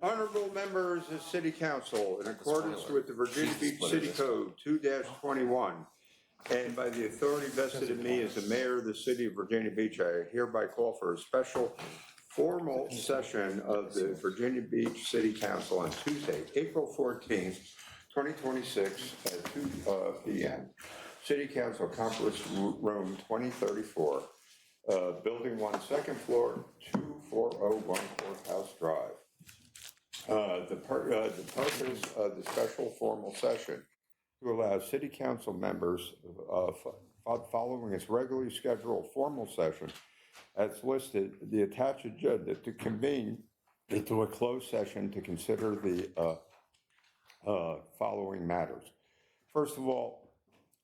Honorable members of City Council, in accordance with the Virginia Beach City Code 2-21, and by the authority vested in me as the mayor of the city of Virginia Beach, I hereby call for a special formal session of the Virginia Beach City Council on Tuesday, April 14th, 2026 at 2 p.m. City Council Conference Room 2034, Building 1, second floor, 2401 Courthouse Drive. The purpose of the special formal session to allow city council members following its regularly scheduled formal session as listed, the attached agenda to convene into a closed session to consider the following matters. First of all,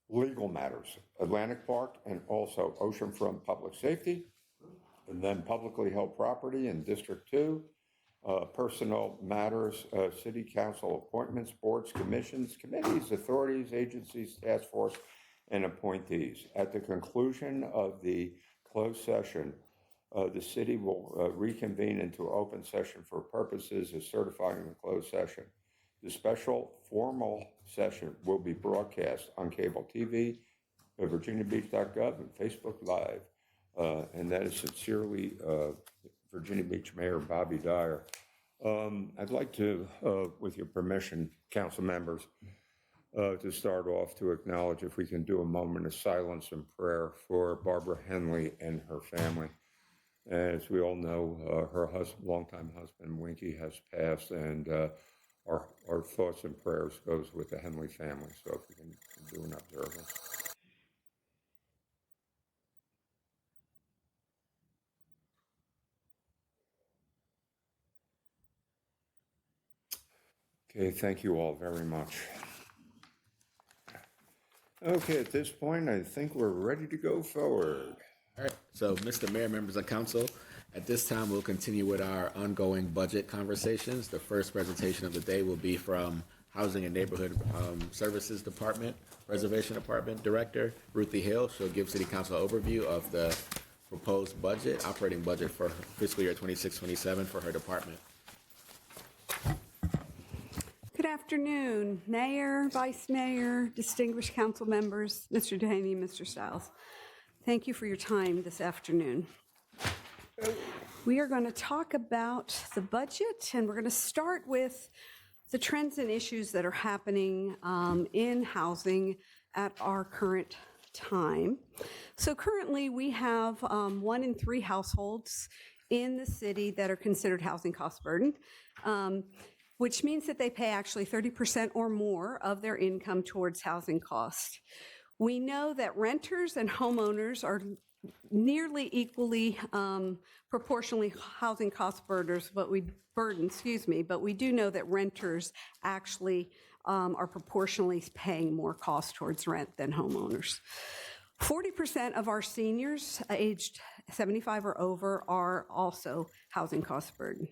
legal matters, Atlantic Park and also oceanfront public safety, and then publicly held property in District 2, personnel matters, city council appointments, boards, commissions, committees, authorities, agencies, task force, and appointees. At the conclusion of the closed session, the city will reconvene into open session for purposes of certifying the closed session. The special formal session will be broadcast on cable TV, virginiabeach.gov, and Facebook Live. And that is sincerely Virginia Beach Mayor Bobby Dyer. I'd like to, with your permission, council members, to start off to acknowledge, if we can do a moment of silence and prayer for Barbara Henley and her family. As we all know, her longtime husband, Winky, has passed, and our thoughts and prayers goes with the Henley family. So if we can do an observance. Okay, thank you all very much. Okay, at this point, I think we're ready to go forward. All right, so Mr. Mayor, members of council, at this time, we'll continue with our ongoing budget conversations. The first presentation of the day will be from Housing and Neighborhood Services Department, Preservation Department Director, Ruthie Hill. She'll give City Council an overview of the proposed budget, operating budget for fiscal year 26-27 for her department. Good afternoon, Mayor, Vice Mayor, distinguished council members, Mr. Dehaney, Mr. Stiles. Thank you for your time this afternoon. We are going to talk about the budget, and we're going to start with the trends and issues that are happening in housing at our current time. So currently we have 1 in 3 households in the city that are considered housing cost burden, which means that they pay actually 30% or more of their income towards housing cost. We know that renters and homeowners are nearly equally proportionally housing cost burdens, but we do know that renters actually are proportionally paying more cost towards rent than homeowners. 40% of our seniors aged 75 or over are also housing cost burden.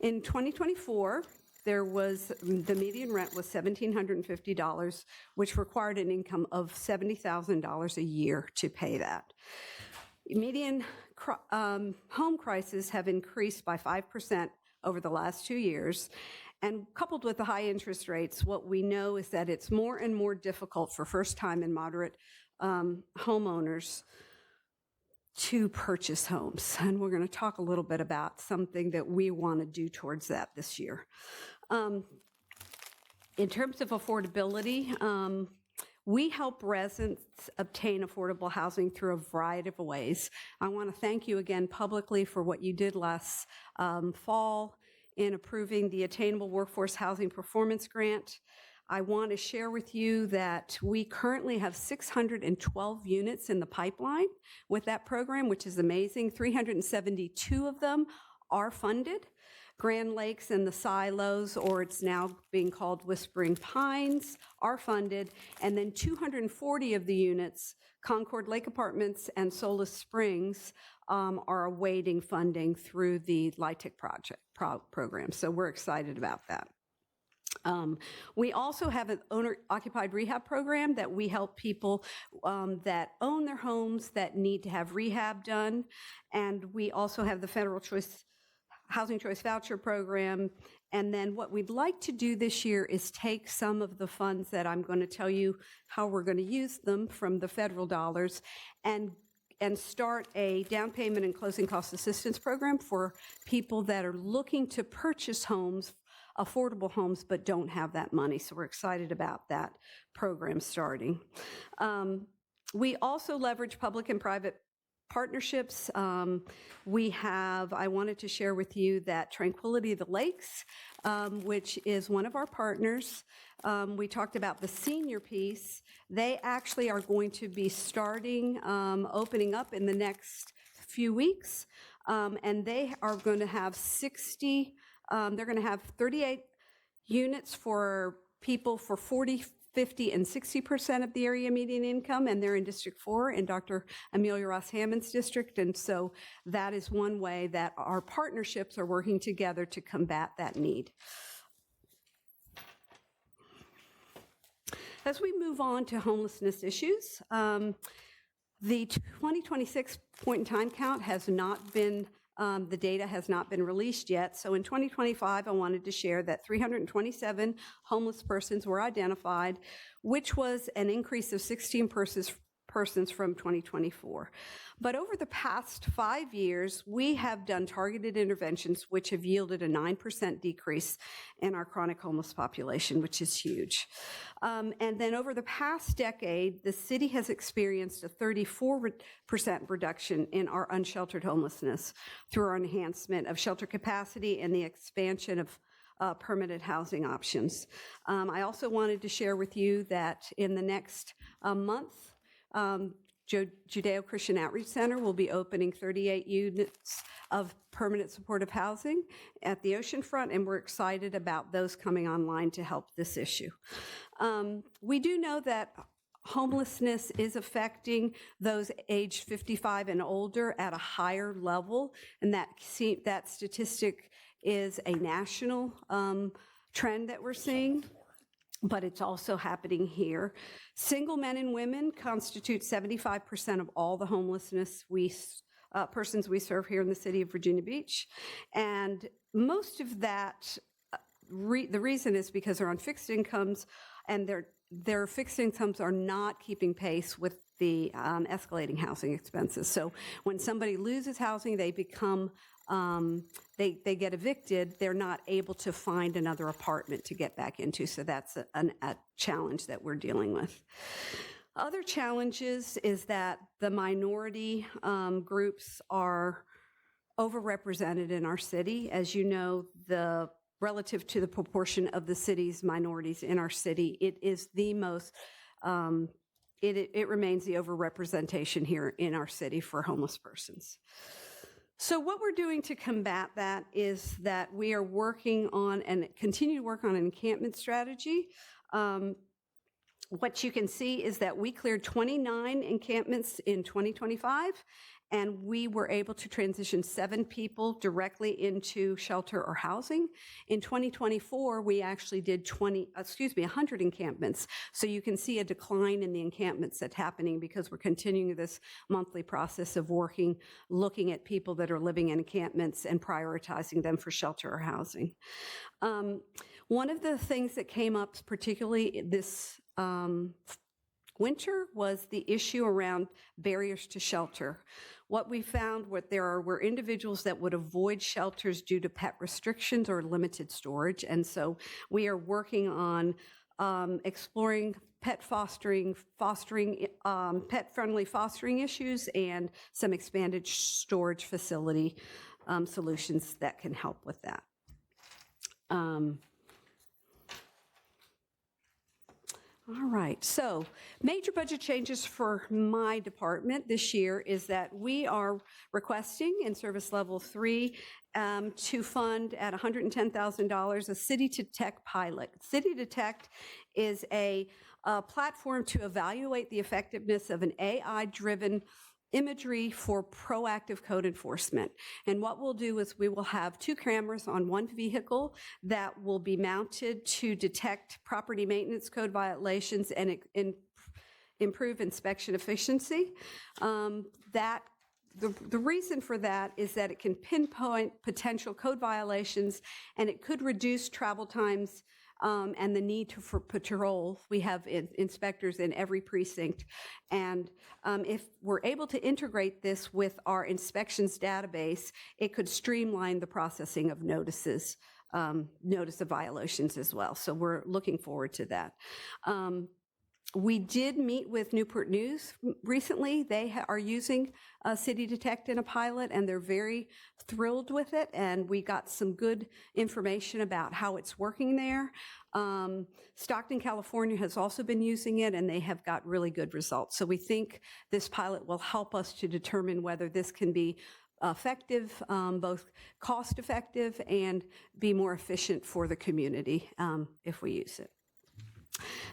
In 2024, the median rent was $1,750, which required an income of $70,000 a year to pay that. Median home prices have increased by 5% over the last 2 years, and coupled with the high interest rates, what we know is that it's more and more difficult for first-time and moderate homeowners to purchase homes. And we're going to talk a little bit about something that we want to do towards that this year. In terms of affordability, we help residents obtain affordable housing through a variety of ways. I want to thank you again publicly for what you did last fall in approving the Attainable Workforce Housing Performance Grant. I want to share with you that we currently have 612 units in the pipeline with that program, which is amazing. 372 of them are funded. Grand Lakes and the Silos, or it's now being called Whispering Pines, are funded, and then 240 of the units, Concord Lake Apartments and Solace Springs, are awaiting funding through the LIHTC program, so we're excited about that. We also have an owner-occupied rehab program that we help people that own their homes that need to have rehab done, and we also have the Federal Choice Housing Choice Voucher Program. And then what we'd like to do this year is take some of the funds that I'm going to tell you how we're going to use them from the federal dollars and start a down payment and closing cost assistance program for people that are looking to purchase homes, affordable homes, but don't have that money. So we're excited about that program starting. We also leverage public and private partnerships. I wanted to share with you that Tranquility of the Lakes, which is one of our partners. We talked about the senior piece. They actually are going to be starting, opening up in the next few weeks. And they are going to have 38 units for people for 40, 50, and 60% of the area median income, and they're in District 4 in Dr. Amelia Ross Hammond's district. And so that is one way that our partnerships are working together to combat that need. As we move on to homelessness issues, the 2026 point-in-time count has not been, the data has not been released yet. So in 2025, I wanted to share that 327 homeless persons were identified, which was an increase of 16 persons from 2024. But over the past 5 years, we have done targeted interventions which have yielded a 9% decrease in our chronic homeless population, which is huge. And then over the past decade, the city has experienced a 34% reduction in our unsheltered homelessness through our enhancement of shelter capacity and the expansion of permanent housing options. I also wanted to share with you that in the next month, Judeo-Christian Outreach Center will be opening 38 units of permanent supportive housing at the oceanfront, and we're excited about those coming online to help this issue. We do know that homelessness is affecting those aged 55 and older at a higher level, and that statistic is a national trend that we're seeing, but it's also happening here. Single men and women constitute 75% of all the homelessness persons we serve here in the city of Virginia Beach. And most of that, the reason is because they're on fixed incomes, and their fixed incomes are not keeping pace with the escalating housing expenses. So when somebody loses housing, they become they get evicted, they're not able to find another apartment to get back into. So that's a challenge that we're dealing with. Other challenges is that the minority groups are overrepresented in our city. As you know, relative to the proportion of the city's minorities in our city, it is the most, it remains the overrepresentation here in our city for homeless persons. So what we're doing to combat that is that we are working on and continue to work on an encampment strategy. What you can see is that we cleared 29 encampments in 2025, and we were able to transition 7 people directly into shelter or housing. In 2024, we actually did 100 encampments. So you can see a decline in the encampments that's happening because we're continuing this monthly process of looking at people that are living in encampments and prioritizing them for shelter or housing. One of the things that came up particularly this winter was the issue around barriers to shelter. What we found were individuals that would avoid shelters due to pet restrictions or limited storage. And so we are working on exploring pet-friendly fostering issues and some expanded storage facility solutions that can help with that. All right, so major budget changes for my department this year is that we are requesting in service level 3 to fund at $110,000 a City Detect pilot. City Detect is a platform to evaluate the effectiveness of an AI-driven imagery for proactive code enforcement. And what we'll do is we will have 2 cameras on 1 vehicle that will be mounted to detect property maintenance code violations and improve inspection efficiency. the reason for that is that it can pinpoint potential code violations, and it could reduce travel times and the need for patrol. We have inspectors in every precinct. And if we're able to integrate this with our inspections database, it could streamline the processing of notices, notice of violations as well. So we're looking forward to that. We did meet with Newport News recently. They are using City Detect in a pilot, and they're very thrilled with it, and we got some good information about how it's working there. Stockton, California has also been using it, and they have got really good results. So we think this pilot will help us to determine whether this can be effective, both cost effective and be more efficient for the community if we use it.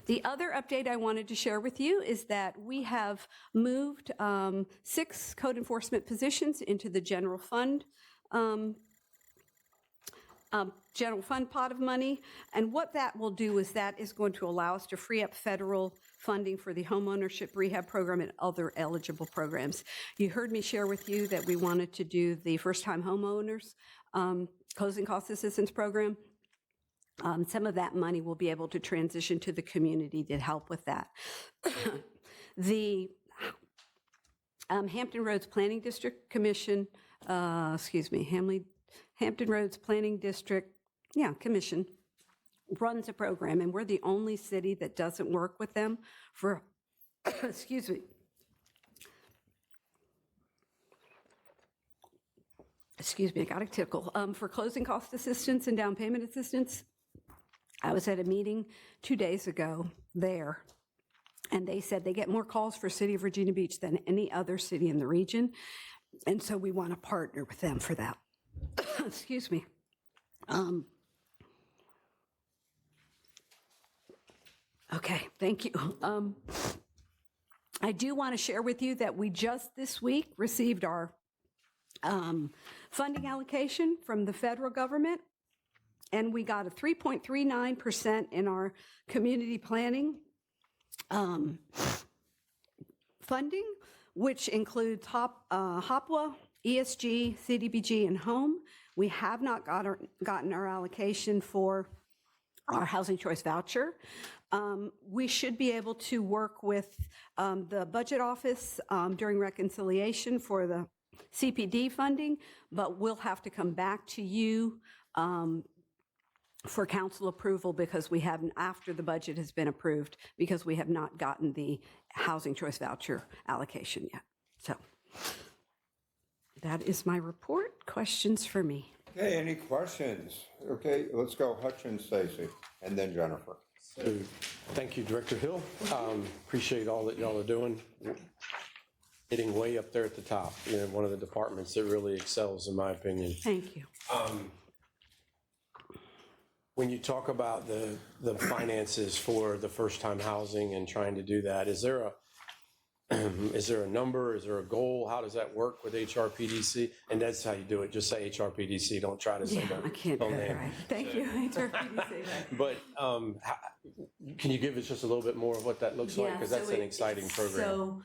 The other update I wanted to share with you is that we have moved 6 code enforcement positions into the general fund pot of money. And what that will do is that is going to allow us to free up federal funding for the homeownership rehab program and other eligible programs. You heard me share with you that we wanted to do the first-time homeowners closing cost assistance program. Some of that money will be able to transition to the community to help with that. The Hampton Roads Planning District Commission, Hampton Roads Planning District, Commission runs a program, and we're the only city that doesn't work with them for, excuse me, I got a tickle, for closing cost assistance and down payment assistance. I was at a meeting 2 days ago there, and they said they get more calls for City of Virginia Beach than any other city in the region, and so we want to partner with them for that. Excuse me. Okay, thank you. I do want to share with you that we just this week received our funding allocation from the federal government, and we got a 3.39% in our community planning funding, which includes HOPWA, ESG, CDBG, and HOME. We have not gotten our allocation for our housing choice voucher. We should be able to work with the budget office during reconciliation for the CPD funding, but we'll have to come back to you for council approval because we haven't, after the budget has been approved, because we have not gotten the housing choice voucher allocation yet. So that is my report. Questions for me? Okay, any questions? Okay, let's go Hutchins, Stacy, and then Jennifer. So, thank you, Director Hill. Appreciate all that y'all are doing. Getting way up there at the top, one of the departments that really excels, in my opinion. Thank you. When you talk about the finances for the first-time housing and trying to do that, is there a number? Is there a goal? How does that work with HRPDC? And that's how you do it. Just say HRPDC. Don't try to say that. I can't do that right. Thank you, HRPDC. But can you give us just a little bit more of what that looks like? Because that's an exciting program. So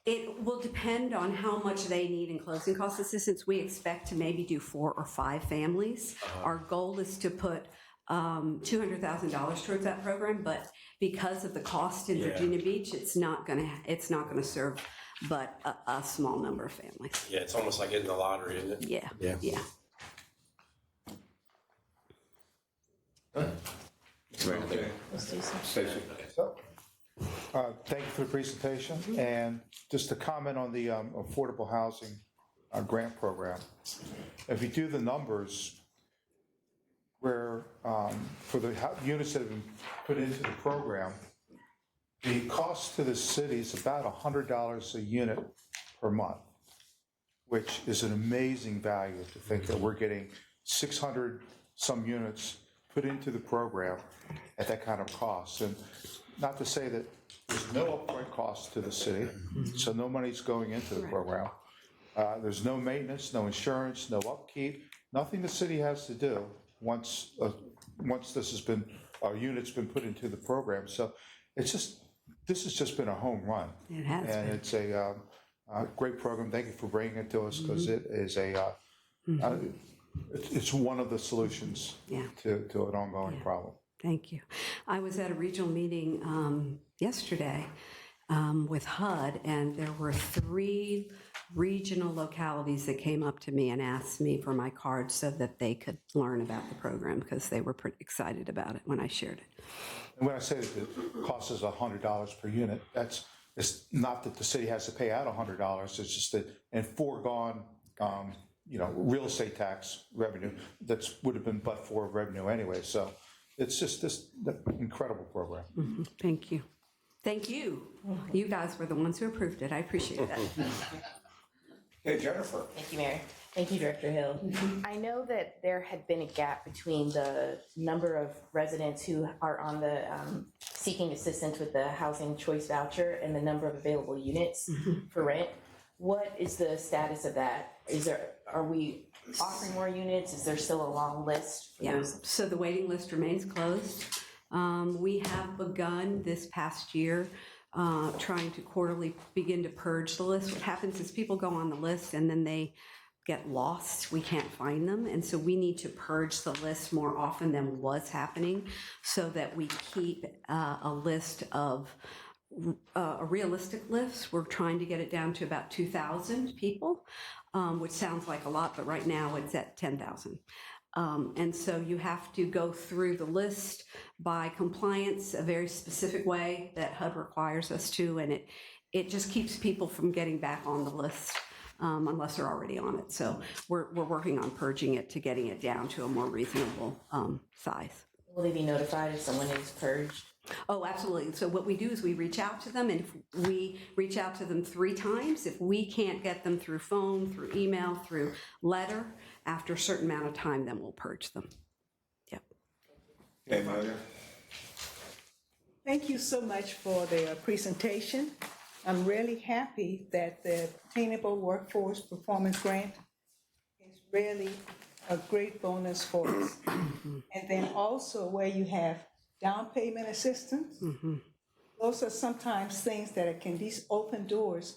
it will depend on how much they need in closing cost assistance. We expect to maybe do 4 or 5 families. Our goal is to put $200,000 towards that program, but because of the cost in Virginia Beach, it's not gonna serve but a small number of families. Yeah, it's almost like hitting the lottery, isn't it? Yeah. Stacy. Thank you for the presentation. And just to comment on the affordable housing grant program. If you do the numbers, where for the units that have been put into the program, the cost to the city is about $100 a unit per month, which is an amazing value to think that we're getting 600 some units put into the program at that kind of cost. And not to say that there's no upfront cost to the city, so no money's going into the program. There's no maintenance, no insurance, no upkeep, nothing the city has to do once this has been, unit's been put into the program. So it's just, this has just been a home run. It has And been. it's a Great program. Thank you for bringing it to us because it is it's one of the solutions Yeah. to an ongoing problem. Thank you. I was at a regional meeting yesterday with HUD, and there were 3 regional localities that came up to me and asked me for my card so that they could learn about the program because they were pretty excited about it when I shared it. And when I say that the cost is $100 per unit, it's not that the city has to pay out $100. It's just that in foregone, real estate tax revenue would have been but for revenue anyway. So it's just this incredible program. Thank you. Thank you. You guys were the ones who approved it. I appreciate that. Okay, Jennifer. Thank you, Mayor. Thank you, Director Hill. I know that there had been a gap between the number of residents who are on the seeking assistance with the housing choice voucher and the number of available units for rent. What is the status of that? Are we offering more units? Is there still a long list for Yeah, those? so the waiting list remains closed. We have begun this past year trying to quarterly begin to purge the list. What happens is people go on the list and then they get lost. We can't find them. And so we need to purge the list more often than was happening so that we keep a list of a realistic list. We're trying to get it down to about 2,000 people, which sounds like a lot, but right now it's at 10,000. And so you have to go through the list by compliance, a very specific way that HUD requires us to, and it just keeps people from getting back on the list unless they're already on it. So we're working on purging it to getting it down to a more reasonable size. Will they be notified if someone is purged? Oh, absolutely. So what we do is we reach out to them, and if we reach out to them 3 times, if we can't get them through phone, through email, through letter, after a certain amount of time, then we'll purge them. Yep. Okay, Amelia. Thank you so much for the presentation. I'm really happy that the Attainable Workforce Performance Grant is really a great bonus for us. And then also where you have down payment assistance. Those are sometimes things that can be open doors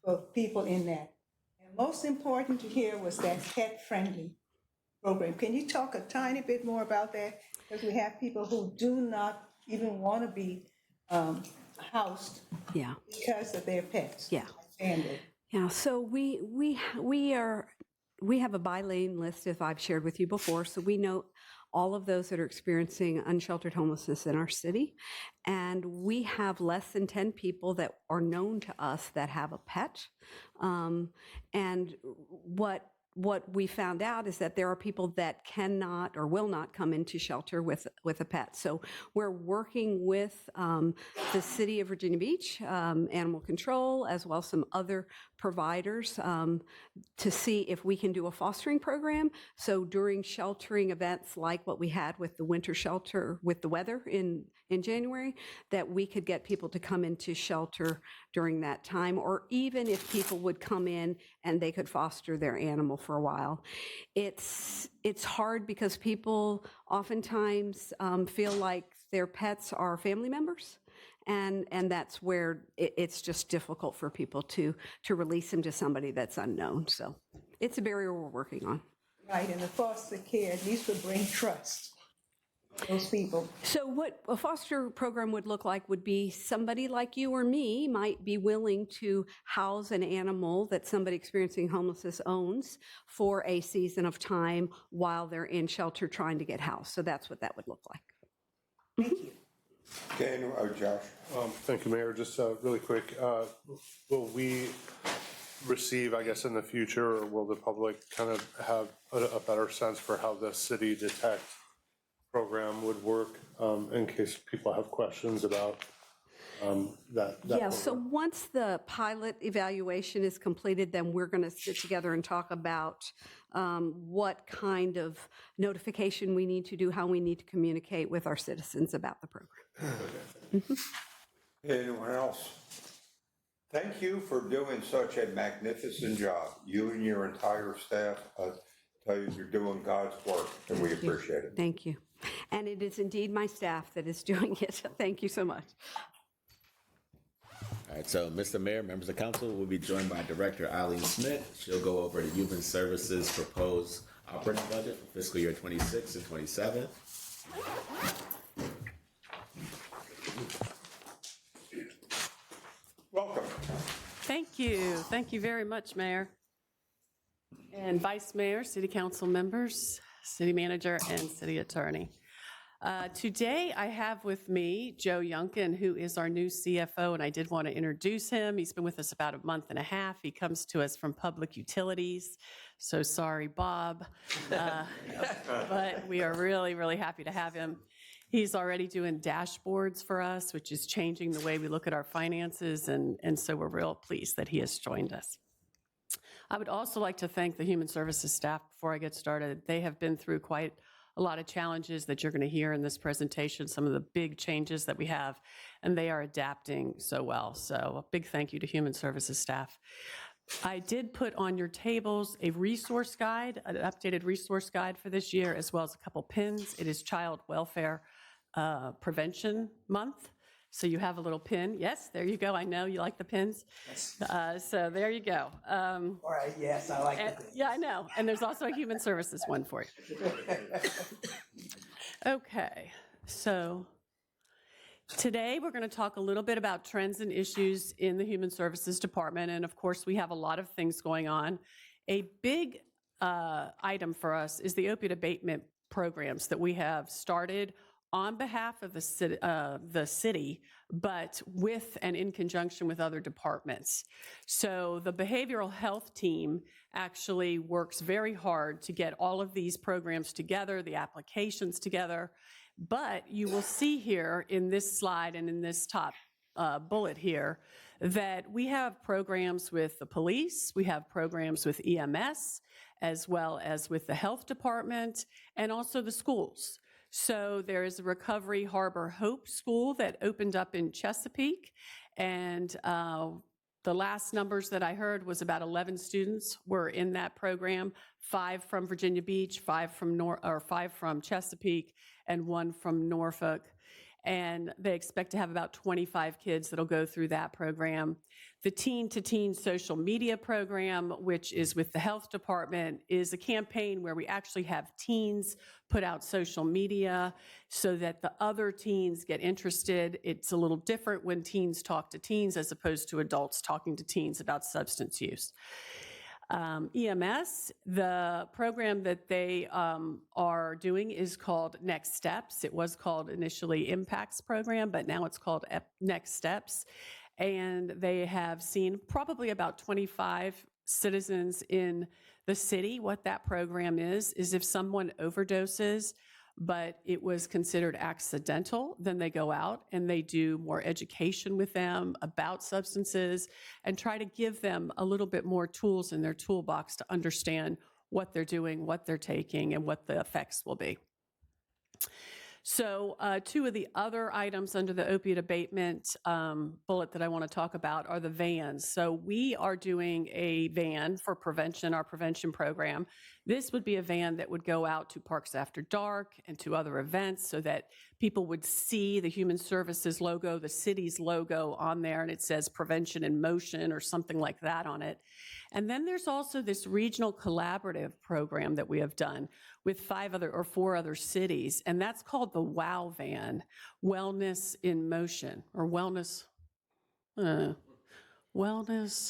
for people in that. And most important to hear was that pet-friendly program. Can you talk a tiny bit more about that? Because we have people who do not even want to be housed Yeah. because of their pets. Yeah. And it. Yeah. So we have a by-lane list, as I've shared with you before. So we know all of those that are experiencing unsheltered homelessness in our city. And we have less than 10 people that are known to us that have a pet. And what we found out is that there are people that cannot or will not come into shelter with a pet. So we're working with the city of Virginia Beach, Animal Control, as well as some other providers to see if we can do a fostering program. So during sheltering events like what we had with the winter shelter with the weather in January, that we could get people to come into shelter during that time, or even if people would come in and they could foster their animal for a while. It's hard because people oftentimes feel like their pets are family members. And that's where it's just difficult for people to release them to somebody that's unknown. So it's a barrier we're working on. Right, and the foster care at least would bring trust to those people. So what a foster program would look like would be somebody like you or me might be willing to house an animal that somebody experiencing homelessness owns for a season of time while they're in shelter trying to get housed. So that's what that would look like. Thank you. Okay, Josh. Thank you, Mayor. Just really quick, will we receive, I guess, in the future, or will the public kind of have a better sense for how the City Detect program would work in case people have questions about that? Yeah, so once the pilot evaluation is completed, then we're going to sit together and talk about what kind of notification we need to do, how we need to communicate with our citizens about the program. Anyone else? Thank you for doing such a magnificent job. You and your entire staff, I tell you, you're doing God's work, and we appreciate it. Thank you. And it is indeed my staff that is doing it. Thank you so much. All right, so Mr. Mayor, members of council, will be joined by Director Eileen Smith. She'll go over the Human Services proposed operating budget for fiscal year 26 and 27. Welcome. Thank you. Thank you very much, Mayor. And Vice Mayor, City Council members, City Manager, and City Attorney. Today, I have with me Joe Yunkin, who is our new CFO, and I did want to introduce him. He's been with us about a month and a half. He comes to us from Public Utilities. So sorry, Bob. But we are really, really happy to have him. He's already doing dashboards for us, which is changing the way we look at our finances, and so we're real pleased that he has joined us. I would also like to thank the Human Services staff before I get started. They have been through quite a lot of challenges that you're going to hear in this presentation, some of the big changes that we have, and they are adapting so well. So a big thank you to Human Services staff. I did put on your tables a resource guide, an updated resource guide for this year, as well as a couple pins. It is Child Welfare Prevention Month. So you have a little pin. Yes, there you go. I know you like the pins. So there you go. All right, yes, I like it. Yeah, I know. And there's also a Human Services one for you. Okay, so today we're going to talk a little bit about trends and issues in the Human Services Department. And of course, we have a lot of things going on. A big item for us is the opioid abatement programs that we have started on behalf of the city, but with and in conjunction with other departments. So the behavioral health team actually works very hard to get all of these programs together, the applications together. But you will see here in this slide and in this top bullet here that we have programs with the police, we have programs with EMS, as well as with the health department, and also the schools. So there is a Recovery Harbor Hope School that opened up in Chesapeake, and the last numbers that I heard was about 11 students were in that program, 5 from Virginia Beach, 5 from Chesapeake, and 1 from Norfolk. And they expect to have about 25 kids that'll go through that program. The Teen to Teen social media program, which is with the health department, is a campaign where we actually have teens put out social media so that the other teens get interested. It's a little different when teens talk to teens as opposed to adults talking to teens about substance use. EMS, the program that they are doing is called Next Steps. It was called initially Impacts Program, but now it's called Next Steps. And they have seen probably about 25 citizens in the city. What that program is if someone overdoses, but it was considered accidental, then they go out and they do more education with them about substances and try to give them a little bit more tools in their toolbox to understand what they're doing, what they're taking, and what the effects will be. So 2 of the other items under the opiate abatement bullet that I want to talk about are the vans. So we are doing a van for prevention, our prevention program. This would be a van that would go out to Parks After Dark and to other events so that people would see the Human Services logo, the city's logo on there, and it says Prevention in Motion or something like that on it. And then there's also this regional collaborative program that we have done with 4 other cities, and that's called the WOW Van, Wellness in Motion, or Wellness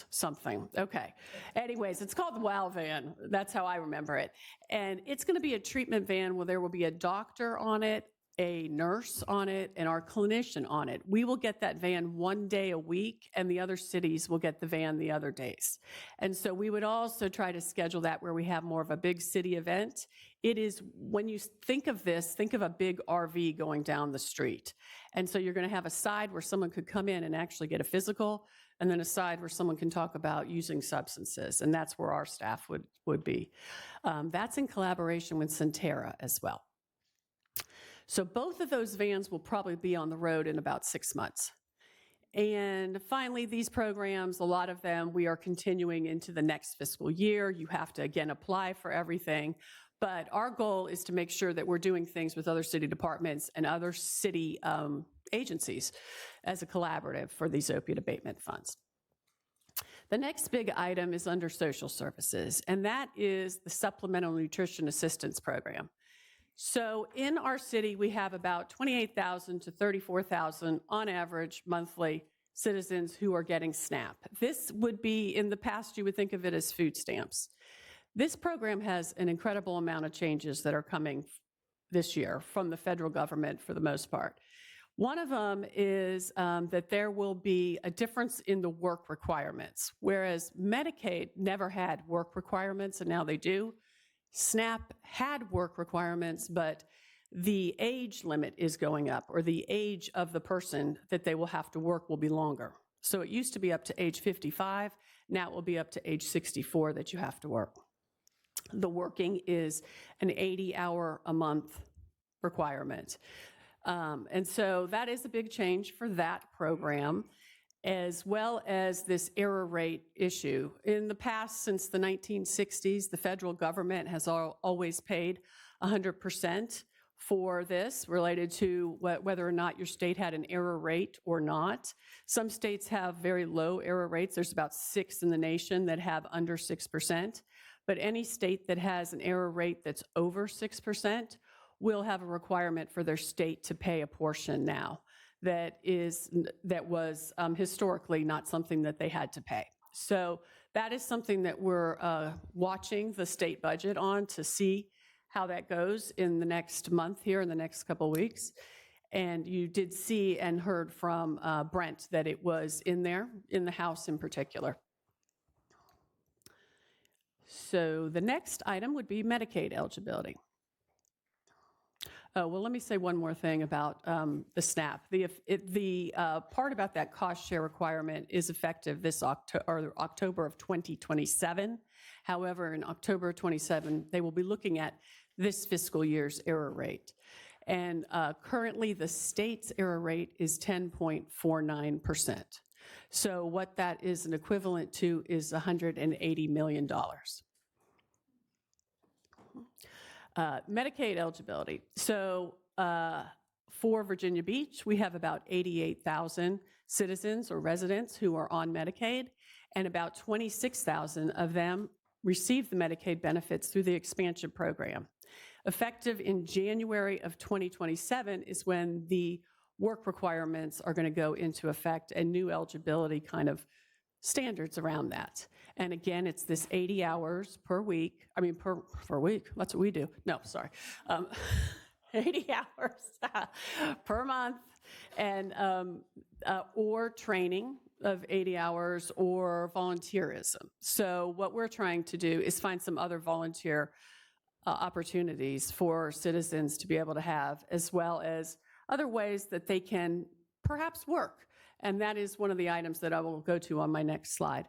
something. Okay. Anyways, it's called the WOW Van. That's how I remember it. And it's going to be a treatment van where there will be a doctor on it, a nurse on it, and our clinician on it. We will get that van 1 day a week, and the other cities will get the van the other days. And so we would also try to schedule that where we have more of a big city event. It is, when you think of this, think of a big RV going down the street. And so you're going to have a side where someone could come in and actually get a physical, and then a side where someone can talk about using substances, and that's where our staff would be. That's in collaboration with Centera as well. So both of those vans will probably be on the road in about 6 months. And finally, these programs, a lot of them, we are continuing into the next fiscal year. You have to, again, apply for everything. But our goal is to make sure that we're doing things with other city departments and other city agencies as a collaborative for these opiate abatement funds. The next big item is under social services, and that is the Supplemental Nutrition Assistance Program. So in our city, we have about 28,000 to 34,000 on average monthly citizens who are getting SNAP. This would be, in the past, you would think of it as food stamps. This program has an incredible amount of changes that are coming this year from the federal government for the most part. One of them is that there will be a difference in the work requirements. Whereas Medicaid never had work requirements, and now they do. SNAP had work requirements, but the age limit is going up, or the age of the person that they will have to work will be longer. So it used to be up to age 55, now it will be up to age 64 that you have to work. The working is an 80-hour-a-month requirement. And so that is a big change for that program, as well as this error rate issue. In the past, since the 1960s, the federal government has always paid 100% for this, related to whether or not your state had an error rate or not. Some states have very low error rates. There's about 6 in the nation that have under 6%. But any state that has an error rate that's over 6% will have a requirement for their state to pay a portion now that was historically not something that they had to pay. So that is something that we're watching the state budget on to see how that goes in the next month here, in the next couple of weeks. And you did see and heard from Brent that it was in there, in the House in particular. So the next item would be Medicaid eligibility. Oh, well, let me say one more thing about the SNAP. The part about that cost share requirement is effective this October of 2027. However, in October 27, they will be looking at this fiscal year's error rate. And currently, the state's error rate is 10.49%. So what that is an equivalent to is $180 million. Medicaid eligibility. So for Virginia Beach, we have about 88,000 citizens or residents who are on Medicaid, and about 26,000 of them receive the Medicaid benefits through the expansion program. Effective in January of 2027 is when the work requirements are going to go into effect and new eligibility kind of standards around that. And again, it's this 80 hours per week. I mean, per week. That's what we do. No, sorry. 80 hours per month, and or training of 80 hours or volunteerism. So what we're trying to do is find some other volunteer opportunities for citizens to be able to have, as well as other ways that they can perhaps work. And that is one of the items that I will go to on my next slide.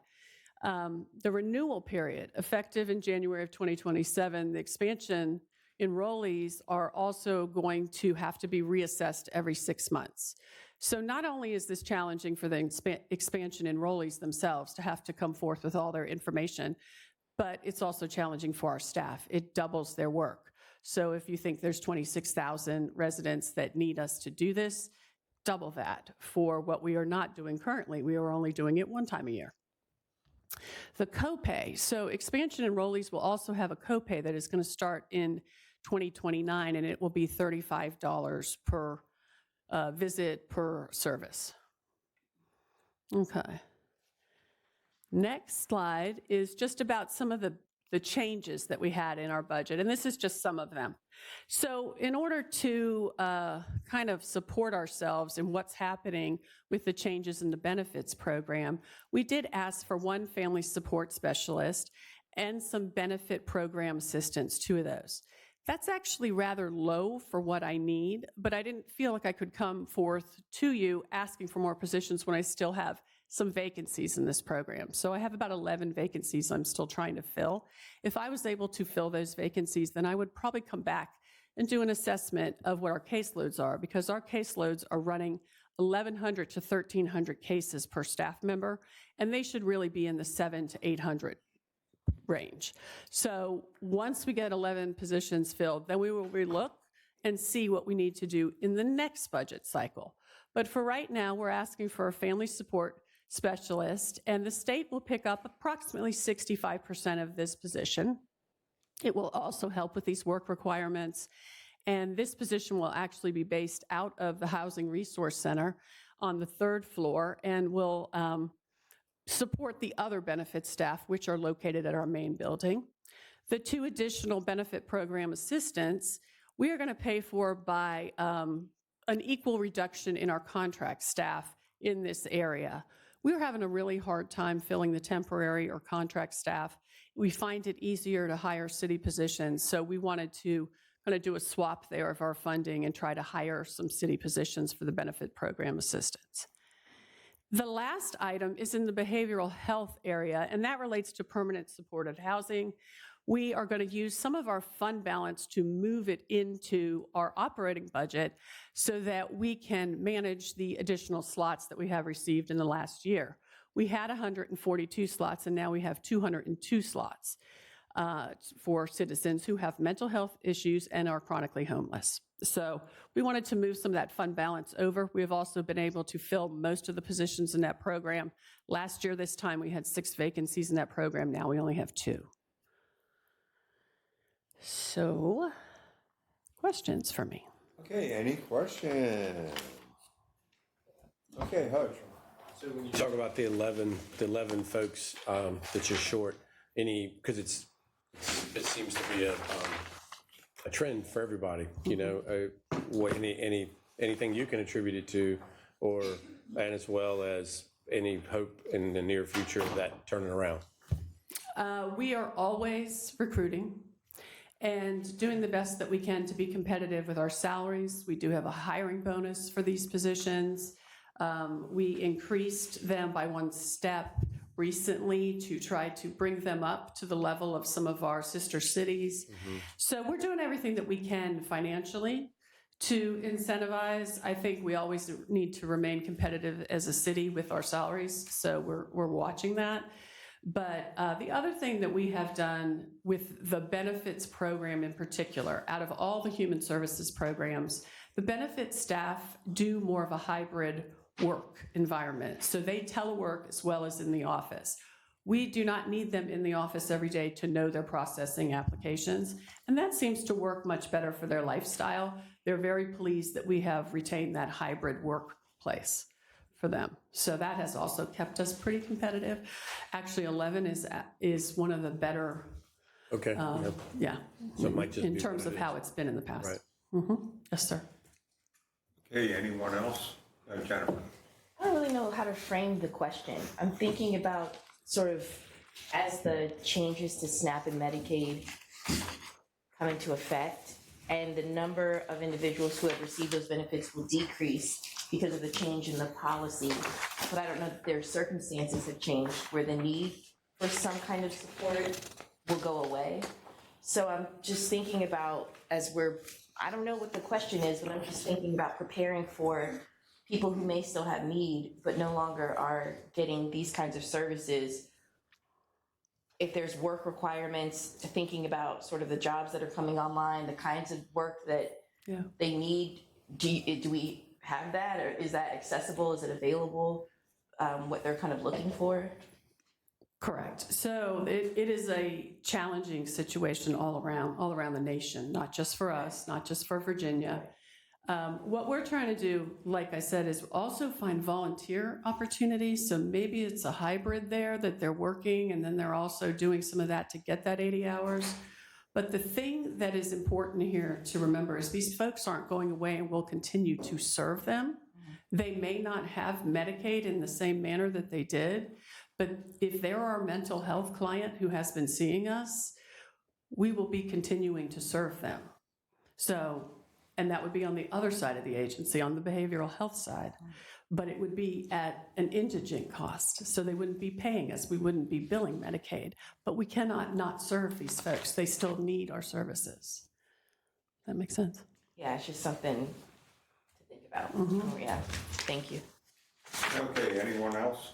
The renewal period, effective in January of 2027, the expansion enrollees are also going to have to be reassessed every 6 months. So not only is this challenging for the expansion enrollees themselves to have to come forth with all their information, but it's also challenging for our staff. It doubles their work. So if you think there's 26,000 residents that need us to do this, double that for what we are not doing currently. We are only doing it one time a year. The copay. So expansion enrollees will also have a copay that is going to start in 2029, and it will be $35 per visit per service. Okay. Next slide is just about some of the changes that we had in our budget, and this is just some of them. So in order to kind of support ourselves in what's happening with the changes in the benefits program, we did ask for one family support specialist and some benefit program assistants, 2 of those. That's actually rather low for what I need, but I didn't feel like I could come forth to you asking for more positions when I still have some vacancies in this program. So I have about 11 vacancies I'm still trying to fill. If I was able to fill those vacancies, then I would probably come back and do an assessment of what our caseloads are, because our caseloads are running 1,100 to 1,300 cases per staff member, and they should really be in the 700 to 800 range. So once we get 11 positions filled, then we will relook and see what we need to do in the next budget cycle. But for right now, we're asking for a family support specialist, and the state will pick up approximately 65% of this position. It will also help with these work requirements, and this position will actually be based out of the Housing Resource Center on the 3rd floor and will support the other benefit staff, which are located at our main building. The 2 additional benefit program assistants, we are going to pay for by an equal reduction in our contract staff in this area. We were having a really hard time filling the temporary or contract staff. We find it easier to hire city positions, so we wanted to kind of do a swap there of our funding and try to hire some city positions for the benefit program assistants. The last item is in the behavioral health area, and that relates to permanent supported housing. We are going to use some of our fund balance to move it into our operating budget so that we can manage the additional slots that we have received in the last year. We had 142 slots, and now we have 202 slots for citizens who have mental health issues and are chronically homeless. So we wanted to move some of that fund balance over. We have also been able to fill most of the positions in that program. Last year, this time, we had 6 vacancies in that program. Now we only have 2. So, questions for me? Okay, any questions? Okay, Hutch. So when you talk about the 11 folks that you're short, because it seems to be a trend for everybody, you know, anything you can attribute it to, and as well as any hope in the near future of that turning around? We are always recruiting and doing the best that we can to be competitive with our salaries. We do have a hiring bonus for these positions. We increased them by 1 step recently to try to bring them up to the level of some of our sister cities. So we're doing everything that we can financially to incentivize. I think we always need to remain competitive as a city with our salaries, so we're watching that. But the other thing that we have done with the benefits program in particular, out of all the human services programs, the benefits staff do more of a hybrid work environment. So they telework as well as in the office. We do not need them in the office every day to know they're processing applications, and that seems to work much better for their lifestyle. They're very pleased that we have retained that hybrid workplace for them. So that has also kept us pretty competitive. Actually, 11 is one of the better, Okay. yeah, So it might just in be terms what of it how is. it's been in the past. Right. Yes, sir. Okay, anyone else? Jennifer? I don't really know how to frame the question. I'm thinking about sort of as the changes to SNAP and Medicaid come into effect, and the number of individuals who have received those benefits will decrease because of the change in the policy. But I don't know if their circumstances have changed where the need for some kind of support will go away. So I'm just thinking about I don't know what the question is, but I'm just thinking about preparing for people who may still have need, but no longer are getting these kinds of services. If there's work requirements, thinking about sort of the jobs that are coming online, the kinds of work that they need, do we have that, or is that accessible? Is it available? What they're kind of looking for? Correct. So it is a challenging situation all around the nation, not just for us, not just for Virginia. What we're trying to do, like I said, is also find volunteer opportunities. So maybe it's a hybrid there that they're working and then they're also doing some of that to get that 80 hours. But the thing that is important here to remember is these folks aren't going away, and we'll continue to serve them. They may not have Medicaid in the same manner that they did, but if they're our mental health client who has been seeing us, we will be continuing to serve them. So, and that would be on the other side of the agency, on the behavioral health side, but it would be at an indigent cost. So they wouldn't be paying us. We wouldn't be billing Medicaid, but we cannot not serve these folks. They still need our services. That makes sense? Yeah, it's just something to think about. Oh, yeah, thank you. Okay, anyone else?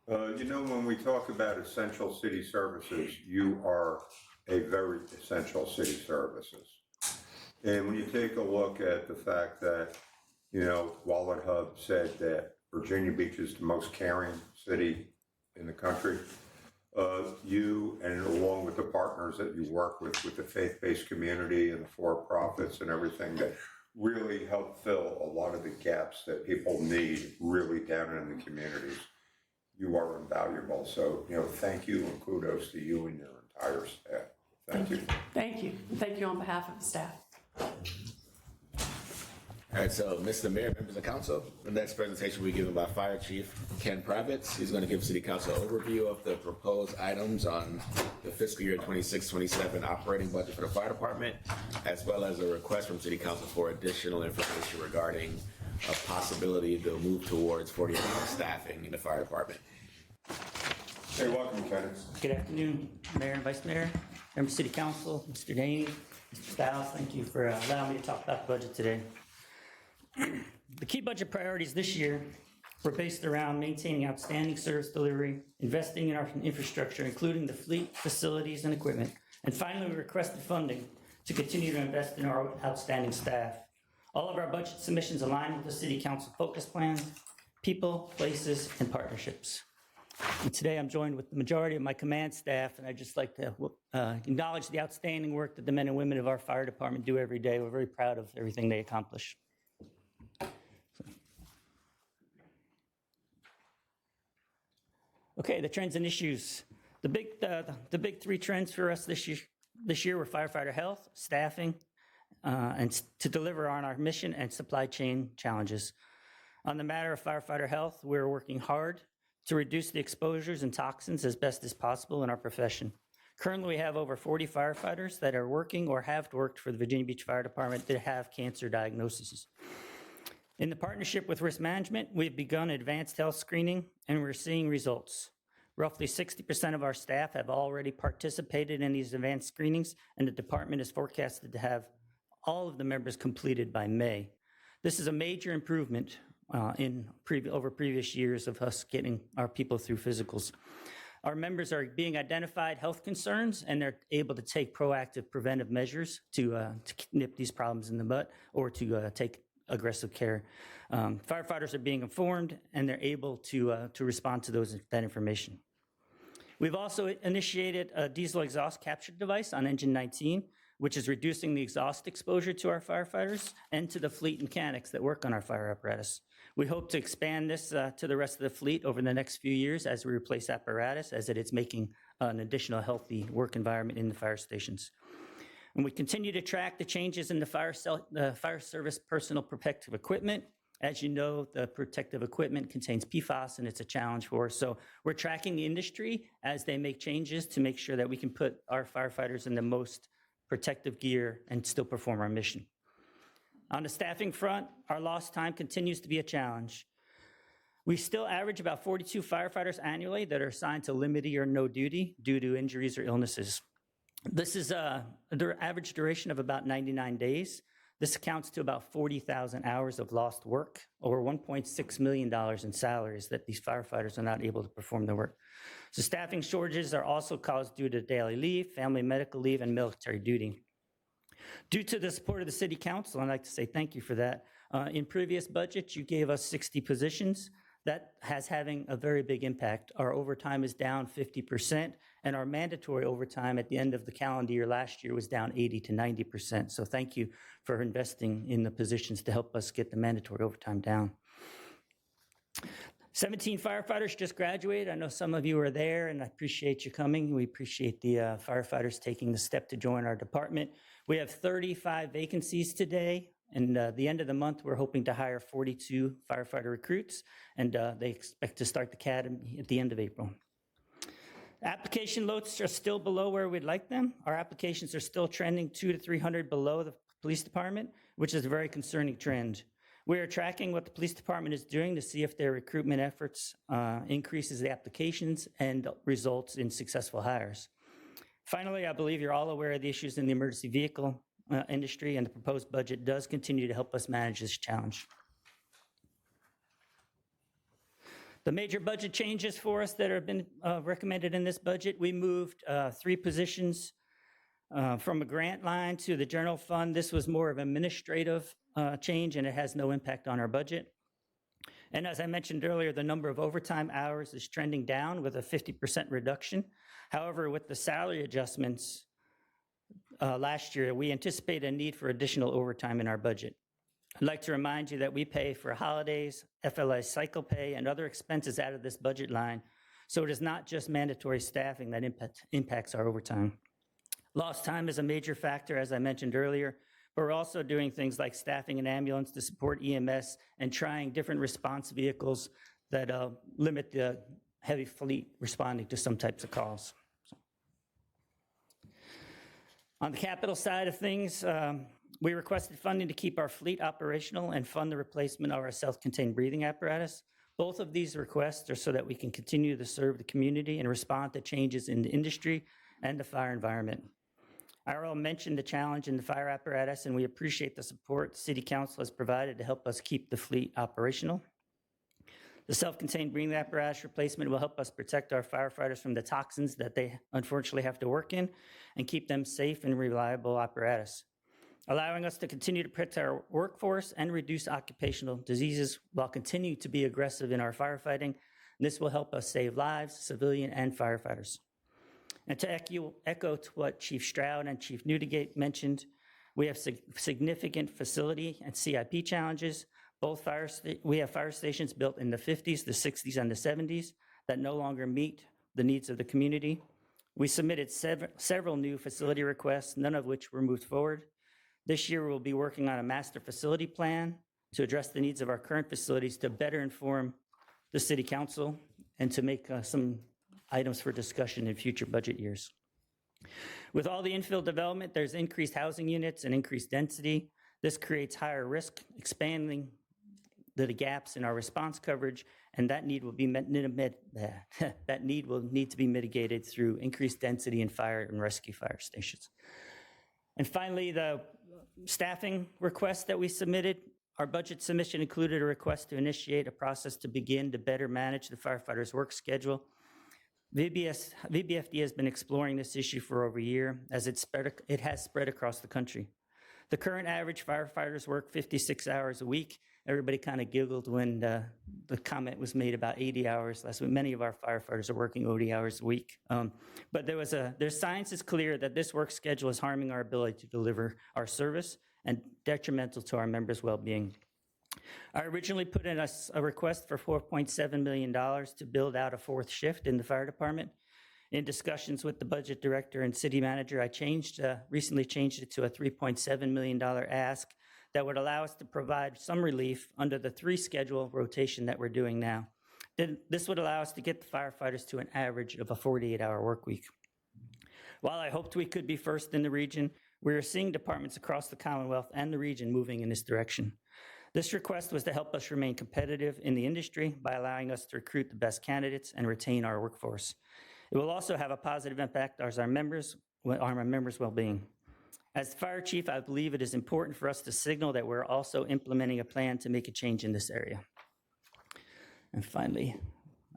When we talk about essential city services, you are a very essential city services. And when you take a look at the fact that, Wallet Hub said that Virginia Beach is the most caring city in the country, you, and along with the partners that you work with the faith-based community and the for-profits and everything that really help fill a lot of the gaps that people need really down in the communities. You are invaluable. So, thank you and kudos to you and your entire staff. Thank you. Thank you. Thank you on behalf of the staff. All right, so Mr. Mayor, members of council, the next presentation will be given by Fire Chief Ken Pravitz. He's going to give City Council an overview of the proposed items on the fiscal year 26-27 operating budget for the fire department, as well as a request from City Council for additional information regarding a possibility to move towards 40-hour staffing in the fire department. Hey, welcome, Kenneth. Good afternoon, Mayor and Vice Mayor, members of City Council, Mr. Daney, Mr. Stiles. Thank you for allowing me to talk about the budget today. The key budget priorities this year were based around maintaining outstanding service delivery, investing in our infrastructure, including the fleet, facilities, and equipment. And finally, we requested funding to continue to invest in our outstanding staff. All of our budget submissions align with the City Council focus plans, people, places, and partnerships. And today I'm joined with the majority of my command staff, and I'd just like to acknowledge the outstanding work that the men and women of our fire department do every day. We're very proud of everything they accomplish. Okay, the trends and issues. The big three trends for us this year were firefighter health, staffing, and to deliver on our mission and supply chain challenges. On the matter of firefighter health, we're working hard to reduce the exposures and toxins as best as possible in our profession. Currently, we have over 40 firefighters that are working or have worked for the Virginia Beach Fire Department that have cancer diagnoses. In the partnership with risk management, we've begun advanced health screening, and we're seeing results. Roughly 60% of our staff have already participated in these advanced screenings, and the department is forecasted to have all of the members completed by May. This is a major improvement over previous years of us getting our people through physicals. Our members are being identified health concerns, and they're able to take proactive preventive measures to nip these problems in the bud or to take aggressive care. Firefighters are being informed, and they're able to respond to that information. We've also initiated a diesel exhaust capture device on engine 19, which is reducing the exhaust exposure to our firefighters and to the fleet mechanics that work on our fire apparatus. We hope to expand this to the rest of the fleet over the next few years as we replace apparatus, as it is making an additional healthy work environment in the fire stations. And we continue to track the changes in the fire service personal protective equipment. As you know, the protective equipment contains PFAS, and it's a challenge for us. So we're tracking the industry as they make changes to make sure that we can put our firefighters in the most protective gear and still perform our mission. On the staffing front, our lost time continues to be a challenge. We still average about 42 firefighters annually that are assigned to limited or no duty due to injuries or illnesses. This is an average duration of about 99 days. This accounts to about 40,000 hours of lost work, or $1.6 million in salaries that these firefighters are not able to perform their work. So staffing shortages are also caused due to daily leave, family medical leave, and military duty. Due to the support of the City Council, I'd like to say thank you for that. In previous budgets, you gave us 60 positions. That has having a very big impact. Our overtime is down 50%, and our mandatory overtime at the end of the calendar year last year was down 80 to 90%. So thank you for investing in the positions to help us get the mandatory overtime down. 17 firefighters just graduated. I know some of you are there, and I appreciate you coming. We appreciate the firefighters taking the step to join our department. We have 35 vacancies today. And the end of the month, we're hoping to hire 42 firefighter recruits, and they expect to start the academy at the end of April. Application loads are still below where we'd like them. Our applications are still trending 200 to 300 below the police department, which is a very concerning trend. We are tracking what the police department is doing to see if their recruitment efforts increases the applications and results in successful hires. Finally, I believe you're all aware of the issues in the emergency vehicle industry, and the proposed budget does continue to help us manage this challenge. The major budget changes for us that have been recommended in this budget, we moved 3 positions from a grant line to the general fund. This was more of an administrative change, and it has no impact on our budget. And as I mentioned earlier, the number of overtime hours is trending down with a 50% reduction. However, with the salary adjustments last year, we anticipate a need for additional overtime in our budget. I'd like to remind you that we pay for holidays, FLA cycle pay, and other expenses out of this budget line, so it is not just mandatory staffing that impacts our overtime. Lost time is a major factor, as I mentioned earlier, but we're also doing things like staffing an ambulance to support EMS and trying different response vehicles that limit the heavy fleet responding to some types of calls. On the capital side of things, we requested funding to keep our fleet operational and fund the replacement of our self-contained breathing apparatus. Both of these requests are so that we can continue to serve the community and respond to changes in the industry and the fire environment. I already mentioned the challenge in the fire apparatus, and we appreciate the support the City Council has provided to help us keep the fleet operational. The self-contained breathing apparatus replacement will help us protect our firefighters from the toxins that they unfortunately have to work in and keep them safe and reliable apparatus, allowing us to continue to protect our workforce and reduce occupational diseases while continuing to be aggressive in our firefighting. This will help us save lives, civilian and firefighters. And to echo to what Chief Stroud and Chief Newdigate mentioned, we have significant facility and CIP challenges. We have fire stations built in the 50s, the 60s, and the 70s that no longer meet the needs of the community. We submitted several new facility requests, none of which were moved forward. This year, we'll be working on a master facility plan to address the needs of our current facilities to better inform the City Council and to make some items for discussion in future budget years. With all the infill development, there's increased housing units and increased density. This creates higher risk, expanding the gaps in our response coverage, and that need will need to be mitigated through increased density in fire and rescue fire stations. And finally, the staffing request that we submitted, our budget submission included a request to initiate a process to begin to better manage the firefighters' work schedule. VBFD has been exploring this issue for over a year as it has spread across the country. The current average firefighters work 56 hours a week. Everybody kind of giggled when the comment was made about 80 hours last week. Many of our firefighters are working 80 hours a week. But their science is clear that this work schedule is harming our ability to deliver our service and detrimental to our members' well-being. I originally put in a request for $4.7 million to build out a 4th shift in the fire department. In discussions with the budget director and city manager, I recently changed it to a $3.7 million ask that would allow us to provide some relief under the 3 schedule rotation that we're doing now. This would allow us to get the firefighters to an average of a 48-hour work week. While I hoped we could be first in the region, we are seeing departments across the Commonwealth and the region moving in this direction. This request was to help us remain competitive in the industry by allowing us to recruit the best candidates and retain our workforce. It will also have a positive impact on our members' well-being. As the fire chief, I believe it is important for us to signal that we're also implementing a plan to make a change in this area. And finally,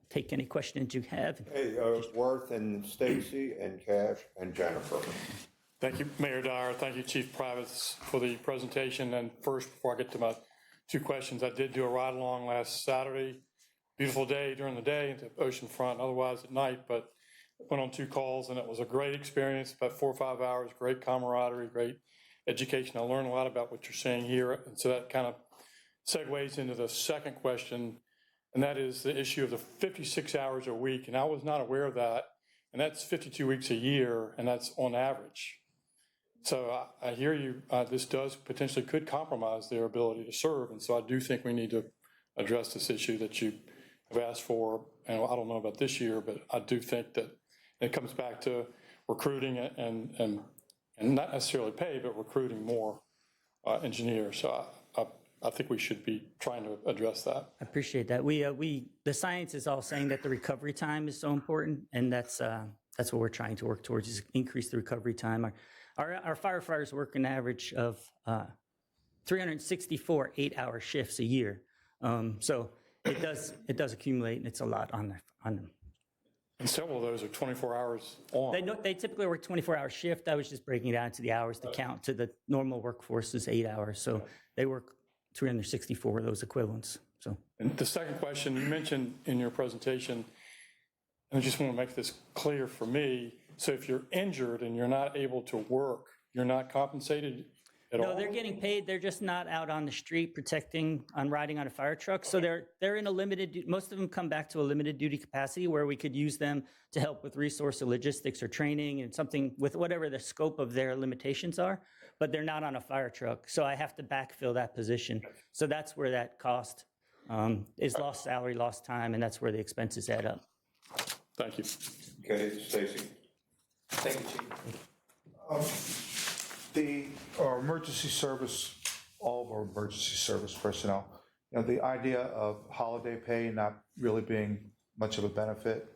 take any questions you have. Hey, Worth and Stacy and Cash and Jennifer. Thank you, Mayor Dyer. Thank you, Chief Privates, for the presentation. And first, before I get to my 2 questions, I did do a ride-along last Saturday. Beautiful day during the day into Oceanfront, otherwise at night, but went on 2 calls, and it was a great experience, about 4 or 5 hours, great camaraderie, great education. I learned a lot about what you're saying here, and so that kind of segues into the second question, and that is the issue of the 56 hours a week, and I was not aware of that, and that's 52 weeks a year, and that's on average. So I hear you, this potentially could compromise their ability to serve, and so I do think we need to address this issue that you have asked for, and I don't know about this year, but I do think that it comes back to recruiting and not necessarily pay, but recruiting more engineers. So I think we should be trying to address that. I appreciate that. The science is all saying that the recovery time is so important, and that's what we're trying to work towards, is increase the recovery time. Our firefighters work an average of 364 8-hour shifts a year. So it does accumulate, and it's a lot on them. And several of those are 24 hours on. They typically work 24-hour shift. I was just breaking it down to the hours to count to the normal workforce is 8 hours. So they work 364 of those equivalents. So And the second question, you mentioned in your presentation, and I just want to make this clear for me, so if you're injured and you're not able to work, you're not compensated at all? no, they're getting paid. They're just not out on the street riding on a fire truck. So they're in a most of them come back to a limited duty capacity where we could use them to help with resource or logistics or training and something with whatever the scope of their limitations are, but they're not on a fire truck. So I have to backfill that position. So that's where that cost is lost salary, lost time, and that's where the expenses add up. Thank you. Okay, Stacy. Thank you, Chief. Our emergency service, all of our emergency service personnel, the idea of holiday pay not really being much of a benefit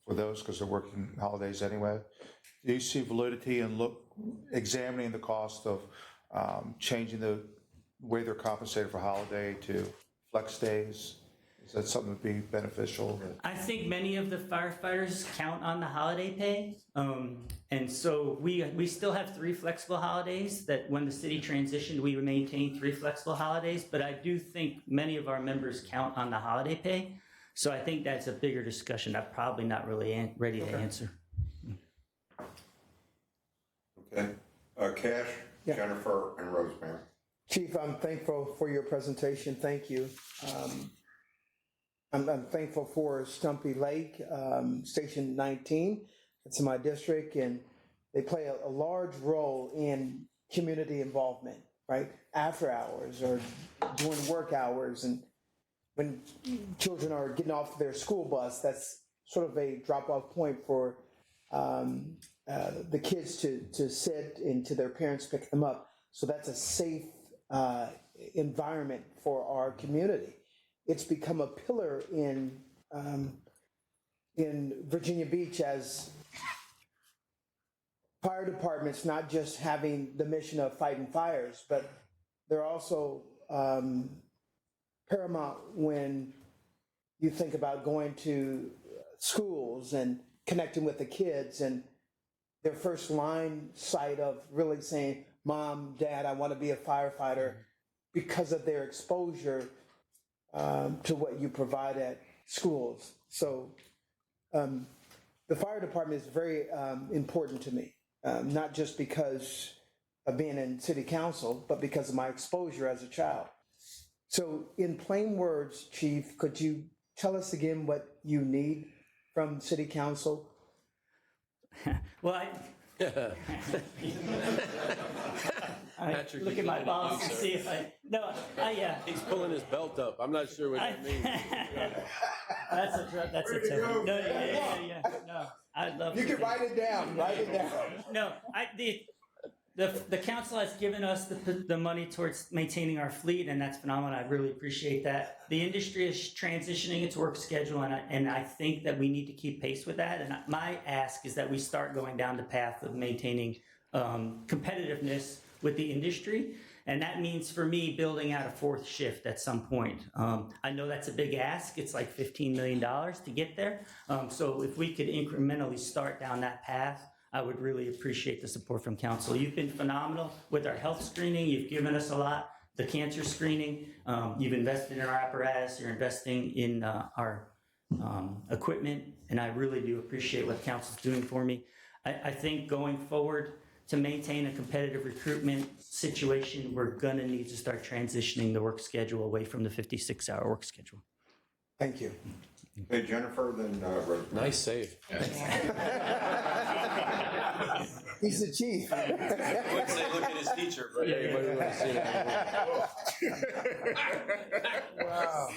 for those because they're working holidays anyway. Do you see validity in examining the cost of changing the way they're compensated for holiday to flex days? Is that something that would be beneficial? I think many of the firefighters count on the holiday pay. And so we still have 3 flexible holidays that when the city transitioned, we maintained 3 flexible holidays. But I do think many of our members count on the holiday pay. So I think that's a bigger discussion. I'm probably not really ready to answer. Okay. Cash, Jennifer, and Rosemary. Chief, I'm thankful for your presentation. Thank you. I'm thankful for Stumpy Lake, Station 19. It's in my district, and they play a large role in community involvement, right? After hours or during work hours, and when children are getting off their school bus, that's sort of a drop-off point for the kids to sit and to their parents pick them up. So that's a safe environment for our community. It's become a pillar in Virginia Beach as fire departments, not just having the mission of fighting fires, but they're also paramount when you think about going to schools and connecting with the kids and their first line sight of really saying, Mom, Dad, I want to be a firefighter, because of their exposure to what you provide at schools. So the fire department is very important to me, not just because of being in city council, but because of my exposure as a child. So in plain words, Chief, could you tell us again what you need from city council? Well, I look at my boss and see if He's pulling his belt up. I'm not sure what that means. That's a tough one. No, no, I'd love. You can write it down. Write it down. No, the council has given us the money towards maintaining our fleet, and that's phenomenal. I really appreciate that. The industry is transitioning its work schedule, and I think that we need to keep pace with that. And my ask is that we start going down the path of maintaining competitiveness with the industry. And that means for me building out a 4th shift at some point. I know that's a big ask. It's like $15 million to get there. So if we could incrementally start down that path, I would really appreciate the support from council. You've been phenomenal with our health screening. You've given us a lot. The cancer screening, you've invested in our apparatus. You're investing in our equipment. And I really do appreciate what council's doing for me. I think going forward, to maintain a competitive recruitment situation, we're going to need to start transitioning the work schedule away from the 56-hour work schedule. Thank you. Hey, Jennifer, then Rosemary. Nice save. He's the chief. Once they look at his teacher, right? Everybody would have seen it. Wow.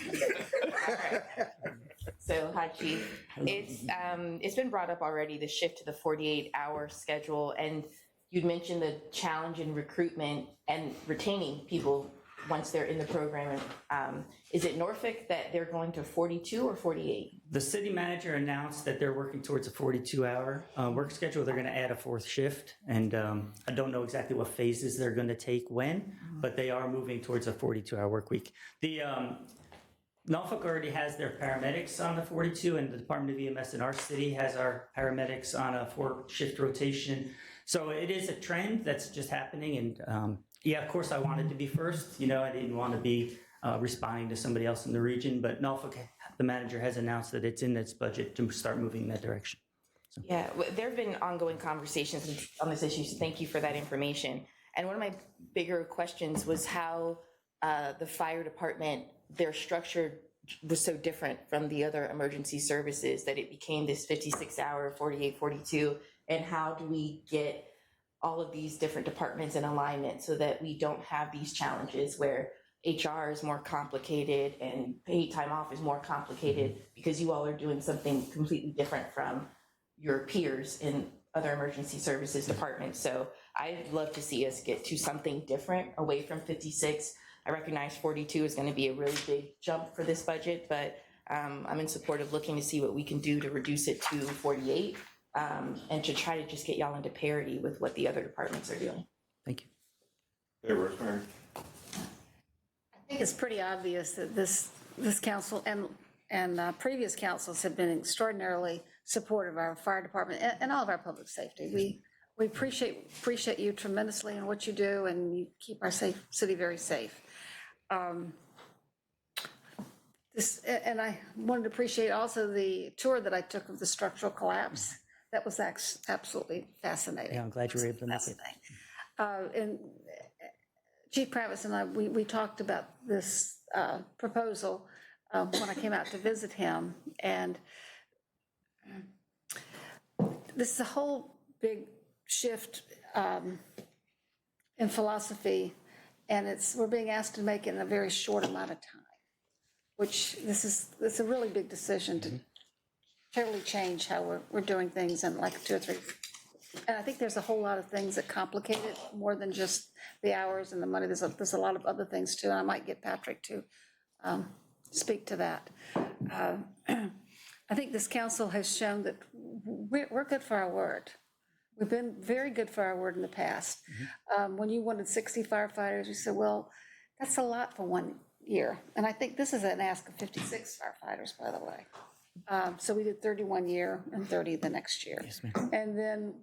So, hi, Chief. It's been brought up already, the shift to the 48-hour schedule, and you'd mentioned the challenge in recruitment and retaining people once they're in the program. Is it Norfolk that they're going to 42 or 48? The city manager announced that they're working towards a 42-hour work schedule. They're going to add a 4th shift, and I don't know exactly what phases they're going to take when, but they are moving towards a 42-hour work week. Norfolk already has their paramedics on the 42, and the Department of EMS in our city has our paramedics on a 4-shift rotation. So it is a trend that's just happening. And yeah, of course, I wanted to be first. I didn't want to be responding to somebody else in the region, but Norfolk, the manager, has announced that it's in its budget to start moving in that direction. Yeah, there have been ongoing conversations on this issue, so thank you for that information. And one of my bigger questions was how the fire department, their structure was so different from the other emergency services that it became this 56-hour, 48-42, and how do we get all of these different departments in alignment so that we don't have these challenges where HR is more complicated and paid time off is more complicated because you all are doing something completely different from your peers in other emergency services departments. So I'd love to see us get to something different away from 56. I recognize 42 is going to be a really big jump for this budget, but I'm in support of looking to see what we can do to reduce it to 48 and to try to just get y'all into parity with what the other departments are doing. Thank you. Hey, Rosemary. I think it's pretty obvious that this council and previous councils have been extraordinarily supportive of our fire department and all of our public safety. We appreciate you tremendously in what you do, and you keep our city very safe. And I wanted to appreciate also the tour that I took of the structural collapse. That was absolutely fascinating. Yeah, I'm glad you were able to make it. And Chief Pravis and I, we talked about this proposal when I came out to visit him, and this is a whole big shift in philosophy, and we're being asked to make it in a very short amount of time, which it's a really big decision to totally change how we're doing things in like 2 or 3. And I think there's a whole lot of things that complicate it more than just the hours and the money. There's a lot of other things too, and I might get Patrick to speak to that. I think this council has shown that we're good for our word. We've been very good for our word in the past. When you wanted 60 firefighters, you said, well, that's a lot for 1 year. And I think this is an ask of 56 firefighters, by the way. So we did 31 year and 30 the next year. Yes, ma'am. And then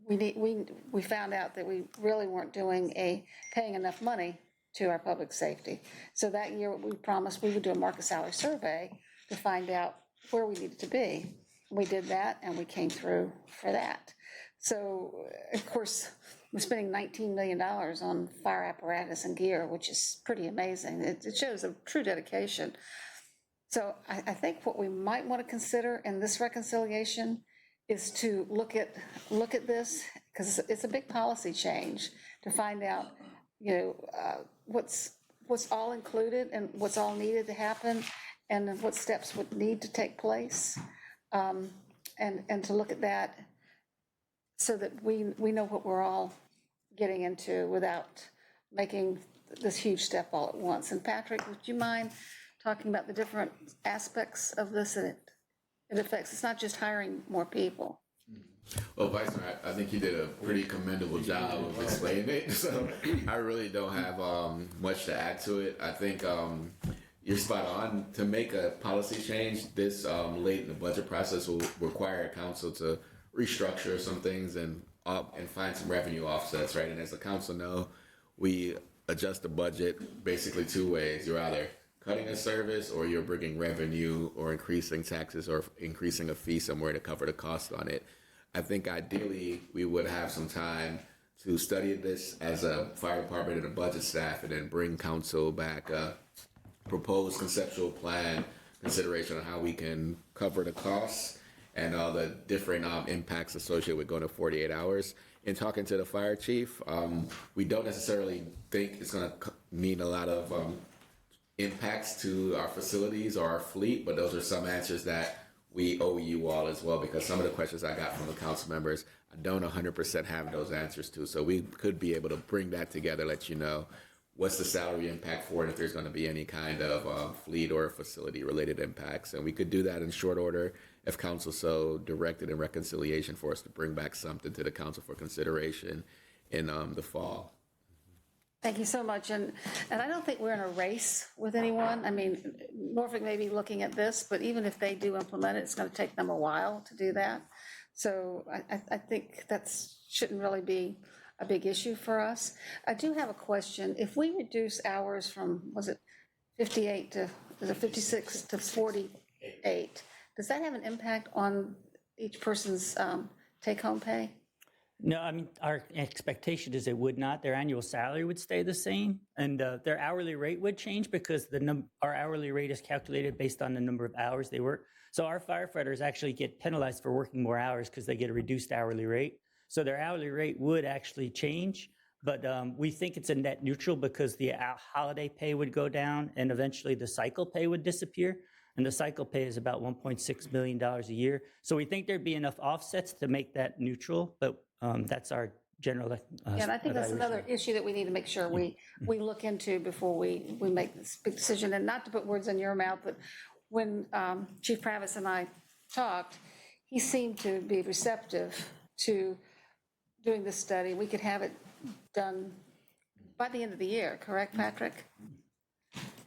we found out that we really weren't paying enough money to our public safety. So that year we promised we would do a market salary survey to find out where we needed to be. We did that, and we came through for that. So, of course, we're spending $19 million on fire apparatus and gear, which is pretty amazing. It shows a true dedication. So I think what we might want to consider in this reconciliation is to look at this, because it's a big policy change, to find out, what's all included and what's all needed to happen, and what steps would need to take place, and to look at that so that we know what we're all getting into without making this huge step all at once. And Patrick, would you mind talking about the different aspects of this that it affects? It's not just hiring more people. Well, Vice Mayor, I think you did a pretty commendable job of explaining it. So I really don't have much to add to it. I think you're spot on. To make a policy change this late in the budget process will require council to restructure some things and find some revenue offsets, right? And as the council know, we adjust the budget basically 2 ways. You're either cutting a service, or you're bringing revenue or increasing taxes or increasing a fee somewhere to cover the cost on it. I think ideally we would have some time to study this as a fire department and a budget staff, and then bring council back a proposed conceptual plan consideration on how we can cover the costs and all the different impacts associated with going to 48 hours. In talking to the fire chief, we don't necessarily think it's going to mean a lot of impacts to our facilities or our fleet, but those are some answers that we owe you all as well, because some of the questions I got from the council members, I don't 100% have those answers to. So we could be able to bring that together, let you know what's the salary impact for it, if there's going to be any kind of fleet or facility related impacts. And we could do that in short order if council so directed in reconciliation for us to bring back something to the council for consideration in the fall. Thank you so much. And I don't think we're in a race with anyone. I mean, Norfolk may be looking at this, but even if they do implement it, it's going to take them a while to do that. So I think that shouldn't really be a big issue for us. I do have a question. If we reduce hours from, was it 58 to, was it 56 to 48, does that have an impact on each person's take-home pay? No, I mean, our expectation is it would not. Their annual salary would stay the same, and their hourly rate would change because our hourly rate is calculated based on the number of hours they work. So our firefighters actually get penalized for working more hours because they get a reduced hourly rate. So their hourly rate would actually change, but we think it's a net neutral because the holiday pay would go down and eventually the cycle pay would disappear. And the cycle pay is about $1.6 million a year. So we think there'd be enough offsets to make that neutral, but that's our general Yeah, and I think that's another issue that we need to make sure we look into before we make this big decision. And not to put words in your mouth, but when Chief Pravis and I talked, he seemed to be receptive to doing this study. We could have it done by the end of the year, correct, Patrick?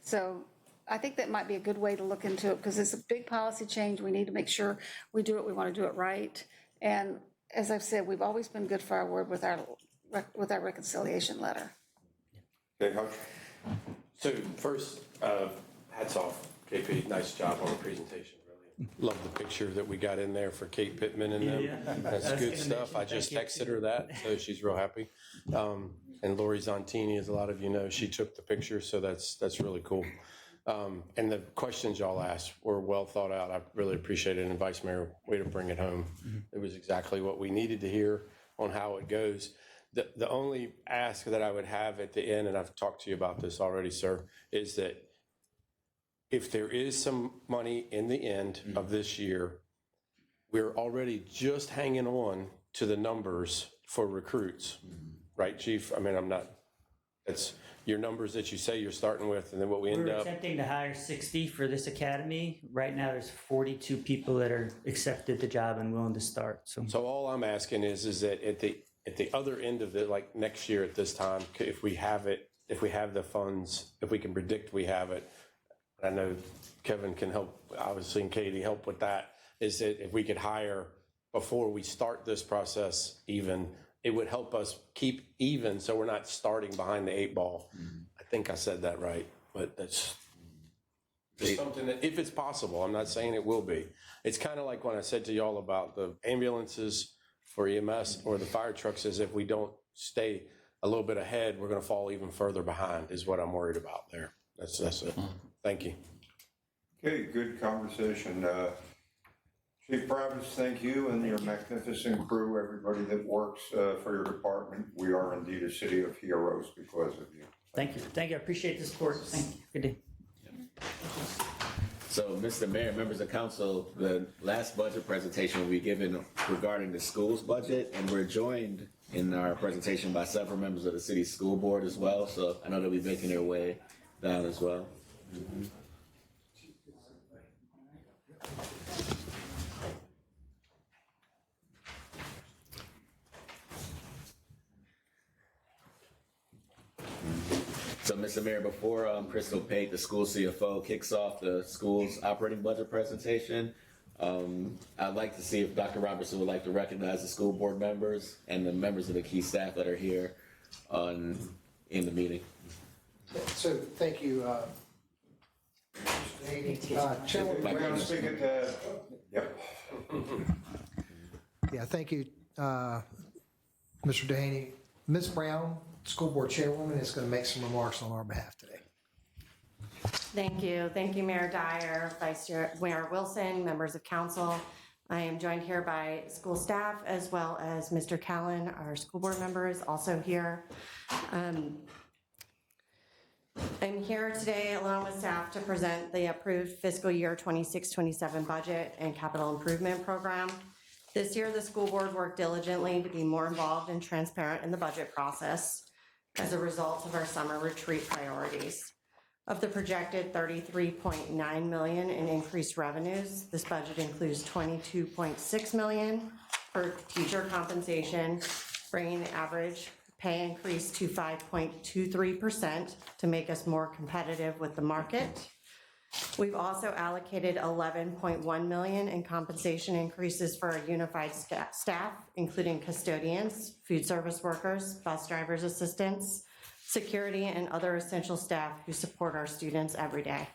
So I think that might be a good way to look into it because it's a big policy change. We need to make sure we do it. We want to do it right. And as I've said, we've always been good for our word with our reconciliation letter. Okay, Hutch? So first, hats off, KP, nice job on the presentation, really. Love the picture that we got in there for Kate Pittman and them. Yeah. That's That's good gonna stuff. mention, I just thank you. texted her that, so she's real happy. And Lori Zontini, as a lot of you know, she took the picture, so that's really cool. And the questions y'all asked were well thought out. I really appreciate it. And Vice Mayor, way to bring it home. It was exactly what we needed to hear on how it goes. The only ask that I would have at the end, and I've talked to you about this already, sir, is that if there is some money in the end of this year, we're already just hanging on to the numbers for recruits, right, Chief? I mean, it's your numbers that you say you're starting with, and then what we end We're up. attempting to hire 60 for this academy. Right now, there's 42 people that are accepted the job and willing to start. So all I'm asking is that at the other end of it, like next year at this time, if we have the funds, if we can predict we have it, I know Kevin can help, obviously, and Katie help with that, is that if we could hire before we start this process even, it would help us keep even so we're not starting behind the 8 ball. I think I said that right, but that's just something that, if it's possible, I'm not saying it will be. It's kind of like when I said to y'all about the ambulances for EMS or the fire trucks, is if we don't stay a little bit ahead, we're going to fall even further behind is what I'm worried about there. That's it. Thank you. Okay, good conversation. Chief Pravis, thank you and your magnificent crew, everybody that works for your department. We are indeed a city of heroes because of you. Thank you. Thank you. I appreciate the support. Thank you. Good day. So, Mr. Mayor, members of council, the last budget presentation will be given regarding the school's budget, and we're joined in our presentation by several members of the city school board as well. So I know they'll be making their way down as well. So, Mr. Mayor, before Crystal Pate, the school CFO, kicks off the school's operating budget presentation, I'd like to see if Dr. Robertson would like to recognize the school board members and the members of the key staff that are here in the meeting. So, thank you, Mr. Haney. Chairman Brown. Yep. Yeah, thank you, Mr. Dehaney. Ms. Brown, School Board Chairwoman, is going to make some remarks on our behalf today. Thank you. Thank you, Mayor Dyer, Vice Mayor Wilson, members of council. I am joined here by school staff as well as Mr. Callen, our school board member, is also here. I'm here today along with staff to present the approved fiscal year 26-27 budget and capital improvement program. This year, the school board worked diligently to be more involved and transparent in the budget process as a result of our summer retreat priorities. Of the projected $33.9 million in increased revenues, this budget includes $22.6 million for teacher compensation, bringing the average pay increase to 5.23% to make us more competitive with the market. We've also allocated $11.1 million in compensation increases for our unified staff, including custodians, food service workers, bus drivers' assistants, security, and other essential staff who support our students every day.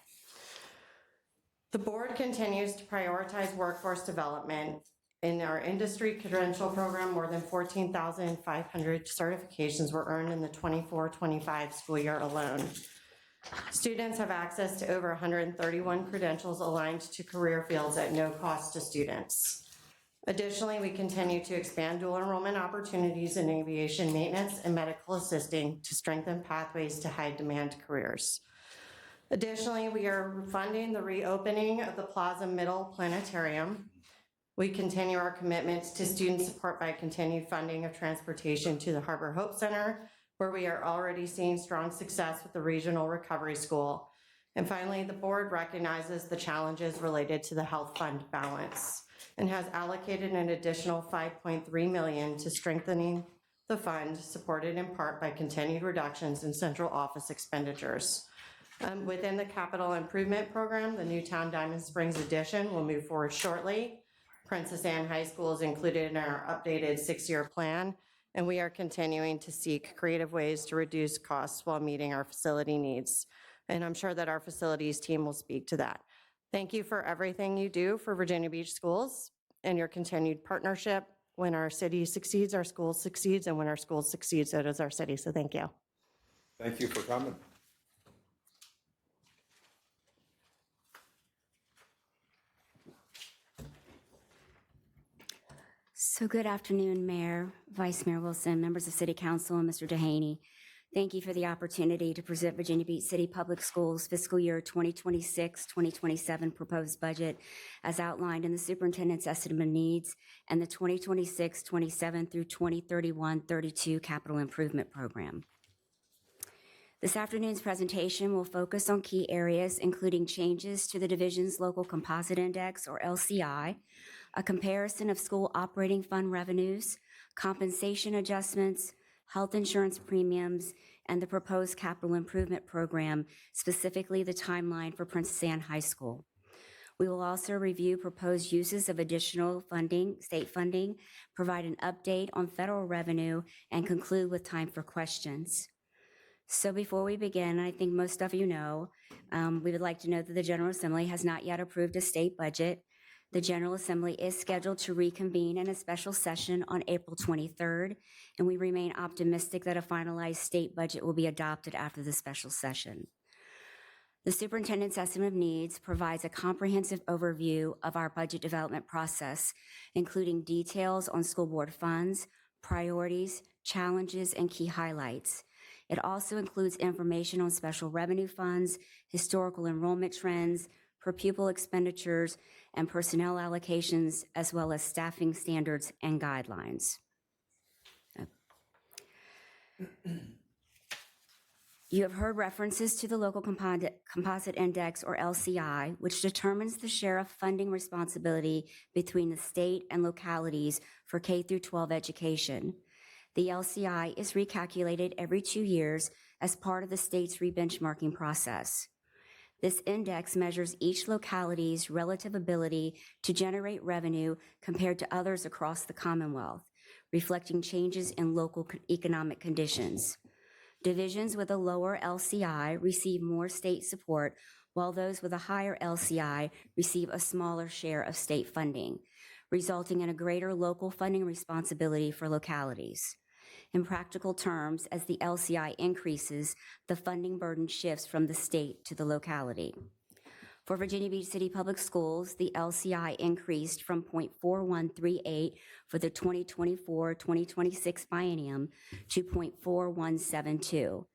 The board continues to prioritize workforce development. In our industry credential program, more than 14,500 certifications were earned in the 24-25 school year alone. Students have access to over 131 credentials aligned to career fields at no cost to students. Additionally, we continue to expand dual enrollment opportunities in aviation maintenance and medical assisting to strengthen pathways to high-demand careers. Additionally, we are funding the reopening of the Plaza Middle Planetarium. We continue our commitments to student support by continued funding of transportation to the Harbor Hope Center, where we are already seeing strong success with the Regional Recovery School. And finally, the board recognizes the challenges related to the health fund balance and has allocated an additional $5.3 million to strengthening the fund, supported in part by continued reductions in central office expenditures. Within the capital improvement program, the Newtown Diamond Springs addition will move forward shortly. Princess Anne High School is included in our updated 6-year plan, and we are continuing to seek creative ways to reduce costs while meeting our facility needs. And I'm sure that our facilities team will speak to that. Thank you for everything you do for Virginia Beach schools and your continued partnership. When our city succeeds, our school succeeds, and when our schools succeed, so does our city. So thank you. Thank you for coming. So good afternoon, Mayor, Vice Mayor Wilson, members of City Council, and Mr. Dehaney. Thank you for the opportunity to present Virginia Beach City Public Schools fiscal year 2026-2027 proposed budget as outlined in the superintendent's estimate of needs and the 2026-27 through 2031-32 capital improvement program. This afternoon's presentation will focus on key areas, including changes to the division's local composite index, or LCI, a comparison of school operating fund revenues, compensation adjustments, health insurance premiums, and the proposed capital improvement program, specifically the timeline for Princess Anne High School. We will also review proposed uses of additional funding, state funding, provide an update on federal revenue, and conclude with time for questions. So before we begin, I think most of you know, we would like to note that the General Assembly has not yet approved a state budget. The General Assembly is scheduled to reconvene in a special session on April 23rd, and we remain optimistic that a finalized state budget will be adopted after the special session. The Superintendent's Estimate of Needs provides a comprehensive overview of our budget development process, including details on school board funds, priorities, challenges, and key highlights. It also includes information on special revenue funds, historical enrollment trends, per pupil expenditures, and personnel allocations, as well as staffing standards and guidelines. You have heard references to the local composite index, or LCI, which determines the share of funding responsibility between the state and localities for K through 12 education. The LCI is recalculated every 2 years as part of the state's rebenchmarking process. This index measures each locality's relative ability to generate revenue compared to others across the Commonwealth, reflecting changes in local economic conditions. Divisions with a lower LCI receive more state support, while those with a higher LCI receive a smaller share of state funding, resulting in a greater local funding responsibility for localities. In practical terms, as the LCI increases, the funding burden shifts from the state to the locality. For Virginia Beach City Public Schools, the LCI increased from 0.4138 for the 2024-2026 biennium to 0.4172.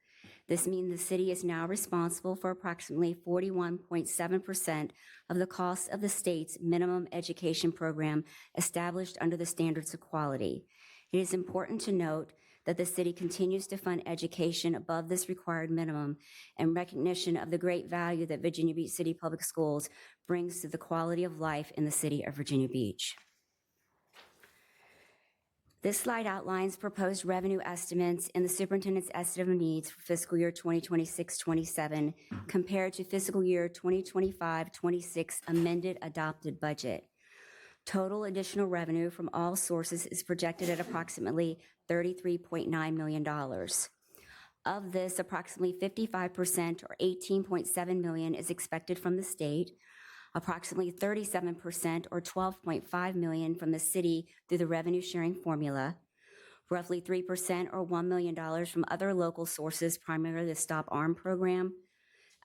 This means the city is now responsible for approximately 41.7% of the cost of the state's minimum education program established under the Standards of Quality. It is important to note that the city continues to fund education above this required minimum in recognition of the great value that Virginia Beach City Public Schools brings to the quality of life in the city of Virginia Beach. This slide outlines proposed revenue estimates in the superintendent's estimate of needs for fiscal year 2026-27 compared to fiscal year 2025-26 amended adopted budget. Total additional revenue from all sources is projected at approximately $33.9 million. Of this, approximately 55% or $18.7 million is expected from the state, approximately 37% or $12.5 million from the city through the revenue sharing formula, roughly 3% or $1 million from other local sources, primarily the Stop Arm program,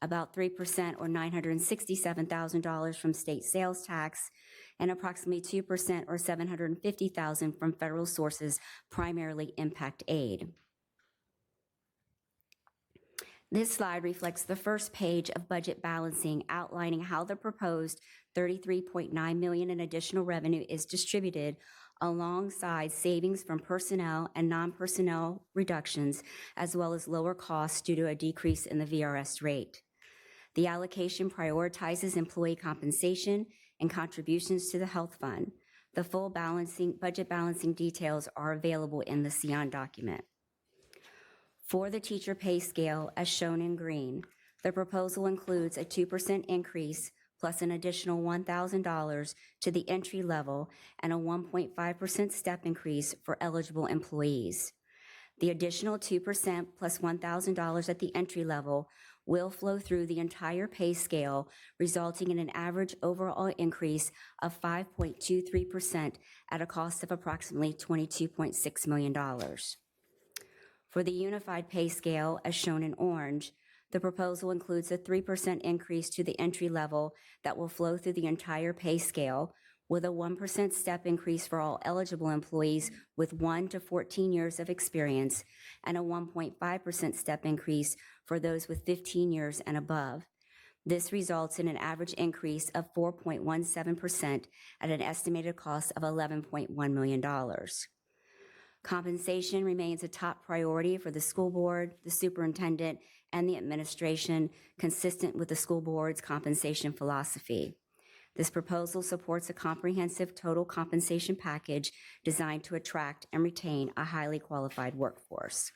about 3% or $967,000 from state sales tax, and approximately 2% or $750,000 from federal sources, primarily impact aid. This slide reflects the first page of budget balancing, outlining how the proposed $33.9 million in additional revenue is distributed alongside savings from personnel and non-personnel reductions, as well as lower costs due to a decrease in the VRS rate. The allocation prioritizes employee compensation and contributions to the health fund. The full budget balancing details are available in the CION document. For the teacher pay scale, as shown in green, the proposal includes a 2% increase plus an additional $1,000 to the entry level and a 1.5% step increase for eligible employees. The additional 2% plus $1,000 at the entry level will flow through the entire pay scale, resulting in an average overall increase of 5.23% at a cost of approximately $22.6 million. For the unified pay scale, as shown in orange, the proposal includes a 3% increase to the entry level that will flow through the entire pay scale, with a 1% step increase for all eligible employees with 1 to 14 years of experience, and a 1.5% step increase for those with 15 years and above. This results in an average increase of 4.17% at an estimated cost of $11.1 million. Compensation remains a top priority for the school board, the superintendent, and the administration, consistent with the school board's compensation philosophy. This proposal supports a comprehensive total compensation package designed to attract and retain a highly qualified workforce.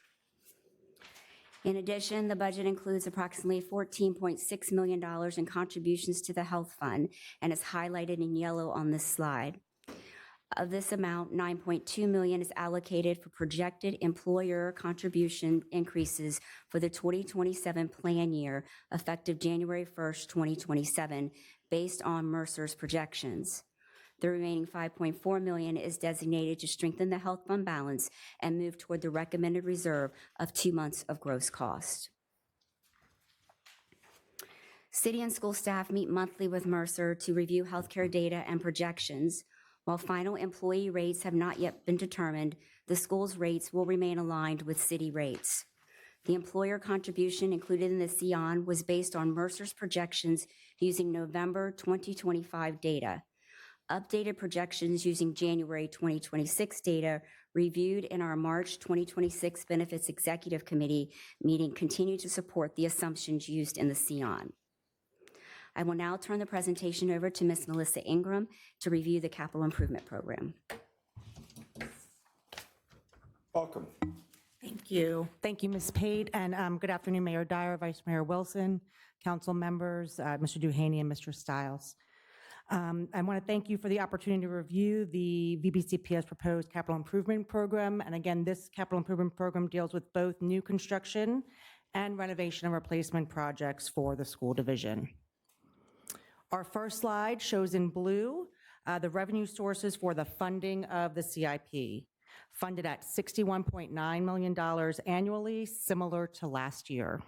In addition, the budget includes approximately $14.6 million in contributions to the health fund and is highlighted in yellow on this slide. Of this amount, $9.2 million is allocated for projected employer contribution increases for the 2027 plan year, effective January 1st, 2027, based on Mercer's projections. The remaining $5.4 million is designated to strengthen the health fund balance and move toward the recommended reserve of 2 months of gross cost. City and school staff meet monthly with Mercer to review healthcare data and projections. While final employee rates have not yet been determined, the school's rates will remain aligned with city rates. The employer contribution included in the CION was based on Mercer's projections using November 2025 data. Updated projections using January 2026 data reviewed in our March 2026 Benefits Executive Committee meeting continue to support the assumptions used in the CION. I will now turn the presentation over to Ms. Melissa Ingram to review the capital improvement program. Welcome. Thank you. Thank you, Ms. Pate, and good afternoon, Mayor Dyer, Vice Mayor Wilson, council members, Mr. Duhaney and Mr. Stiles. I want to thank you for the opportunity to review the VBCPS proposed capital improvement program. And again, this capital improvement program deals with both new construction and renovation and replacement projects for the school division. Our first slide shows in blue the revenue sources for the funding of the CIP, funded at $61.9 million annually, similar to last year.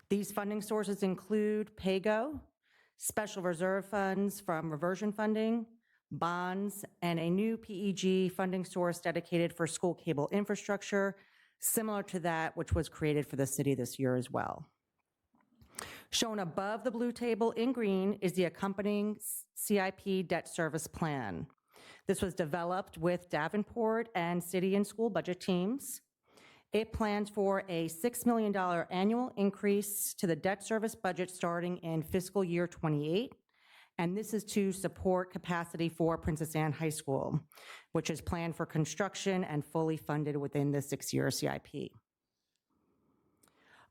These funding sources include PAYGO, special reserve funds from reversion funding, bonds, and a new PEG funding source dedicated for school cable infrastructure, similar to that which was created for the city this year as well. Shown above the blue table in green is the accompanying CIP debt service plan. This was developed with Davenport and city and school budget teams. It plans for a $6 million annual increase to the debt service budget starting in fiscal year 28 And this is to support capacity for Princess Anne High School, which is planned for construction and fully funded within the 6-year CIP.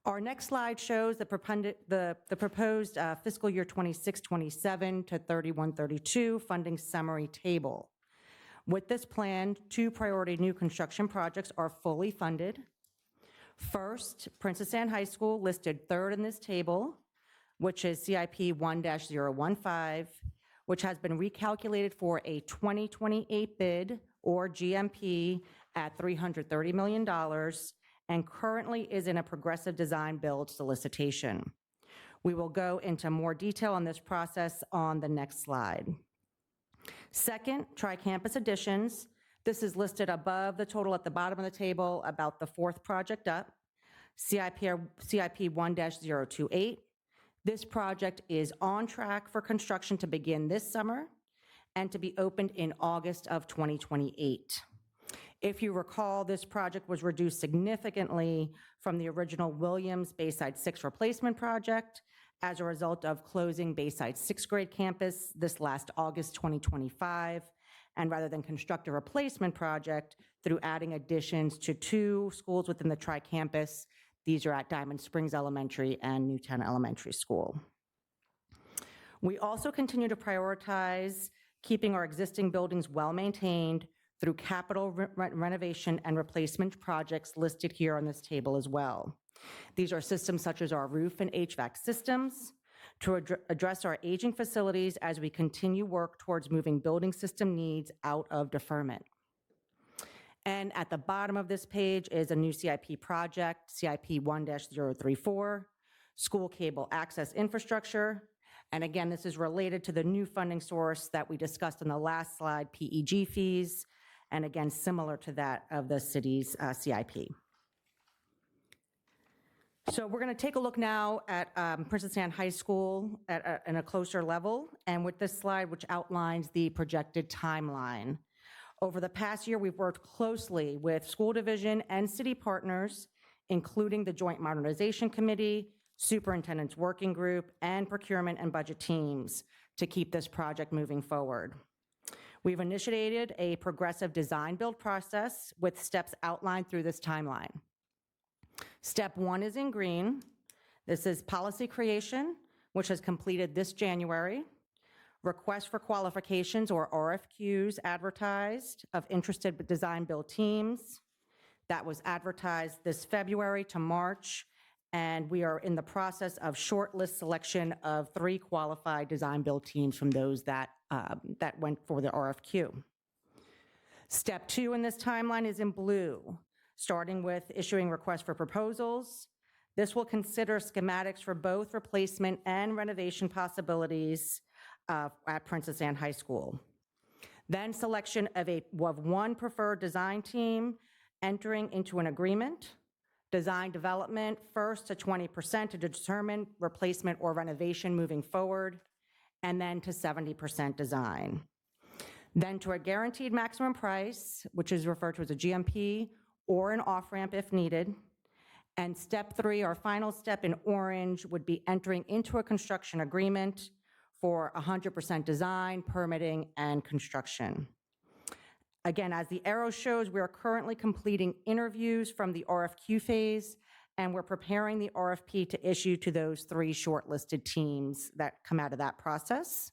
Our next slide shows the proposed fiscal year 26-27 to 31-32 funding summary table. With this plan, 2 priority new construction projects are fully funded. First, Princess Anne High School, listed third in this table, which is CIP 1-015, which has been recalculated for a 2028 bid, or GMP, at $330 million, and currently is in a progressive design build solicitation. We will go into more detail on this process on the next slide. Second, tri-campus additions. This is listed above the total at the bottom of the table, about the 4th project up, CIP 1-028. This project is on track for construction to begin this summer and to be opened in August of 2028. If you recall, this project was reduced significantly from the original Williams Bayside 6 replacement project as a result of closing Bayside 6th grade campus this last August 2025, and rather than construct a replacement project through adding additions to 2 schools within the tri-campus. These are at Diamond Springs Elementary and Newtown Elementary School. We also continue to prioritize keeping our existing buildings well-maintained through capital renovation and replacement projects listed here on this table as well. These are systems such as our roof and HVAC systems to address our aging facilities as we continue work towards moving building system needs out of deferment. And at the bottom of this page is a new CIP project, CIP 1-034, school cable access infrastructure. And again, this is related to the new funding source that we discussed on the last slide, PEG fees, and again, similar to that of the city's CIP. So we're going to take a look now at Princess Anne High School in a closer level, and with this slide, which outlines the projected timeline. Over the past year, we've worked closely with school division and city partners, including the Joint Modernization Committee, Superintendent's Working Group, and procurement and budget teams to keep this project moving forward. We've initiated a progressive design build process with steps outlined through this timeline. Step 1 is in green. This is policy creation, which has completed this January. Request for qualifications, or RFQs, advertised of interested design build teams. That was advertised this February to March, and we are in the process of shortlist selection of 3 qualified design build teams from those that went for the RFQ. Step 2 in this timeline is in blue, starting with issuing requests for proposals. This will consider schematics for both replacement and renovation possibilities at Princess Anne High School. Then selection of one preferred design team entering into an agreement. Design development first to 20% to determine replacement or renovation moving forward, and then to 70% design. Then to a guaranteed maximum price, which is referred to as a GMP, or an off-ramp if needed. And step 3, our final step in orange, would be entering into a construction agreement for 100% design, permitting, and construction. Again, as the arrow shows, we are currently completing interviews from the RFQ phase, and we're preparing the RFP to issue to those 3 shortlisted teams that come out of that process.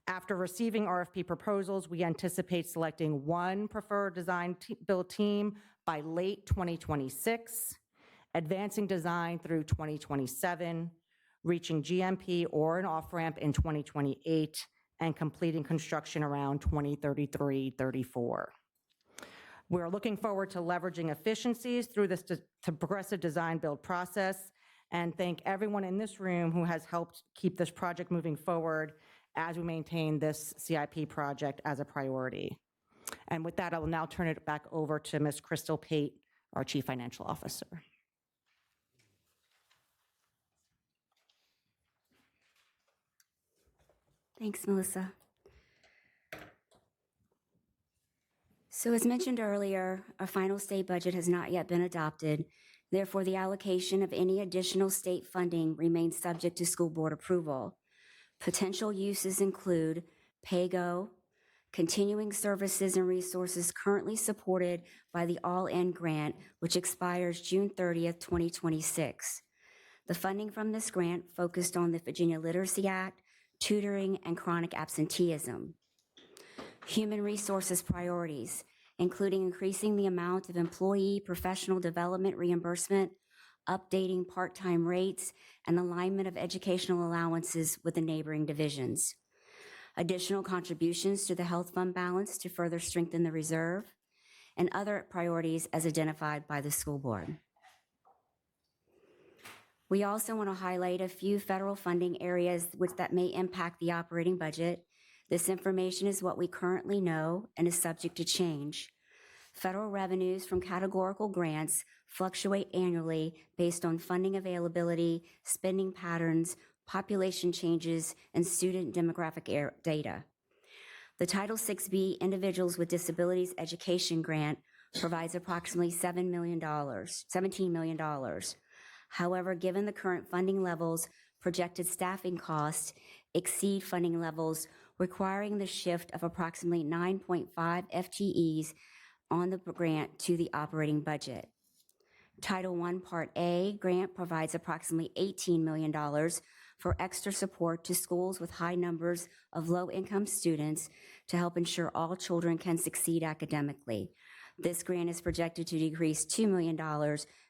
After receiving RFP proposals, we anticipate selecting 1 preferred design build team by late 2026, advancing design through 2027, reaching GMP or an off-ramp in 2028, and completing construction around 2033-34. We're looking forward to leveraging efficiencies through this progressive design build process, and thank everyone in this room who has helped keep this project moving forward as we maintain this CIP project as a priority. And with that, I will now turn it back over to Ms. Crystal Pate, our Chief Financial Officer. Thanks, Melissa. So as mentioned earlier, our final state budget has not yet been adopted. Therefore, the allocation of any additional state funding remains subject to school board approval. Potential uses include PAYGO, continuing services and resources currently supported by the All-In Grant, which expires June 30th, 2026. The funding from this grant focused on the Virginia Literacy Act, tutoring, and chronic absenteeism. Human resources priorities, including increasing the amount of employee professional development reimbursement, updating part-time rates, and alignment of educational allowances with the neighboring divisions. Additional contributions to the health fund balance to further strengthen the reserve, and other priorities as identified by the school board. We also want to highlight a few federal funding areas that may impact the operating budget. This information is what we currently know and is subject to change. Federal revenues from categorical grants fluctuate annually based on funding availability, spending patterns, population changes, and student demographic data. The Title VI-B Individuals with Disabilities Education Grant provides approximately $17 million. However, given the current funding levels, projected staffing costs exceed funding levels, requiring the shift of approximately 9.5 FTEs on the grant to the operating budget. Title I Part A grant provides approximately $18 million for extra support to schools with high numbers of low-income students to help ensure all children can succeed academically. This grant is projected to decrease $2 million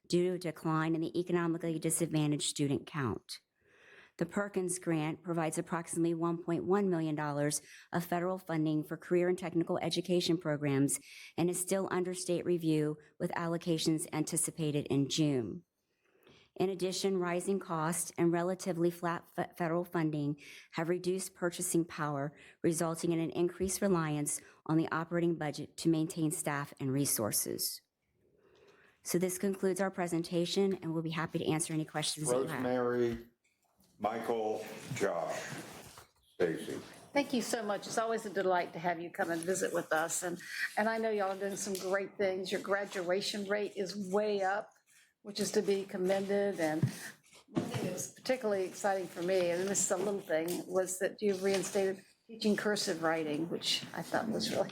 due to a decline in the economically disadvantaged student count. The Perkins Grant provides approximately $1.1 million of federal funding for career and technical education programs and is still under state review with allocations anticipated in June. In addition, rising costs and relatively flat federal funding have reduced purchasing power, resulting in an increased reliance on the operating budget to maintain staff and resources. So this concludes our presentation, and we'll be happy to answer any questions that you have. Rosemary, Michael, Josh, Stacy. Thank you so much. It's always a delight to have you come and visit with us. And I know y'all are doing some great things. Your graduation rate is way up, which is to be commended. And one thing that was particularly exciting for me, and this is a little thing, was that you reinstated teaching cursive writing, which I thought was really,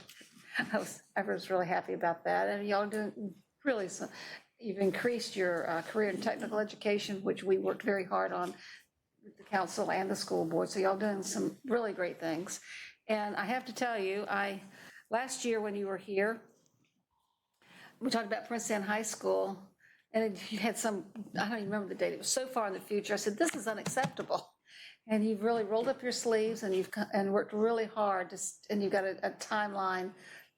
I was really happy about that. And y'all are doing really some, you've increased your career and technical education, which we worked very hard on with the council and the school board. So y'all doing some really great things. And I have to tell you, last year when you were here, we talked about Prince Anne High School, and you had some, I don't even remember the date, it was so far in the future. I said, this is unacceptable. And you've really rolled up your sleeves and you've worked really hard, and you've got a timeline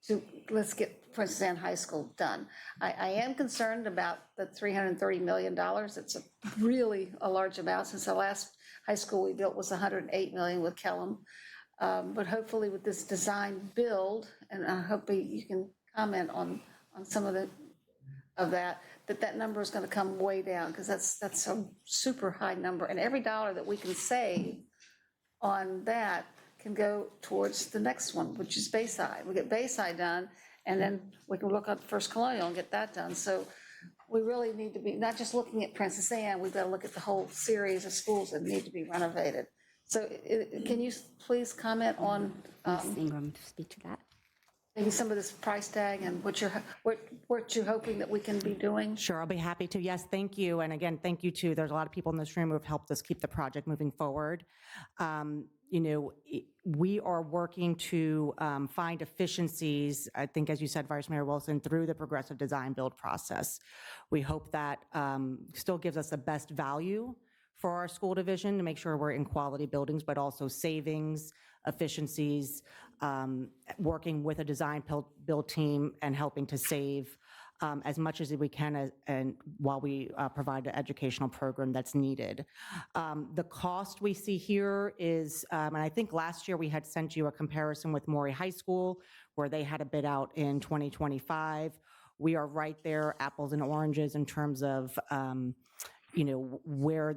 to, let's get Princess Anne High School done. I am concerned about the $330 million. It's really a large amount, since the last high school we built was $108 million with Kellum. But hopefully with this design build, and I hope you can comment on some of that number is going to come way down, because that's a super high number. And every dollar that we can save on that can go towards the next one, which is Bayside. We get Bayside done, and then we can look at First Colonial and get that done. So we really need to be not just looking at Princess Anne, we've got to look at the whole series of schools that need to be renovated. So can you please comment on Ms. Ingram, speak to that. maybe some of this price tag and what you're hoping that we can be doing? Sure, I'll be happy to. Yes, thank you. And again, thank you too. There's a lot of people in this room who have helped us keep the project moving forward. You know, we are working to find efficiencies, I think, as you said, Vice Mayor Wilson, through the progressive design build process. We hope that still gives us the best value for our school division to make sure we're in quality buildings, but also savings, efficiencies, working with a design build team and helping to save as much as we can and while we provide the educational program that's needed. The cost we see here is, and I think last year we had sent you a comparison with Maury High School, where they had a bid out in 2025. We are right there, apples and oranges, in terms of you know, where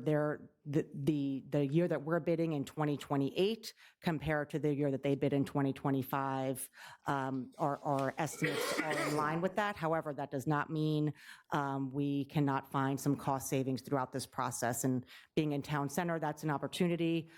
the year that we're bidding in 2028 compared to the year that they bid in 2025, our estimates are in line with that. However, that does not mean we cannot find some cost savings throughout this process. And being in town center, that's an opportunity.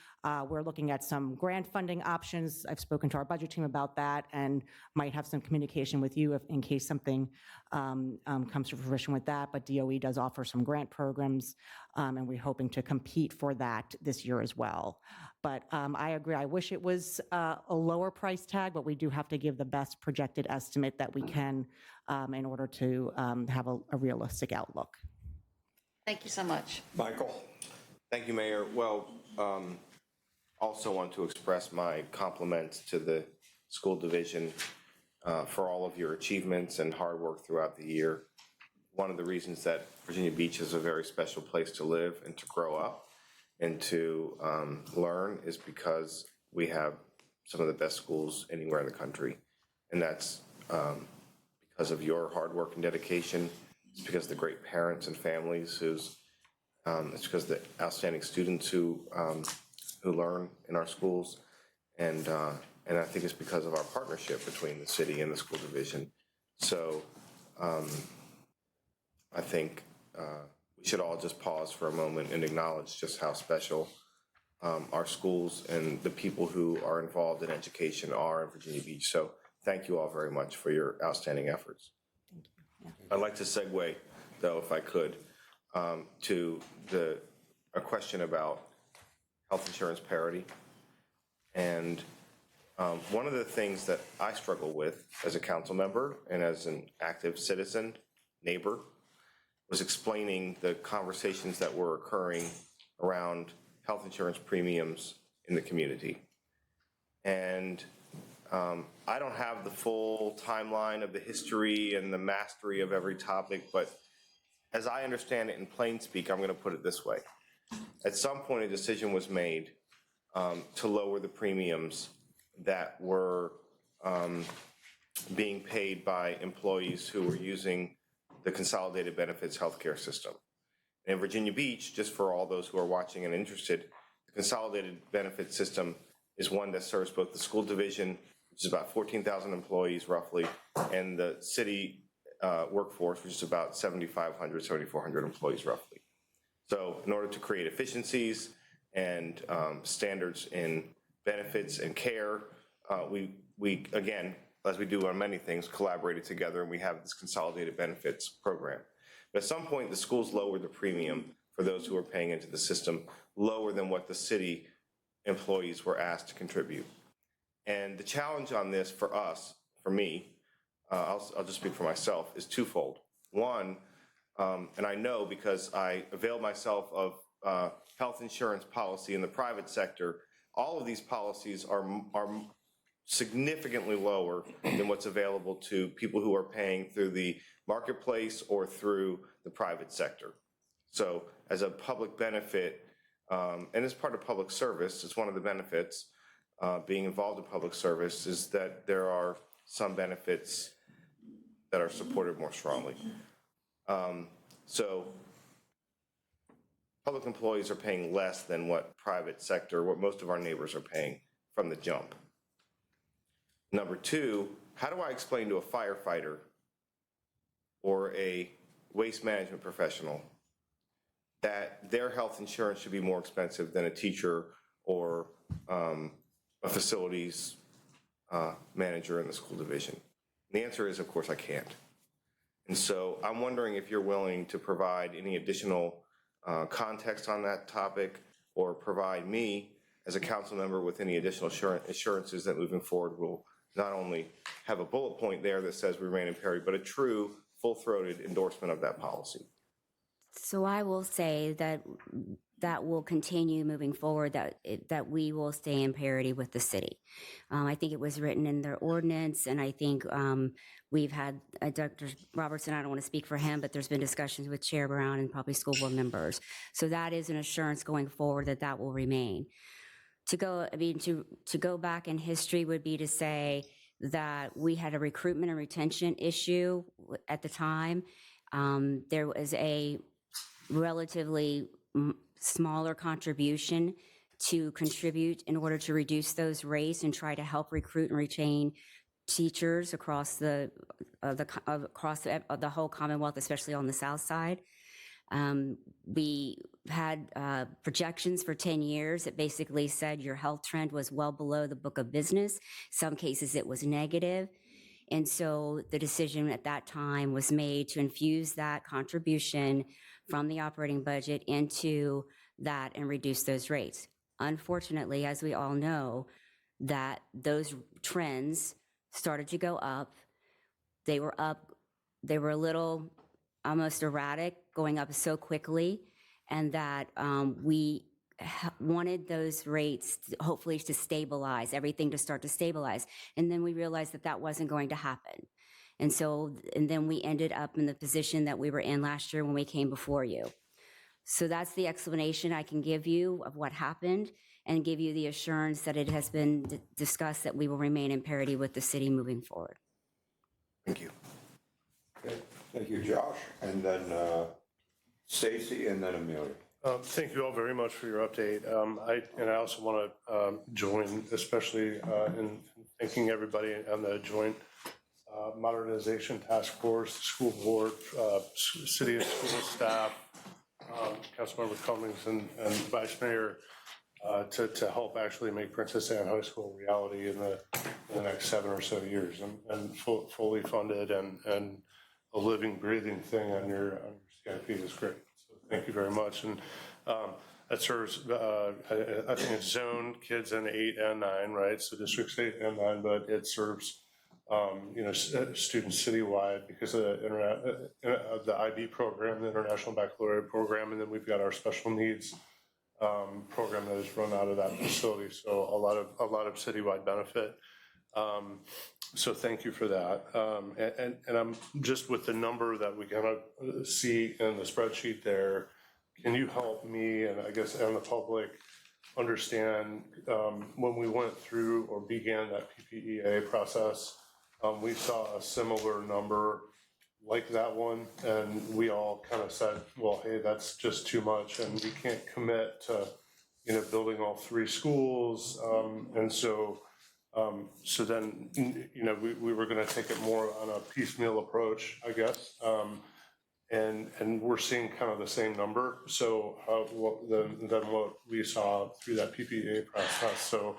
We're looking at some grant funding options. I've spoken to our budget team about that and might have some communication with you in case something comes to fruition with that. But DOE does offer some grant programs, and we're hoping to compete for that this year as well. But I agree. I wish it was a lower price tag, but we do have to give the best projected estimate that we can in order to have a realistic outlook. Thank you so much. Michael? Thank you, Mayor. Well, also want to express my compliments to the school division for all of your achievements and hard work throughout the year. One of the reasons that Virginia Beach is a very special place to live and to grow up and to learn is because we have some of the best schools anywhere in the country. And that's because of your hard work and dedication. It's because of the great parents and families it's because of the outstanding students who learn in our schools. And I think it's because of our partnership between the city and the school division. So I think we should all just pause for a moment and acknowledge just how special our schools and the people who are involved in education are in Virginia Beach. So thank you all very much for your outstanding efforts. Thank you. Yeah. I'd like to segue, though, if I could, to a question about health insurance parity. And one of the things that I struggle with as a council member and as an active citizen, neighbor, was explaining the conversations that were occurring around health insurance premiums in the community. And I don't have the full timeline of the history and the mastery of every topic, but as I understand it in plain speak, I'm going to put it this way. At some point, a decision was made to lower the premiums that were being paid by employees who were using the Consolidated Benefits Healthcare System. In Virginia Beach, just for all those who are watching and interested, the Consolidated Benefits System is one that serves both the school division, which is about 14,000 employees roughly, and the city workforce, which is about 7,500, 7,400 employees roughly. So in order to create efficiencies and standards in benefits and care, we again, as we do on many things, collaborated together, and we have this Consolidated Benefits program. But at some point, the schools lowered the premium for those who are paying into the system, lower than what the city employees were asked to contribute. And the challenge on this for us, for me, I'll just speak for myself, is twofold. One, and I know because I avail myself of health insurance policy in the private sector, all of these policies are significantly lower than what's available to people who are paying through the marketplace or through the private sector. So as a public benefit, and as part of public service, it's one of the benefits being involved in public service is that there are some benefits that are supported more strongly. So public employees are paying less than what private sector, what most of our neighbors are paying from the jump. Number two, how do I explain to a firefighter or a waste management professional that their health insurance should be more expensive than a teacher or a facilities manager in the school division? And the answer is, of course, I can't. And so I'm wondering if you're willing to provide any additional context on that topic or provide me as a council member with any additional assurances that moving forward will not only have a bullet point there that says we remain in parity, but a true full-throated endorsement of that policy. So I will say that will continue moving forward, that we will stay in parity with the city. I think it was written in their ordinance, and I think we've had Dr. Robertson, I don't want to speak for him, but there's been discussions with Chair Brown and probably school board members. So that is an assurance going forward that will remain. To go back in history would be to say that we had a recruitment and retention issue at the time. There was a relatively smaller contribution to contribute in order to reduce those rates and try to help recruit and retain teachers across the whole Commonwealth, especially on the South Side. We had projections for 10 years that basically said your health trend was well below the book of business. Some cases it was negative. And so the decision at that time was made to infuse that contribution from the operating budget into that and reduce those rates. Unfortunately, as we all know, that those trends started to go up. They were a little almost erratic, going up so quickly, and that we wanted those rates hopefully to stabilize, everything to start to stabilize. And then we realized that that wasn't going to happen. And then we ended up in the position that we were in last year when we came before you. So that's the explanation I can give you of what happened, and give you the assurance that it has been discussed that we will remain in parity with the city moving forward. Thank you. Okay, thank you, Josh. And then Stacy, and then Amelia. Thank you all very much for your update. I also want to join, especially in thanking everybody on the Joint Modernization Task Force, School Board, City and School staff, Councilmember Cummings and Vice Mayor, to help actually make Princess Anne High School a reality in the next 7 or so years, and fully funded and a living, breathing thing on your CIP is great. So thank you very much. And that serves, I think it's zone kids in 8 and 9, right? So districts 8 and 9, but it serves students citywide because of the IB program, the International Baccalaureate program, and then we've got our special needs program that is run out of that facility. So a lot of citywide benefit. So thank you for that. And I'm just with the number that we kind of see in the spreadsheet there. Can you help me and I guess and the public understand when we went through or began that PPEA process? We saw a similar number like that one, and we all kind of said, well, hey, that's just too much, and we can't commit to, building all 3 schools. And so then, we were going to take it more on a piecemeal approach, I guess. And we're seeing kind of the same number. So than what we saw through that PPEA process. So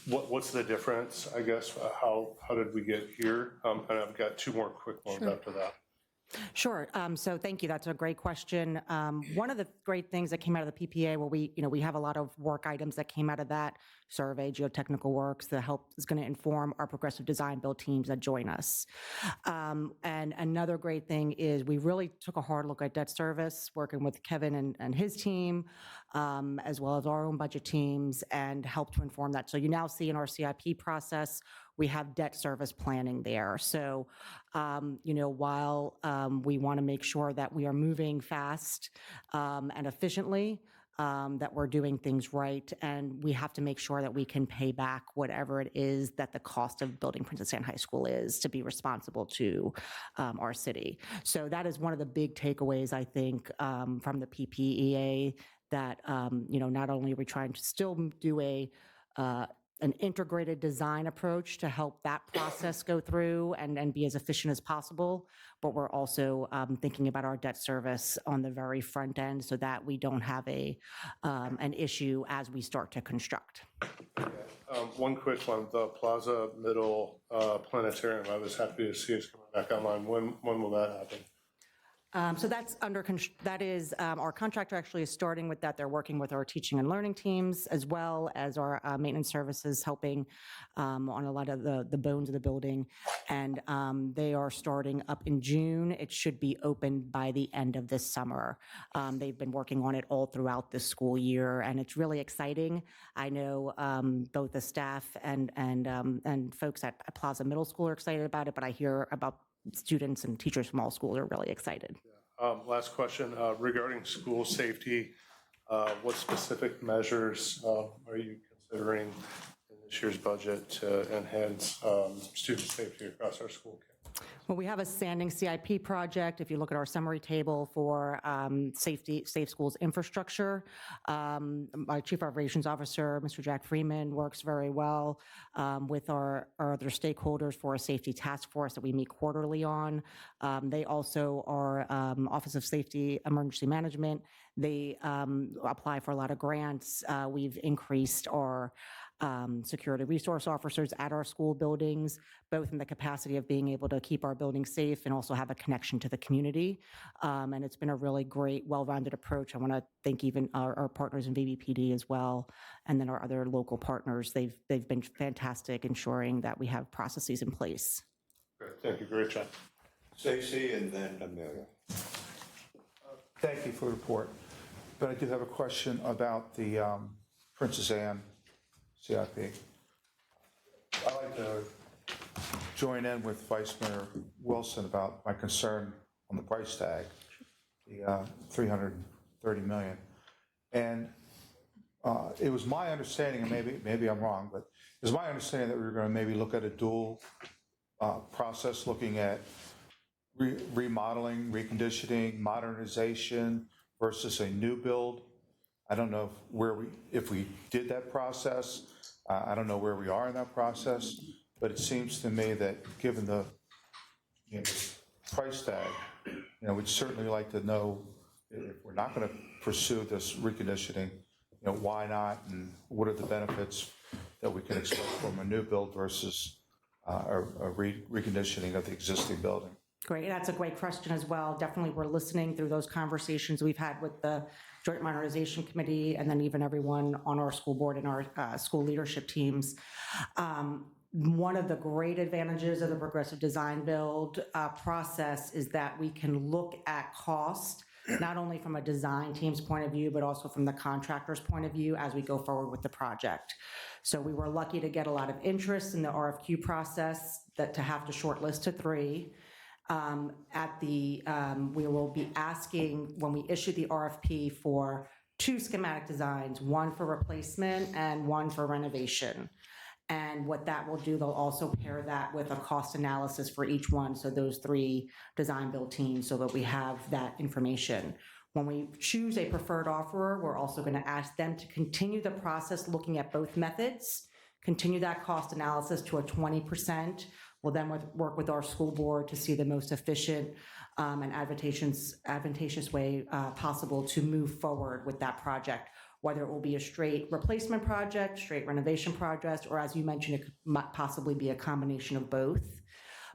what's the difference, I guess? How did we get here? And I've got 2 more quick ones after that. Sure. So thank you. That's a great question. One of the great things that came out of the PPA, well, we have a lot of work items that came out of that survey, geotechnical works, that is going to inform our progressive design build teams that join us. And another great thing is we really took a hard look at debt service, working with Kevin and his team, as well as our own budget teams, and helped to inform that. So you now see in our CIP process, we have debt service planning there. So, while we want to make sure that we are moving fast and efficiently, that we're doing things right, and we have to make sure that we can pay back whatever it is that the cost of building Princess Anne High School is, to be responsible to our city. So that is one of the big takeaways, I think, from the PPEA, that, not only are we trying to still do an integrated design approach to help that process go through and be as efficient as possible, but we're also thinking about our debt service on the very front end so that we don't have an issue as we start to construct. One quick one, the Plaza Middle Planetarium, I was happy to see it's coming back online. When will that happen? So that's our contractor actually is starting with that. They're working with our teaching and learning teams, as well as our maintenance services, helping on a lot of the bones of the building. And they are starting up in June. It should be open by the end of this summer. They've been working on it all throughout the school year, and it's really exciting. I know both the staff and folks at Plaza Middle School are excited about it, but I hear about students and teachers from all schools are really excited. Last question regarding school safety. What specific measures are you considering in this year's budget to enhance student safety across our school campus? Well, we have a standing CIP project. If you look at our summary table for safe schools infrastructure, my Chief Operations Officer, Mr. Jack Freeman, works very well with our other stakeholders for a safety task force that we meet quarterly on. They also are Office of Safety Emergency Management. They apply for a lot of grants. We've increased our security resource officers at our school buildings, both in the capacity of being able to keep our buildings safe and also have a connection to the community. And it's been a really great, well-rounded approach. I want to thank even our partners in VBPD as well, and then our other local partners. They've been fantastic ensuring that we have processes in place. Great. Thank you. Great job. Stacy and then Amelia. Thank you for the report. But I do have a question about the Princess Anne CIP. I'd like to join in with Vice Mayor Wilson about my concern on the price tag, the $330 million. And it was my understanding, and maybe I'm wrong, but it was my understanding that we were going to maybe look at a dual process, looking at remodeling, reconditioning, modernization versus a new build. I don't know if we did that process. I don't know where we are in that process, but it seems to me that given the price tag, we'd certainly like to know if we're not going to pursue this reconditioning, why not, and what are the benefits that we can expect from a new build versus a reconditioning of the existing building. Great, that's a great question as well. Definitely, we're listening through those conversations we've had with the Joint Modernization Committee, and then even everyone on our school board and our school leadership teams. One of the great advantages of the progressive design build process is that we can look at cost, not only from a design team's point of view, but also from the contractor's point of view as we go forward with the project. So we were lucky to get a lot of interest in the RFQ process to have to shortlist to 3. We will be asking, when we issue the RFP, for 2 schematic designs, one for replacement and one for renovation. And what that will do, they'll also pair that with a cost analysis for each one, so those 3 design build teams, so that we have that information. When we choose a preferred offerer, we're also going to ask them to continue the process looking at both methods, continue that cost analysis to a 20%. We'll then work with our school board to see the most efficient and advantageous way possible to move forward with that project, whether it will be a straight replacement project, straight renovation project, or as you mentioned, it could possibly be a combination of both.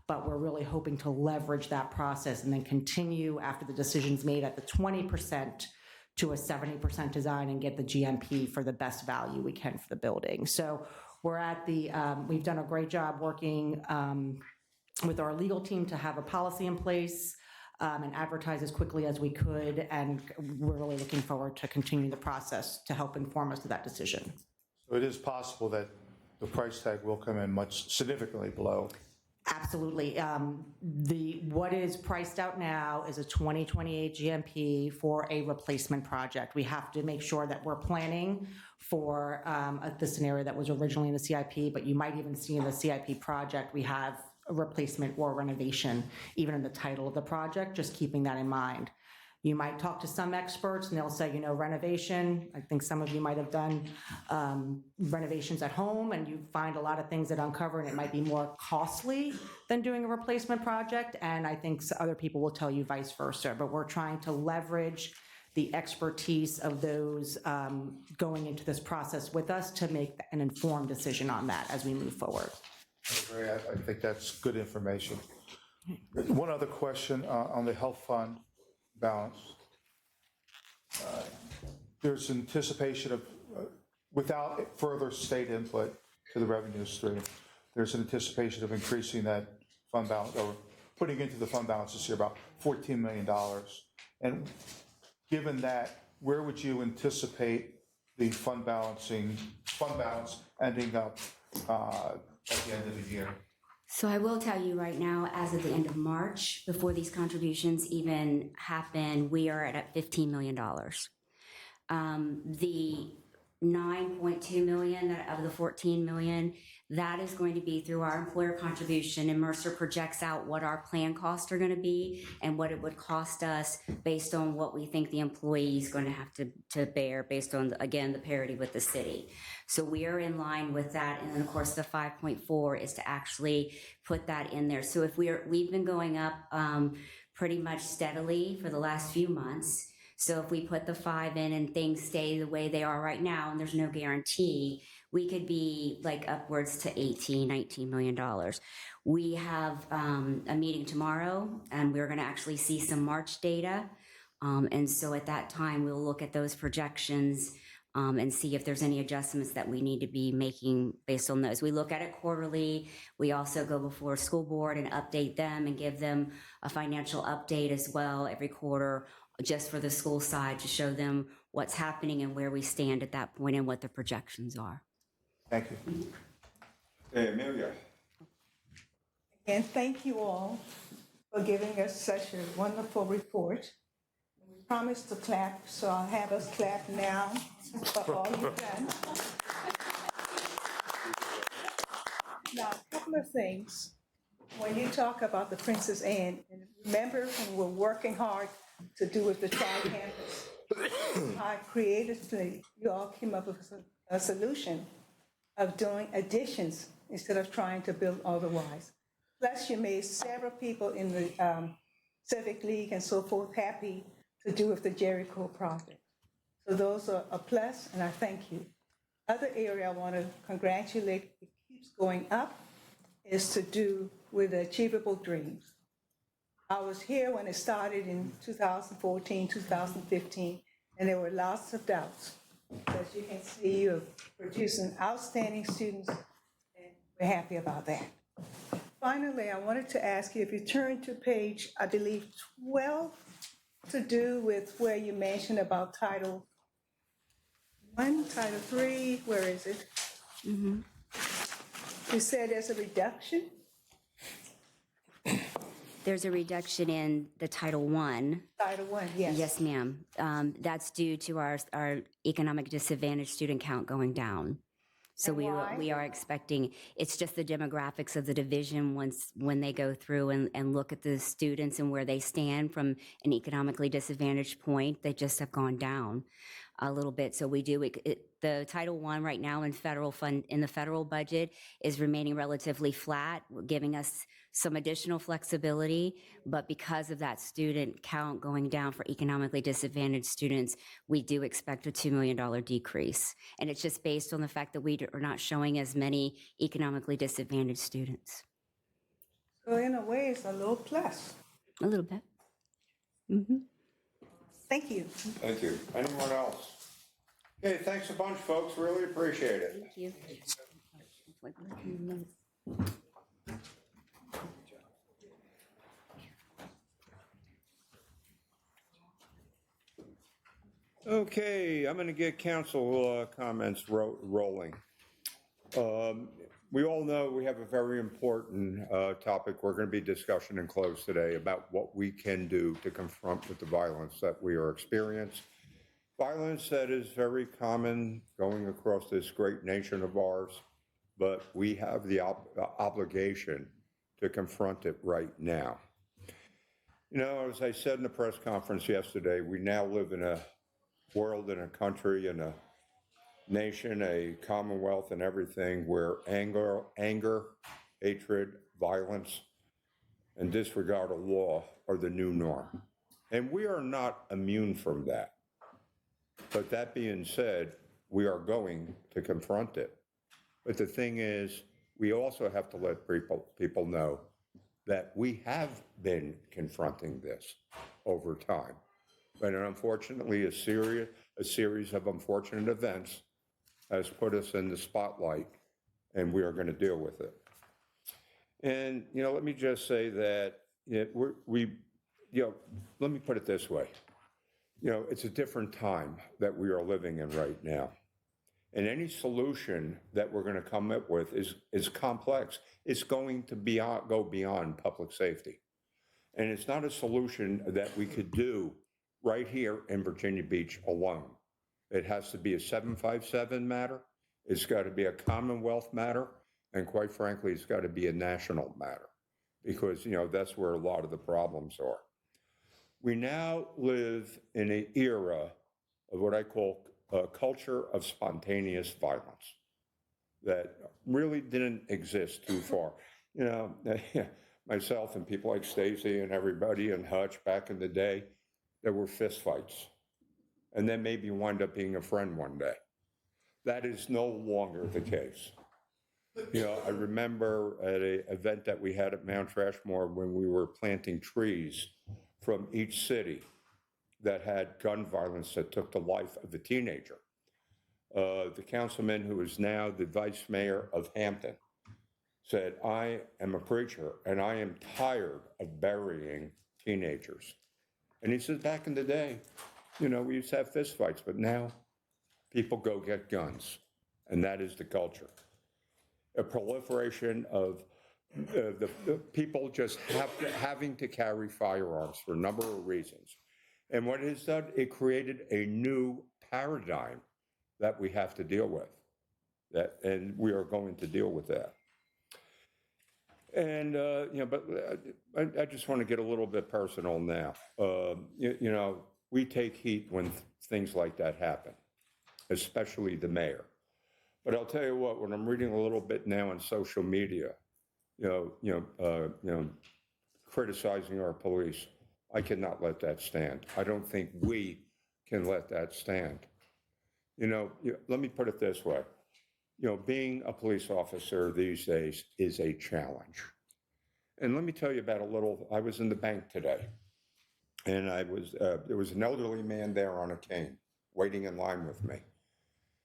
But we're really hoping to leverage that process and then continue after the decision's made at the 20% to a 70% design and get the GMP for the best value we can for the building. So we're at we've done a great job working with our legal team to have a policy in place and advertise as quickly as we could. And we're really looking forward to continuing the process to help inform us of that decision. So it is possible that the price tag will come in much significantly below. Absolutely. What is priced out now is a 2028 GMP for a replacement project. We have to make sure that we're planning for the scenario that was originally in the CIP, but you might even see in the CIP project, we have a replacement or renovation, even in the title of the project, just keeping that in mind. You might talk to some experts and they'll say, renovation. I think some of you might have done renovations at home and you find a lot of things that uncover and it might be more costly than doing a replacement project. And I think other people will tell you vice versa, but we're trying to leverage the expertise of those going into this process with us to make an informed decision on that as we move forward. I think that's good information. One other question on the health fund balance. There's anticipation of, without further state input to the revenue stream, there's an anticipation of increasing that fund balance, or putting into the fund balance this year about $14 million. And given that, where would you anticipate the fund balance ending up at the end of the year? So I will tell you right now, as of the end of March, before these contributions even happen, we are at $15 million. The 9.2 million of the 14 million. That is going to be through our employer contribution, and Mercer projects out what our plan costs are going to be and what it would cost us based on what we think the employee is going to have to bear based on, again, the parity with the city. So we are in line with that. And then of course the 5.4 is to actually put that in there. So if we've been going up pretty much steadily for the last few months. So if we put the 5 in and things stay the way they are right now, and there's no guarantee, we could be like upwards to $18-19 million. We have a meeting tomorrow, and we're going to actually see some March data. And so at that time, we'll look at those projections and see if there's any adjustments that we need to be making based on those. We look at it quarterly. We also go before school board and update them and give them a financial update as well every quarter, just for the school side, to show them what's happening and where we stand at that point and what the projections are. Thank you. Hey, Amelia. And thank you all for giving us such a wonderful report. We promised to clap, so I'll have us clap now for all you've done. Now, a couple of things. When you talk about the Princess Anne, and remember when we're working hard to do with the tri-campus, I creatively, you all came up with a solution of doing additions instead of trying to build otherwise. Plus, you made several people in the Civic League and so forth happy to do with the Jericho project. So those are a plus, and I thank you. Other area I want to congratulate, it keeps going up, is to do with Achievable Dreams. I was here when it started in 2014, 2015, and there were lots of doubts. As you can see, you're producing outstanding students, and we're happy about that. Finally, I wanted to ask you, if you turn to page, I believe, 12, to do with where you mentioned about Title I, Title III, where is it? Mm-hmm. You said there's a reduction? There's a reduction in the Title I. Title I, yes. Yes, ma'am. That's due to our economic disadvantaged student count going down. So And why? we are expecting, it's just the demographics of the division when they go through and look at the students and where they stand from an economically disadvantaged point, they just have gone down a little bit. So we do, the Title I right now in the federal budget is remaining relatively flat, giving us some additional flexibility. But because of that student count going down for economically disadvantaged students, we do expect a $2 million decrease. And it's just based on the fact that we are not showing as many economically disadvantaged students. So in a way, it's a little plus. A little bit. Mm-hmm. Thank you. Thank you. Anyone else? Okay, thanks a bunch, folks. Really appreciate it. Thank you. Okay, I'm going to get council comments rolling. We all know we have a very important topic we're going to be discussing in close today about what we can do to confront with the violence that we are experiencing. Violence that is very common going across this great nation of ours, but we have the obligation to confront it right now. You know, as I said in the press conference yesterday, we now live in a world, in a country, in a nation, a commonwealth, and everything where anger, hatred, violence, and disregard of law are the new norm. And we are not immune from that. But that being said, we are going to confront it. But the thing is, we also have to let people know that we have been confronting this over time. But unfortunately, a series of unfortunate events has put us in the spotlight, and we are going to deal with it. And, you know, let me just say that let me put it this way. You know, it's a different time that we are living in right now. And any solution that we're going to come up with is complex. It's going to go beyond public safety. And it's not a solution that we could do right here in Virginia Beach alone. It has to be a 757 matter. It's got to be a Commonwealth matter. And quite frankly, it's got to be a national matter because, that's where a lot of the problems are. We now live in an era of what I call a culture of spontaneous violence that really didn't exist too far. Myself and people like Stacy and everybody and Hutch back in the day, there were fistfights. And then maybe you wind up being a friend one day. That is no longer the case. I remember at an event that we had at Mount Trashmore when we were planting trees from each city that had gun violence that took the life of a teenager. The councilman who is now the vice mayor of Hampton said, I am a preacher and I am tired of burying teenagers. And he said, back in the day, we used to have fistfights, but now people go get guns. And that is the culture. A proliferation of the people just having to carry firearms for a number of reasons. And what it has done, it created a new paradigm that we have to deal with. And we are going to deal with that. And, but I just want to get a little bit personal now. We take heat when things like that happen, especially the mayor. But I'll tell you what, when I'm reading a little bit now on social media, criticizing our police, I cannot let that stand. I don't think we can let that stand. Let me put it this way. Being a police officer these days is a challenge. And let me tell you about I was in the bank today, and there was an elderly man there on a cane waiting in line with me.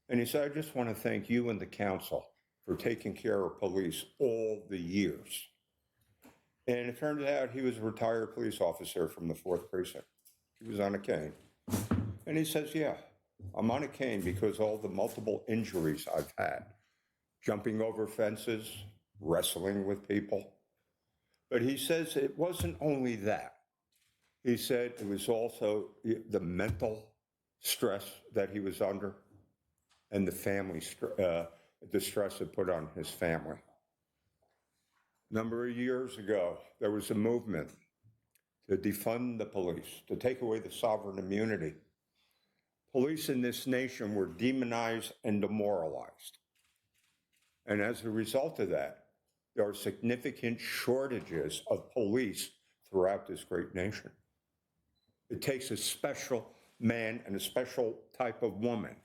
And he said, I just want to thank you and the council for taking care of police all the years. And it turned out he was a retired police officer from the 4th Precinct. He was on a cane. And he says, yeah, I'm on a cane because all the multiple injuries I've had, jumping over fences, wrestling with people. But he says it wasn't only that. He said it was also the mental stress that he was under and the family the stress it put on his family. A number of years ago, there was a movement to defund the police, to take away the sovereign immunity. Police in this nation were demonized and demoralized. And as a result of that, there are significant shortages of police throughout this great nation. It takes a special man and a special type of woman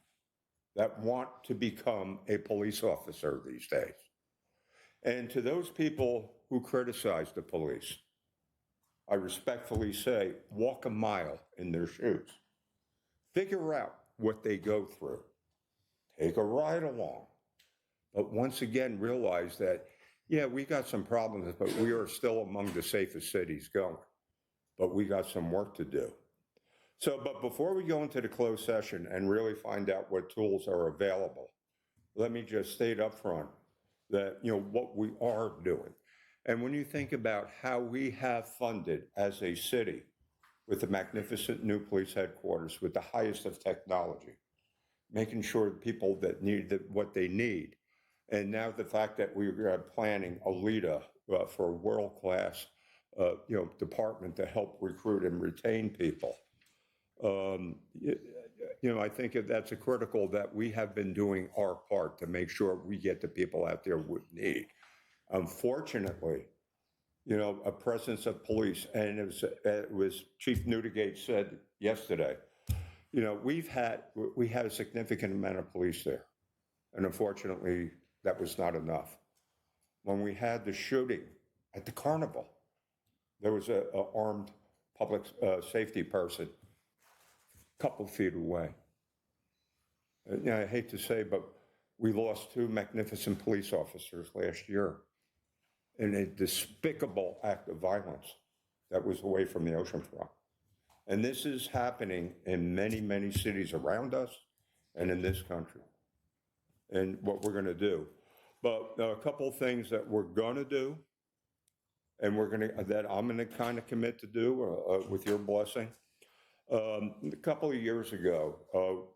that want to become a police officer these days. And to those people who criticize the police, I respectfully say, walk a mile in their shoes. Figure out what they go through. Take a ride along. But once again, realize that, yeah, we got some problems, but we are still among the safest cities going. But we got some work to do. But before we go into the closed session and really find out what tools are available, let me just state up front that, what we are doing. And when you think about how we have funded as a city with the magnificent new police headquarters, with the highest of technology, making sure people that need what they need. And now the fact that we are planning a LEDA for a world-class, department to help recruit and retain people. I think that's a critical that we have been doing our part to make sure we get the people out there we need. Unfortunately, a presence of police, and it was Chief Newdigate said yesterday, we had a significant amount of police there. And unfortunately, that was not enough. When we had the shooting at the carnival, there was an armed public safety person a couple feet away. I hate to say, but we lost 2 magnificent police officers last year in a despicable act of violence that was away from the oceanfront. And this is happening in many, many cities around us and in this country. And what we're going to do. But a couple of things that we're going to do, and that I'm going to kind of commit to do with your blessing. A couple of years ago,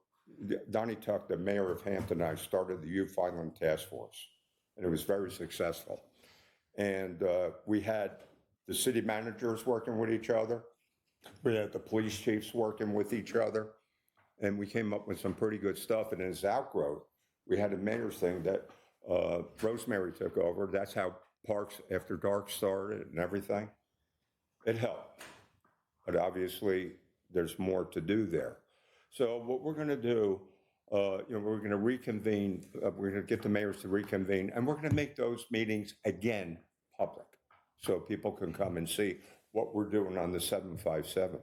Donnie Tuck, the mayor of Hampton, and I started the Youth Island Task Force, and it was very successful. And we had the city managers working with each other. We had the police chiefs working with each other. And we came up with some pretty good stuff. And as outgrowth, we had a mayor's thing that Rosemary took over. That's how Parks After Dark started and everything. It helped. But obviously, there's more to do there. So what we're going to do, we're going to reconvene. We're going to get the mayors to reconvene. And we're going to make those meetings, again, public. So people can come and see what we're doing on the 757.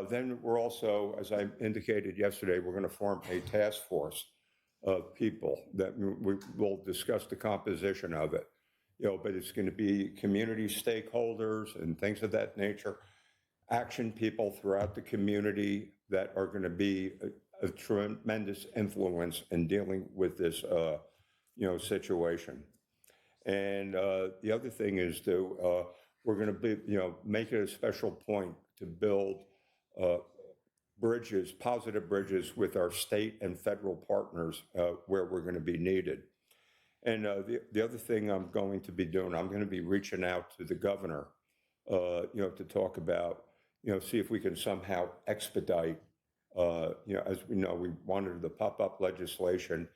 Then we're also, as I indicated yesterday, we're going to form a task force of people that we will discuss the composition of it. But it's going to be community stakeholders and things of that nature, action people throughout the community that are going to be a tremendous influence in dealing with this, situation. And the other thing is we're going to be, make it a special point to build bridges, positive bridges with our state and federal partners where we're going to be needed. And the other thing I'm going to be doing, I'm going to be reaching out to the governor, to talk about, see if we can somehow expedite, as we know, we wanted the pop-up legislation.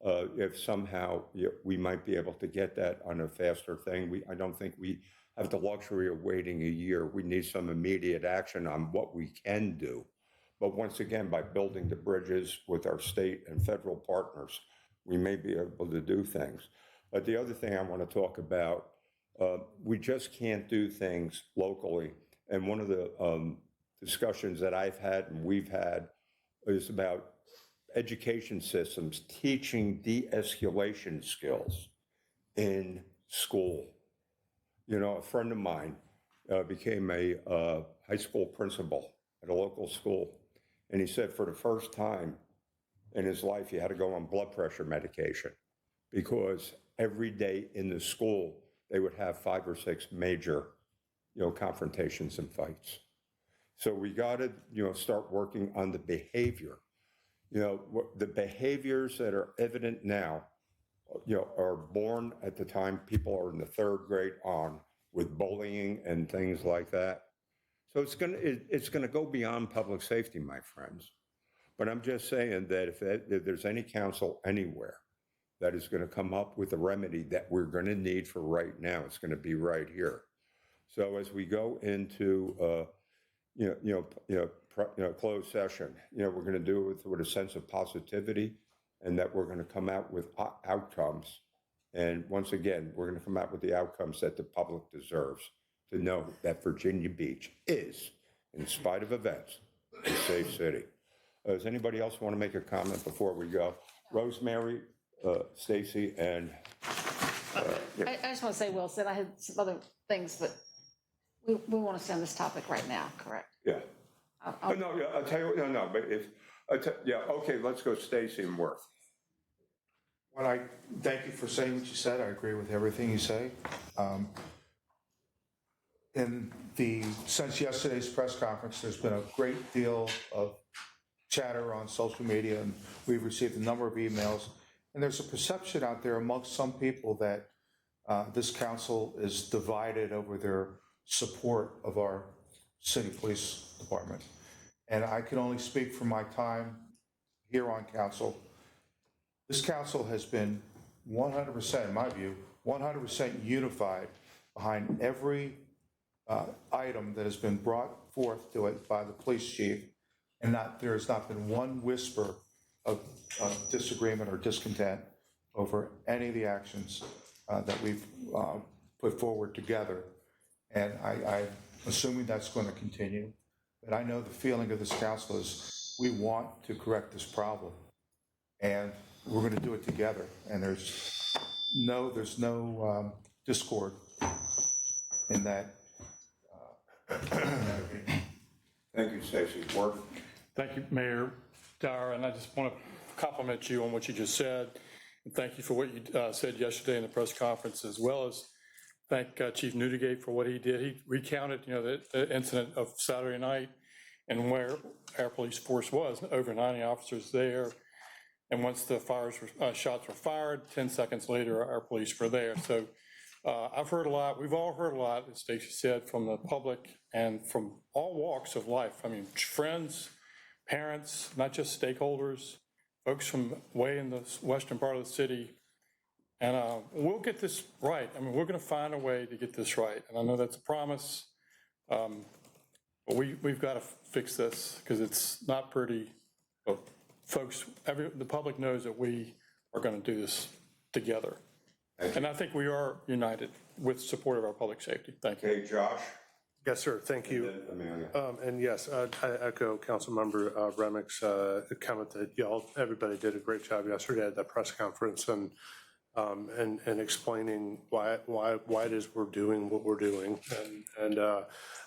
If somehow we might be able to get that on a faster thing. I don't think we have the luxury of waiting a year. We need some immediate action on what we can do. But once again, by building the bridges with our state and federal partners, we may be able to do things. But the other thing I want to talk about, we just can't do things locally. And one of the discussions that I've had and we've had is about education systems teaching de-escalation skills in school. A friend of mine became a high school principal at a local school. And he said for the first time in his life, he had to go on blood pressure medication because every day in the school, they would have 5 or 6 major, confrontations and fights. So we got to, start working on the behavior. The behaviors that are evident now, are born at the time people are in the 3rd grade on with bullying and things like that. So it's going to go beyond public safety, my friends. But I'm just saying that if there's any council anywhere that is going to come up with a remedy that we're going to need for right now, it's going to be right here. So as we go into closed session, we're going to do it with a sense of positivity, and that we're going to come out with outcomes. And once again, we're going to come out with the outcomes that the public deserves to know that Virginia Beach is, in spite of events, a safe city. Does anybody else want to make a comment before we go? Rosemary, Stacy, and... I just want to say, Wilson, I had some other things, but we want to stay on this topic right now, correct? Yeah. I'll tell you what, but okay, let's go Stacy and Worth. Well, I thank you for saying what you said. I agree with everything you say. Since yesterday's press conference, there's been a great deal of chatter on social media, and we've received a number of emails. And there's a perception out there amongst some people that this council is divided over their support of our city police department. And I can only speak from my time here on council. This council has been 100%, in my view, 100% unified behind every item that has been brought forth to it by the police chief, and there has not been one whisper of disagreement or discontent over any of the actions that we've put forward together. And I'm assuming that's going to continue. But I know the feeling of this council is we want to correct this problem, and we're going to do it together. And there's no discord in that. Thank you, Stacy. Worth? Thank you, Mayor Dyer, and I just want to compliment you on what you just said. And thank you for what you said yesterday in the press conference, as well as thank Chief Newdigate for what he did. He recounted, the incident of Saturday night, and where our police force was, over 90 officers there. And once the shots were fired, 10 seconds later, our police were there. So I've heard a lot, we've all heard a lot, as Stacy said, from the public and from all walks of life. I mean, friends, parents, not just stakeholders, folks from way in the western part of the city. And we'll get this right. I mean, we're going to find a way to get this right. And I know that's a promise. But we've got to fix this because it's not pretty. But folks, the public knows that we are going to do this together. And I think we are united with support of our public safety. Thank you. Okay, Josh? Yes, sir, thank you. Amelia. And yes, I echo Councilmember Remick's comment that y'all, everybody did a great job yesterday at that press conference and explaining why it is we're doing what we're doing. And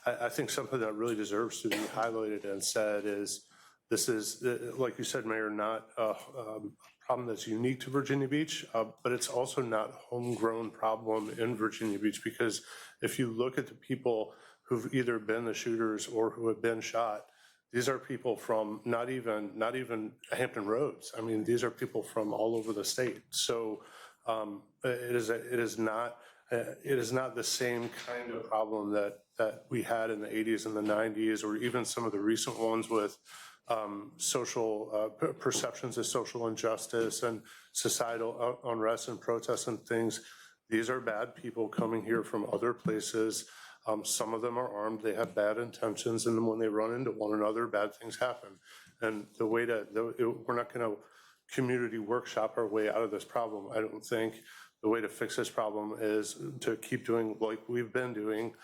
I think something that really deserves to be highlighted and said is this is, like you said, Mayor, not a problem that's unique to Virginia Beach, but it's also not a homegrown problem in Virginia Beach, because if you look at the people who've either been the shooters or who have been shot, these are people from not even Hampton Roads. I mean, these are people from all over the state. So it is not the same kind of problem that we had in the 80s and the 90s, or even some of the recent ones with social perceptions of social injustice and societal unrest and protests and things. These are bad people coming here from other places. Some of them are armed, they have bad intentions, and then when they run into one another, bad things happen. And we're not going to community workshop our way out of this problem. I don't think the way to fix this problem is to keep doing like we've been doing,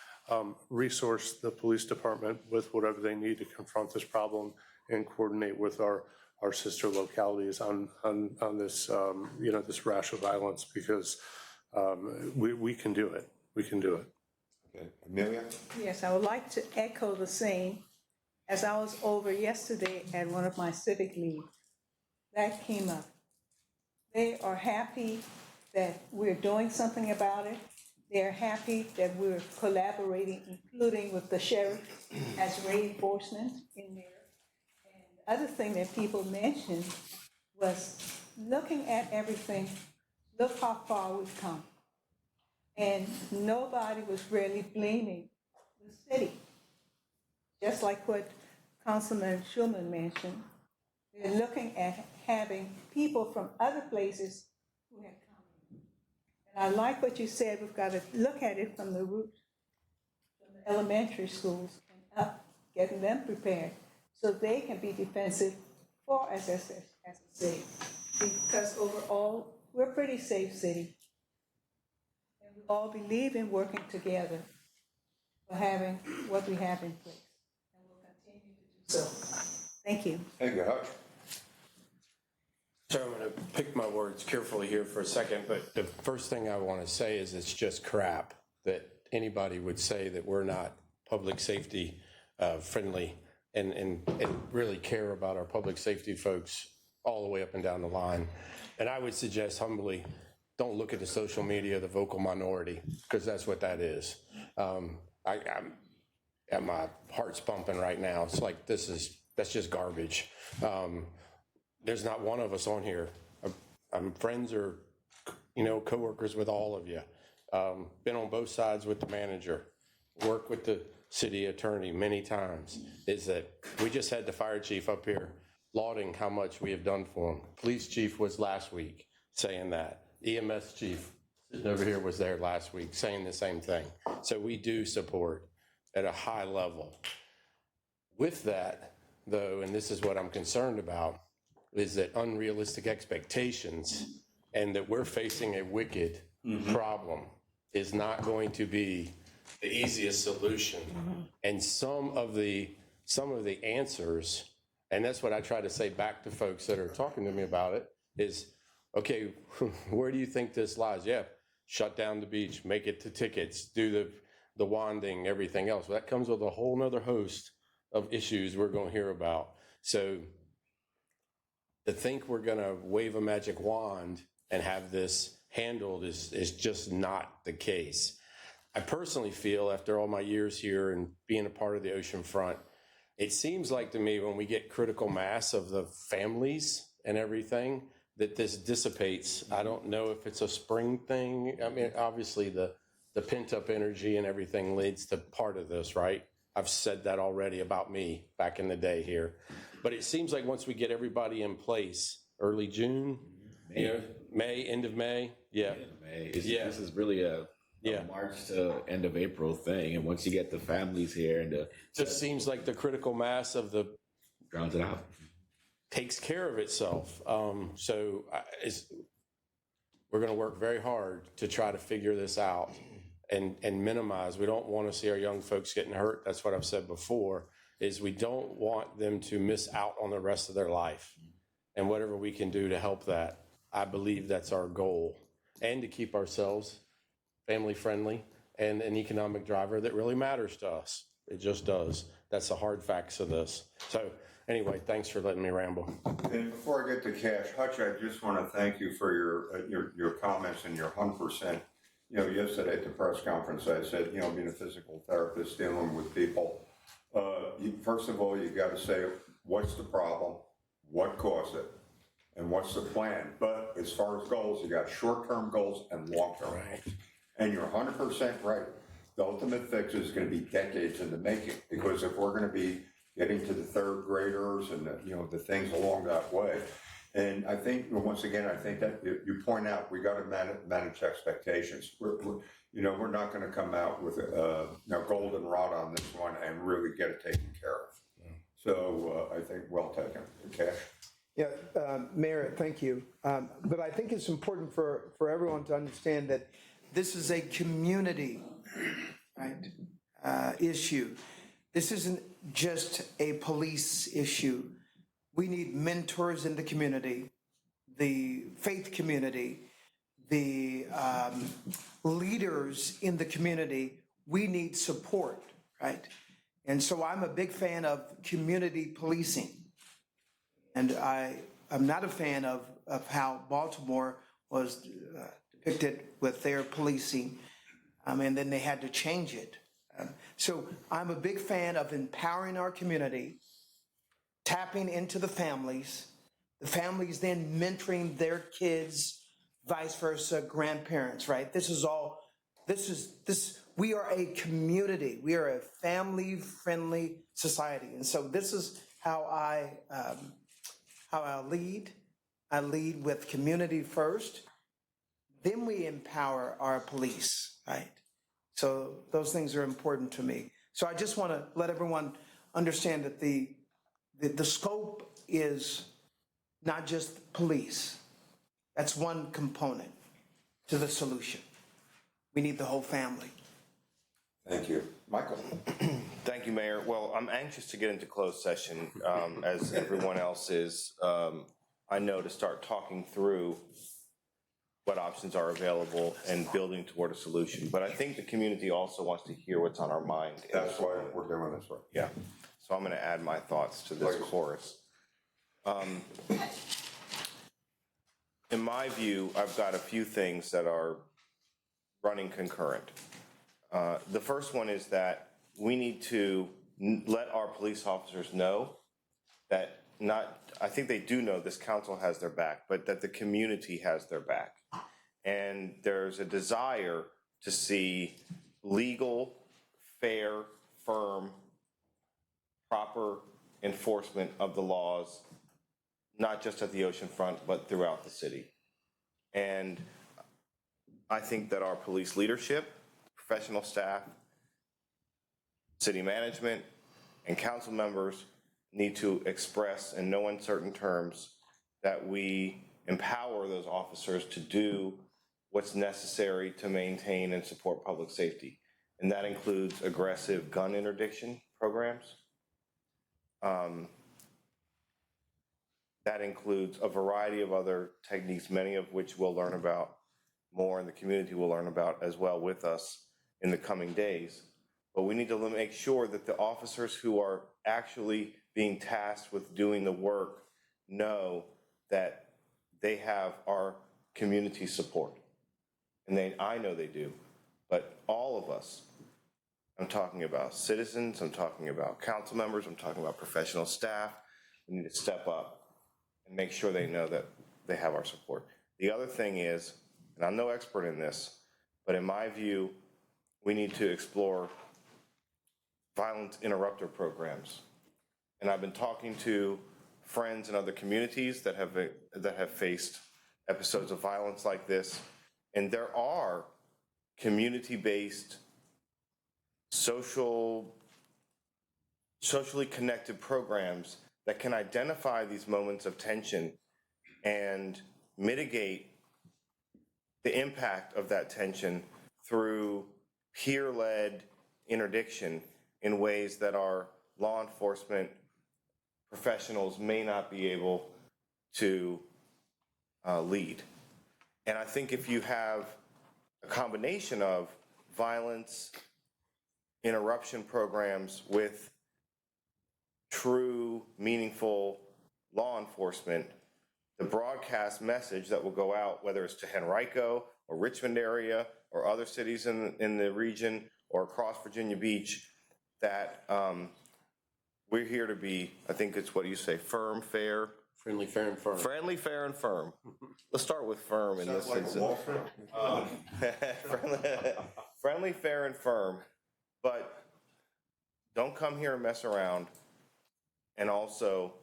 resource the police department with whatever they need to confront this problem and coordinate with our sister localities on this, this rash of violence, because we can do it. We can do it. Okay, Amelia? Yes, I would like to echo the same. As I was over yesterday at one of my civic leagues, that came up. They are happy that we're doing something about it. They're happy that we're collaborating, including with the sheriff as reinforcement in there. And the other thing that people mentioned was looking at everything, look how far we've come. And nobody was really blaming the city. Just like what Councilman Schulman mentioned, they're looking at having people from other places who have come. And I like what you said, we've got to look at it from the root, from the elementary schools and up, getting them prepared so they can be defensive for us as a city. Because overall, we're a pretty safe city. And we all believe in working together for having what we have in place. And we'll continue to do so. Thank you. Thank you, Hutch. So I'm going to pick my words carefully here for a second, but the first thing I want to say is it's just crap that anybody would say that we're not public safety friendly and really care about our public safety folks all the way up and down the line. And I would suggest humbly, don't look at the social media, the vocal minority, because that's what that is. My heart's pumping right now. It's like, that's just garbage. There's not one of us on here. I'm friends or, coworkers with all of you. Been on both sides with the manager, worked with the city attorney many times. Is that we just had the fire chief up here lauding how much we have done for him. Police chief was last week saying that. EMS chief sitting over here was there last week saying the same thing. So we do support at a high level. With that, though, and this is what I'm concerned about, is that unrealistic expectations and that we're facing a wicked problem is not going to be the easiest solution. And some of the answers, and that's what I try to say back to folks that are talking to me about it, is, okay, where do you think this lies? Yeah, shut down the beach, make it to tickets, do the wanding, everything else. Well, that comes with a whole nother host of issues we're going to hear about. So to think we're going to wave a magic wand and have this handled is just not the case. I personally feel, after all my years here and being a part of the oceanfront, it seems like to me when we get critical mass of the families and everything, that this dissipates. I don't know if it's a spring thing. I mean, obviously the pent-up energy and everything leads to part of this, right? I've said that already about me back in the day here. But it seems like once we get everybody in place, early June, May, end of May, yeah. This is really a March to end of April thing, and once you get the families here and just seems like the critical mass of the drowns it out, takes care of itself. We're going to work very hard to try to figure this out and minimize. We don't want to see our young folks getting hurt. That's what I've said before, is we don't want them to miss out on the rest of their life. And whatever we can do to help that, I believe that's our goal. And to keep ourselves family friendly and an economic driver that really matters to us. It just does. That's the hard facts of this. So anyway, thanks for letting me ramble. And before I get to Cash, Hutch, I just want to thank you for your comments and your 100%. Yesterday at the press conference, I said, being a physical therapist, dealing with people, first of all, you got to say, what's the problem? What caused it? And what's the plan? But as far as goals, you got short-term goals and long-term goals. And you're 100% right. The ultimate fix is going to be decades in the making, because if we're going to be getting to the third graders and the things along that way, and I think once again, I think that you point out we got to manage expectations. We're not going to come out with a golden rod on this one and really get it taken care of. So I think well taken. Cash. Yeah, Mayor, thank you. But I think it's important for everyone to understand that this is a community, right, issue. This isn't just a police issue. We need mentors in the community, the faith community, the leaders in the community. We need support, right? And so I'm a big fan of community policing. And I'm not a fan of how Baltimore was depicted with their policing, and then they had to change it. So I'm a big fan of empowering our community, tapping into the families then mentoring their kids, vice versa, grandparents, right? We are a community. We are a family-friendly society. And so this is how I lead. I lead with community first. Then we empower our police, right? So those things are important to me. So I just want to let everyone understand that the scope is not just police. That's one component to the solution. We need the whole family. Thank you. Michael. Thank you, Mayor. Well, I'm anxious to get into closed session, as everyone else is, I know, to start talking through what options are available and building toward a solution. But I think the community also wants to hear what's on our mind. That's why we're doing this way. Yeah. So I'm going to add my thoughts to this chorus. In my view, I've got a few things that are running concurrent. The first one is that we need to let our police officers know that I think they do know this council has their back, but that the community has their back. And there's a desire to see legal, fair, firm, proper enforcement of the laws, not just at the oceanfront, but throughout the city. And I think that our police leadership, professional staff, city management, and council members need to express in no uncertain terms that we empower those officers to do what's necessary to maintain and support public safety. And that includes aggressive gun interdiction programs. That includes a variety of other techniques, many of which we'll learn about more and the community will learn about as well with us in the coming days. But we need to make sure that the officers who are actually being tasked with doing the work know that they have our community support. And I know they do, but all of us I'm talking about citizens, I'm talking about council members, I'm talking about professional staff. We need to step up and make sure they know that they have our support. The other thing is, and I'm no expert in this, but in my view, we need to explore violent interrupter programs. And I've been talking to friends in other communities that have faced episodes of violence like this, and there are community-based, socially connected programs that can identify these moments of tension and mitigate the impact of that tension through peer-led interdiction in ways that our law enforcement professionals may not be able to lead. And I think if you have a combination of violence interruption programs with true, meaningful law enforcement, the broadcast message that will go out, whether it's to Henrico or Richmond area or other cities in the region or across Virginia Beach, that we're here to be, I think it's what you say, firm, fair. Friendly, fair, and firm. Friendly, fair, and firm. Let's start with firm in this instance. Friendly, fair, and firm. But don't come here and mess around. And also,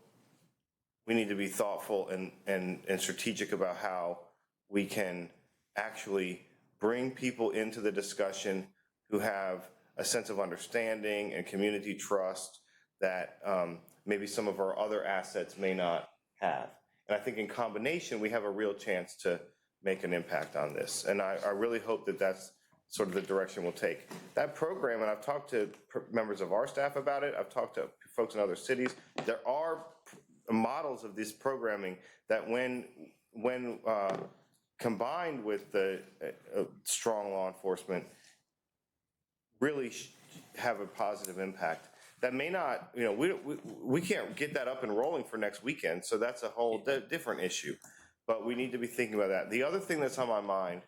we need to be thoughtful and strategic about how we can actually bring people into the discussion who have a sense of understanding and community trust that maybe some of our other assets may not have. And I think in combination, we have a real chance to make an impact on this. And I really hope that that's sort of the direction we'll take. That program, and I've talked to members of our staff about it, I've talked to folks in other cities, there are models of this programming that when combined with the strong law enforcement, really have a positive impact. That may not, we can't get that up and rolling for next weekend, so that's a whole different issue. But we need to be thinking about that. The other thing that's on my mind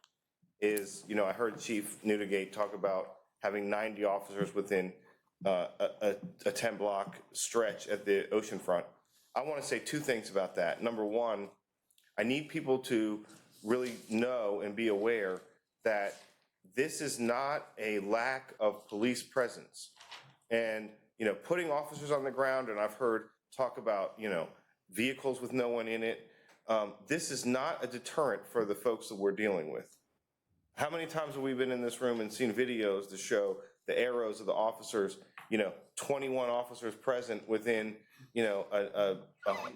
is, I heard Chief Newdigate talk about having 90 officers within a 10-block stretch at the oceanfront. I want to say two things about that. Number one, I need people to really know and be aware that this is not a lack of police presence. And, putting officers on the ground, and I've heard talk about, vehicles with no one in it. This is not a deterrent for the folks that we're dealing with. How many times have we been in this room and seen videos to show the arrows of the officers, 21 officers present within, a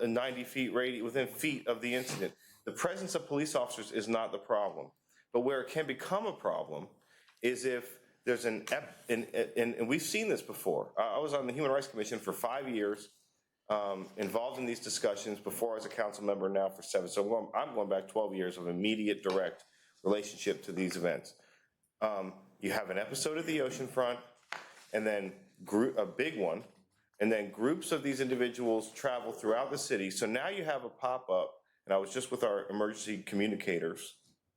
90 feet radius, within feet of the incident. The presence of police officers is not the problem. But where it can become a problem is if there's and we've seen this before. I was on the Human Rights Commission for 5 years, involved in these discussions before I was a council member, now for 7. So I'm going back 12 years of immediate, direct relationship to these events. You have an episode of the oceanfront, and then a big one, and then groups of these individuals travel throughout the city. So now you have a pop-up, and I was just with our emergency communicators,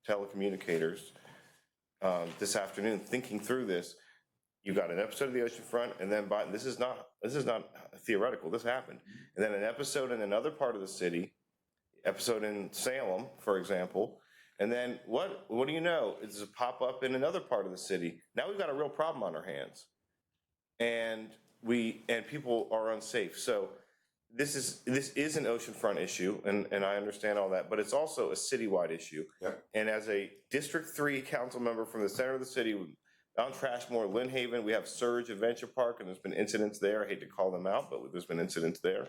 telecommunicators, this afternoon, thinking through this. You got an episode of the oceanfront, and then this is not theoretical. This happened, and then an episode in another part of the city, episode in Salem, for example, and then what do you know? It's a pop up in another part of the city. Now we've got a real problem on our hands, and people are unsafe. So this is an oceanfront issue, and I understand all that, but it's also a citywide issue. Yep. And as a District 3 council member from the center of the city, Mount Trashmore, Lynn Haven, we have Surge Adventure Park, and there's been incidents there. I hate to call them out, but there's been incidents there.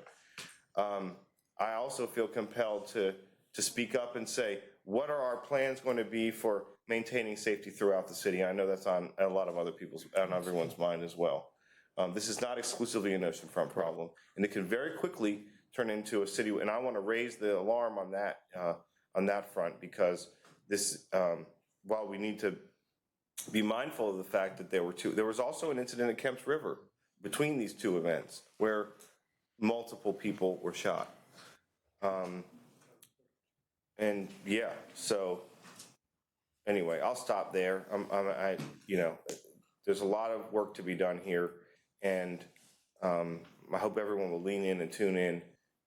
I also feel compelled to speak up and say, what are our plans going to be for maintaining safety throughout the city? I know that's on a lot of on everyone's mind as well. This is not exclusively an oceanfront problem, and it can very quickly turn into a city. And I want to raise the alarm on that front, because this, while we need to be mindful of the fact that there was also an incident at Kemps River between these two events where multiple people were shot. And yeah, so anyway, I'll stop there. there's a lot of work to be done here, and I hope everyone will lean in and tune in,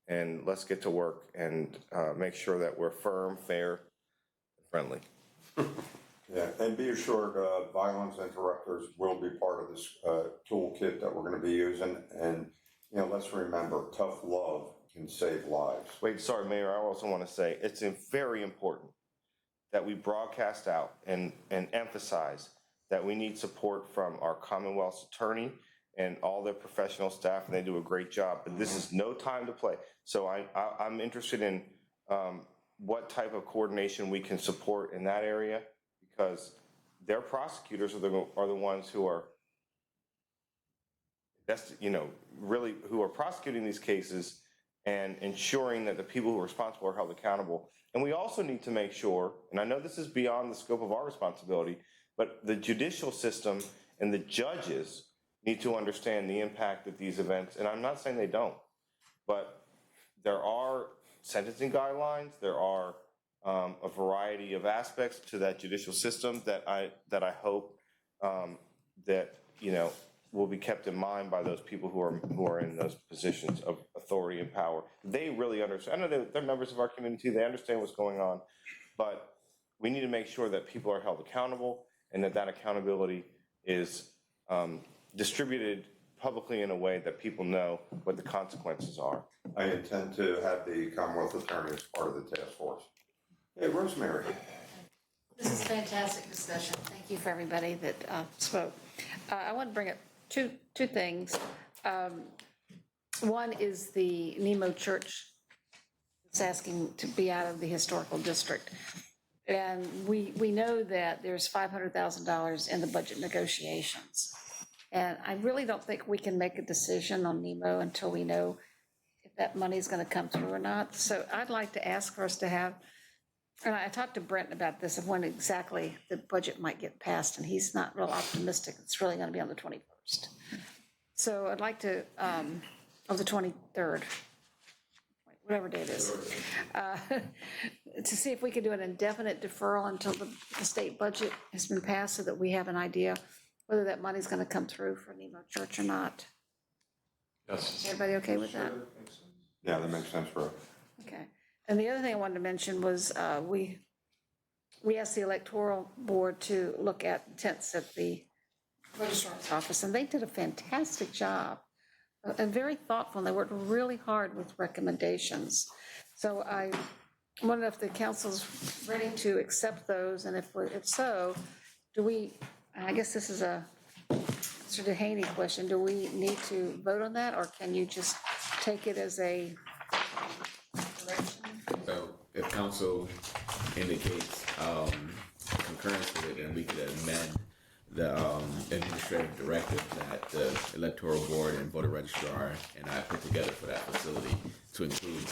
and let's get to work and make sure that we're firm, fair, and friendly. Yeah, and be assured, violence interrupters will be part of this toolkit that we're going to be using. And, let's remember, tough love can save lives. Wait, sorry, Mayor, I also want to say, it's very important that we broadcast out and emphasize that we need support from our Commonwealth's attorney and all their professional staff, and they do a great job, but this is no time to play. So I'm interested in what type of coordination we can support in that area, because their prosecutors are the ones who are, really who are prosecuting these cases and ensuring that the people who are responsible are held accountable. And we also need to make sure, and I know this is beyond the scope of our responsibility, but the judicial system and the judges need to understand the impact that these events, and I'm not saying they don't, but there are sentencing guidelines, there are a variety of aspects to that judicial system that I hope that will be kept in mind by those people who are in those positions of authority and power. They really understand. I know they're members of our community. They understand what's going on, but we need to make sure that people are held accountable and that accountability is distributed publicly in a way that people know what the consequences are. I intend to have the Commonwealth Attorney as part of the task force. Hey, Rosemary. This is a fantastic discussion. Thank you for everybody that spoke. I want to bring up two things. One is the Nemo Church. It's asking to be out of the historical district. And we know that there's $500,000 in the budget negotiations. And I really don't think we can make a decision on Nemo until we know if that money is going to come through or not. So I'd like to ask for us to have, and I talked to Brent about this, of when exactly the budget might get passed, and he's not real optimistic. It's really going to be on the 21st. So I'd like to, of the 23rd, whatever day it is, to see if we could do an indefinite deferral until the state budget has been passed so that we have an idea whether that money's going to come through for Nemo Church or not. Yes. Is everybody okay with that? Yeah, that makes sense, bro. Okay. And the other thing I wanted to mention was we asked the electoral board to look at tents at the registrar's office, and they did a fantastic job and very thoughtful, and they worked really hard with recommendations. So I wonder if the council's ready to accept those, and if so, do we, I guess this is a Mr. Dehaney question, do we need to vote on that, or can you just take it as a direction? So if council indicates concurrence with it, then we could amend the administrative directive that the electoral board and voter registrar and I put together for that facility to include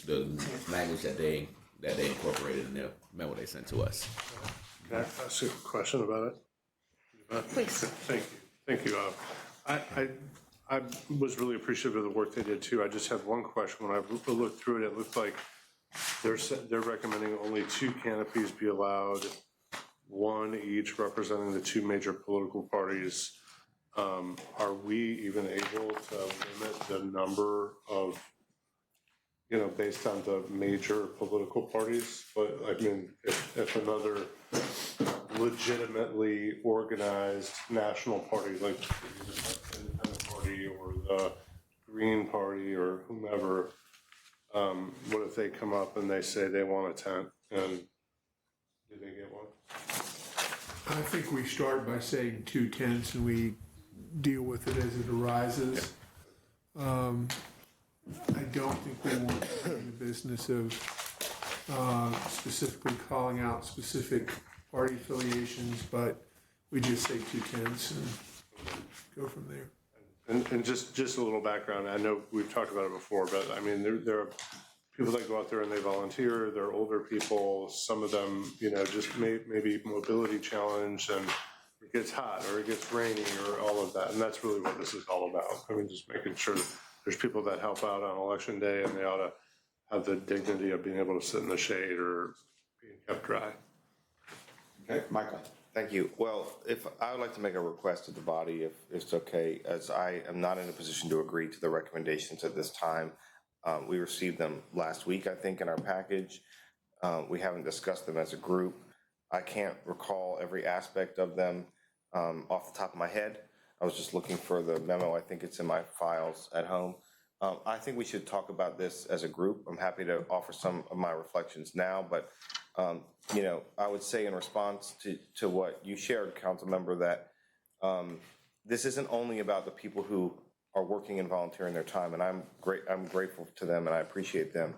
the language that they incorporated in the memo they sent to us. Can I ask a question about it? Please. Thank you. I was really appreciative of the work they did too. I just had one question. When I looked through it, it looked like they're recommending only 2 canopies be allowed, 1 each representing the 2 major political parties. Are we even able to limit the number of, based on the major political parties? But I mean, if another legitimately organized national party, like the Independent Party or the Green Party or whomever, what if they come up and they say they want a tent, and do they get one? I think we start by saying 2 tents and we deal with it as it arises. I don't think we want to be in the business of specifically calling out specific party affiliations, but we just say 2 tents and go from there. And just a little background, I know we've talked about it before, but I mean, there are people that go out there and they volunteer, they're older people, some of them, just maybe mobility challenge, and it gets hot or it gets rainy or all of that, and that's really what this is all about. I mean, just making sure there's people that help out on election day, and they ought to have the dignity of being able to sit in the shade or being kept dry. Okay, Michael. Thank you. Well, if, I would like to make a request to the body, if it's okay, as I am not in a position to agree to the recommendations at this time. We received them last week, I think, in our package. We haven't discussed them as a group. I can't recall every aspect of them off the top of my head. I was just looking for the memo. I think it's in my files at home. I think we should talk about this as a group. I'm happy to offer some of my reflections now, but you know, I would say in response to what you shared, Council Member, that this isn't only about the people who are working and volunteering their time, and I'm grateful to them and I appreciate them.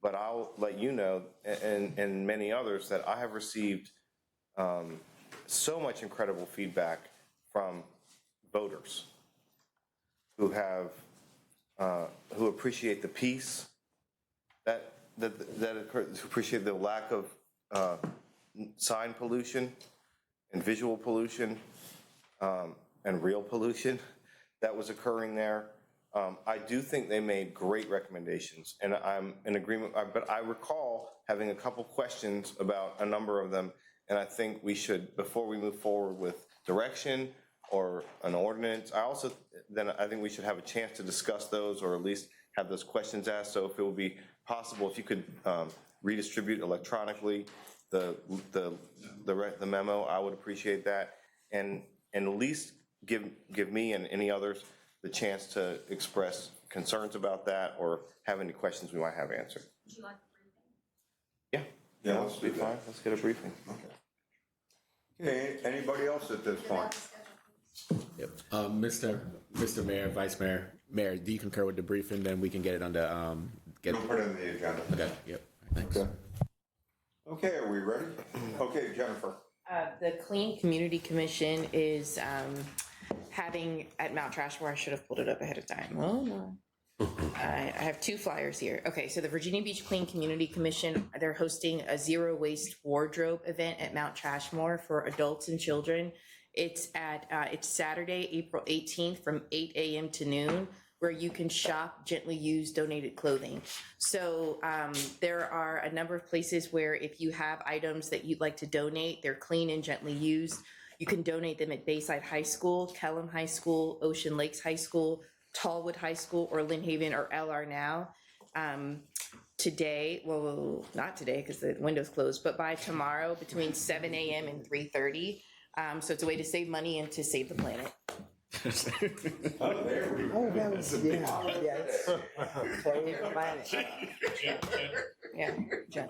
But I'll let you know, and many others, that I have received so much incredible feedback from voters who have who appreciate the peace that occurs, who appreciate the lack of sign pollution and visual pollution and real pollution that was occurring there. I do think they made great recommendations, and I'm in agreement, but I recall having a couple questions about a number of them, and I think we should, before we move forward with direction or an ordinance, I think we should have a chance to discuss those, or at least have those questions asked. So if it would be possible, if you could redistribute electronically the memo, I would appreciate that, and at least give me and any others the chance to express concerns about that or have any questions we might have answered. Would you like a briefing? Yeah, let's be fine. Let's get a briefing. Okay, anybody else at this point? Yep. Mr. Mayor, Vice Mayor, Mayor, do you concur with the briefing? Then we can get it on the, We'll put it in the agenda. Okay, yep, thanks. Okay, are we ready? Okay, Jennifer. The Clean Community Commission is having at Mount Trashmore, I should have pulled it up ahead of time. Oh, no. I have two flyers here. Okay, so the Virginia Beach Clean Community Commission, they're hosting a zero waste wardrobe event at Mount Trashmore for adults and children. It's Saturday, April 18th from 8 a.m. to noon, where you can shop gently used donated clothing. So there are a number of places where if you have items that you'd like to donate, they're clean and gently used. You can donate them at Bayside High School, Kellam High School, Ocean Lakes High School, Tallwood High School, or Lynn Haven or LR Now. Today, well, not today because the window's closed, but by tomorrow between 7 a.m. and 3:30. So it's a way to save money and to save the planet. Oh, there we go. Oh, that was, yes.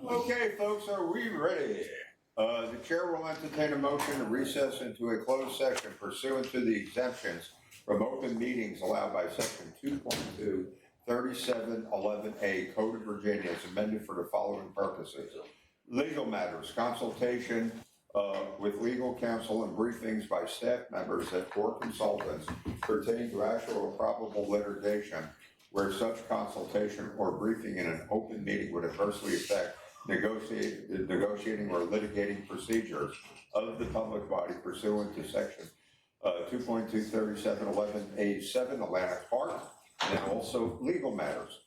Okay, folks, are we ready? The chair will entertain a motion to recess into a closed session pursuant to the exemptions from open meetings allowed by section 2.2, 3711A Code of Virginia as amended for the following purposes. Legal matters, consultation with legal counsel and briefings by staff members or consultants pertaining to actual or probable litigation where such consultation or briefing in an open meeting would adversely affect negotiating or litigating procedures of the public body pursuant to section 2.23711A7 Atlantic Park, and also legal matters.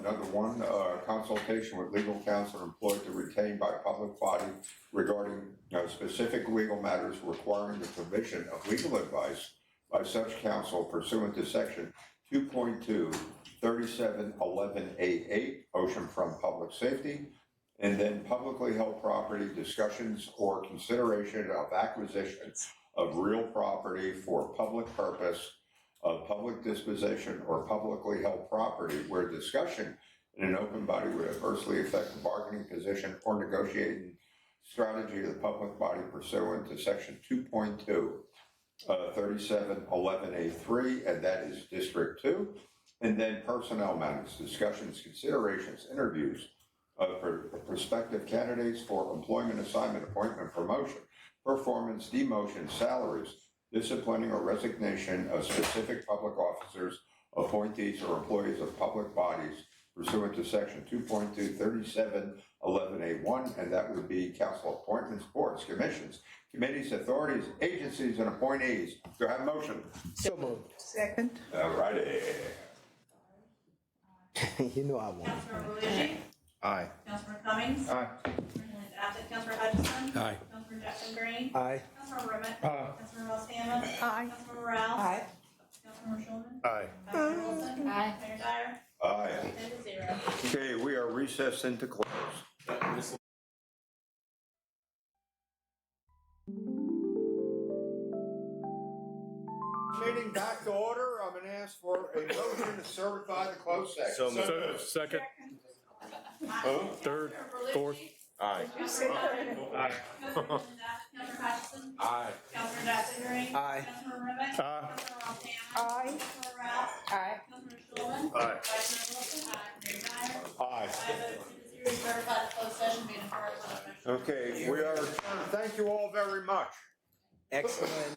Number one, consultation with legal counsel employed to retain by public body regarding specific legal matters requiring the provision of legal advice by such counsel pursuant to section 2.23711A8 Oceanfront Public Safety, and then publicly held property discussions or consideration of acquisitions of real property for public purpose, of public disposition or publicly held property where discussion in an open body would adversely affect the bargaining position or negotiating strategy of the public body pursuant to section 2.23711A3, and that is District 2. And then personnel matters, discussions, considerations, interviews of prospective candidates for employment, assignment, appointment, promotion, performance, demotion, salaries, disciplining or resignation of specific public officers, appointees, or employees of public bodies pursuant to section 2.23711A1, and that would be council appointments, boards, commissions, committees, authorities, agencies, and appointees. Do I have a motion? So moved. Second. All righty. You know I want. Councilmember Luigi? Aye. Councilmember Cummings? Aye. Councilmember Absent. Councilmember Hutchinson? Aye. Councilmember Councilmember Justin Green. Aye. Councilmember Remick. Aye. Councilmember Ross Hammond. Aye. Councilmember Rouse. Aye. Councilmember Schulman. Aye. Vice Mayor Wilson. Aye. Mayor Dyer. Aye. 10-0. Okay, we are recessed into close. Meeting back to order, I'm gonna ask for a motion to certify the closed session. So moved. Second, third, fourth. Aye. Councilmember Hutchinson. Aye. Councilmember Justin Green. Aye. Councilmember Remick. Aye. Councilmember Ross Hammond. Aye. Councilmember Rouse. Aye. Councilmember Schulman. Aye. Vice Mayor Wilson. Mayor Dyer. Aye. 5 votes to 0, certify the closed session being a part of the motion. Okay, we are adjourned. Thank you all very much. Excellent.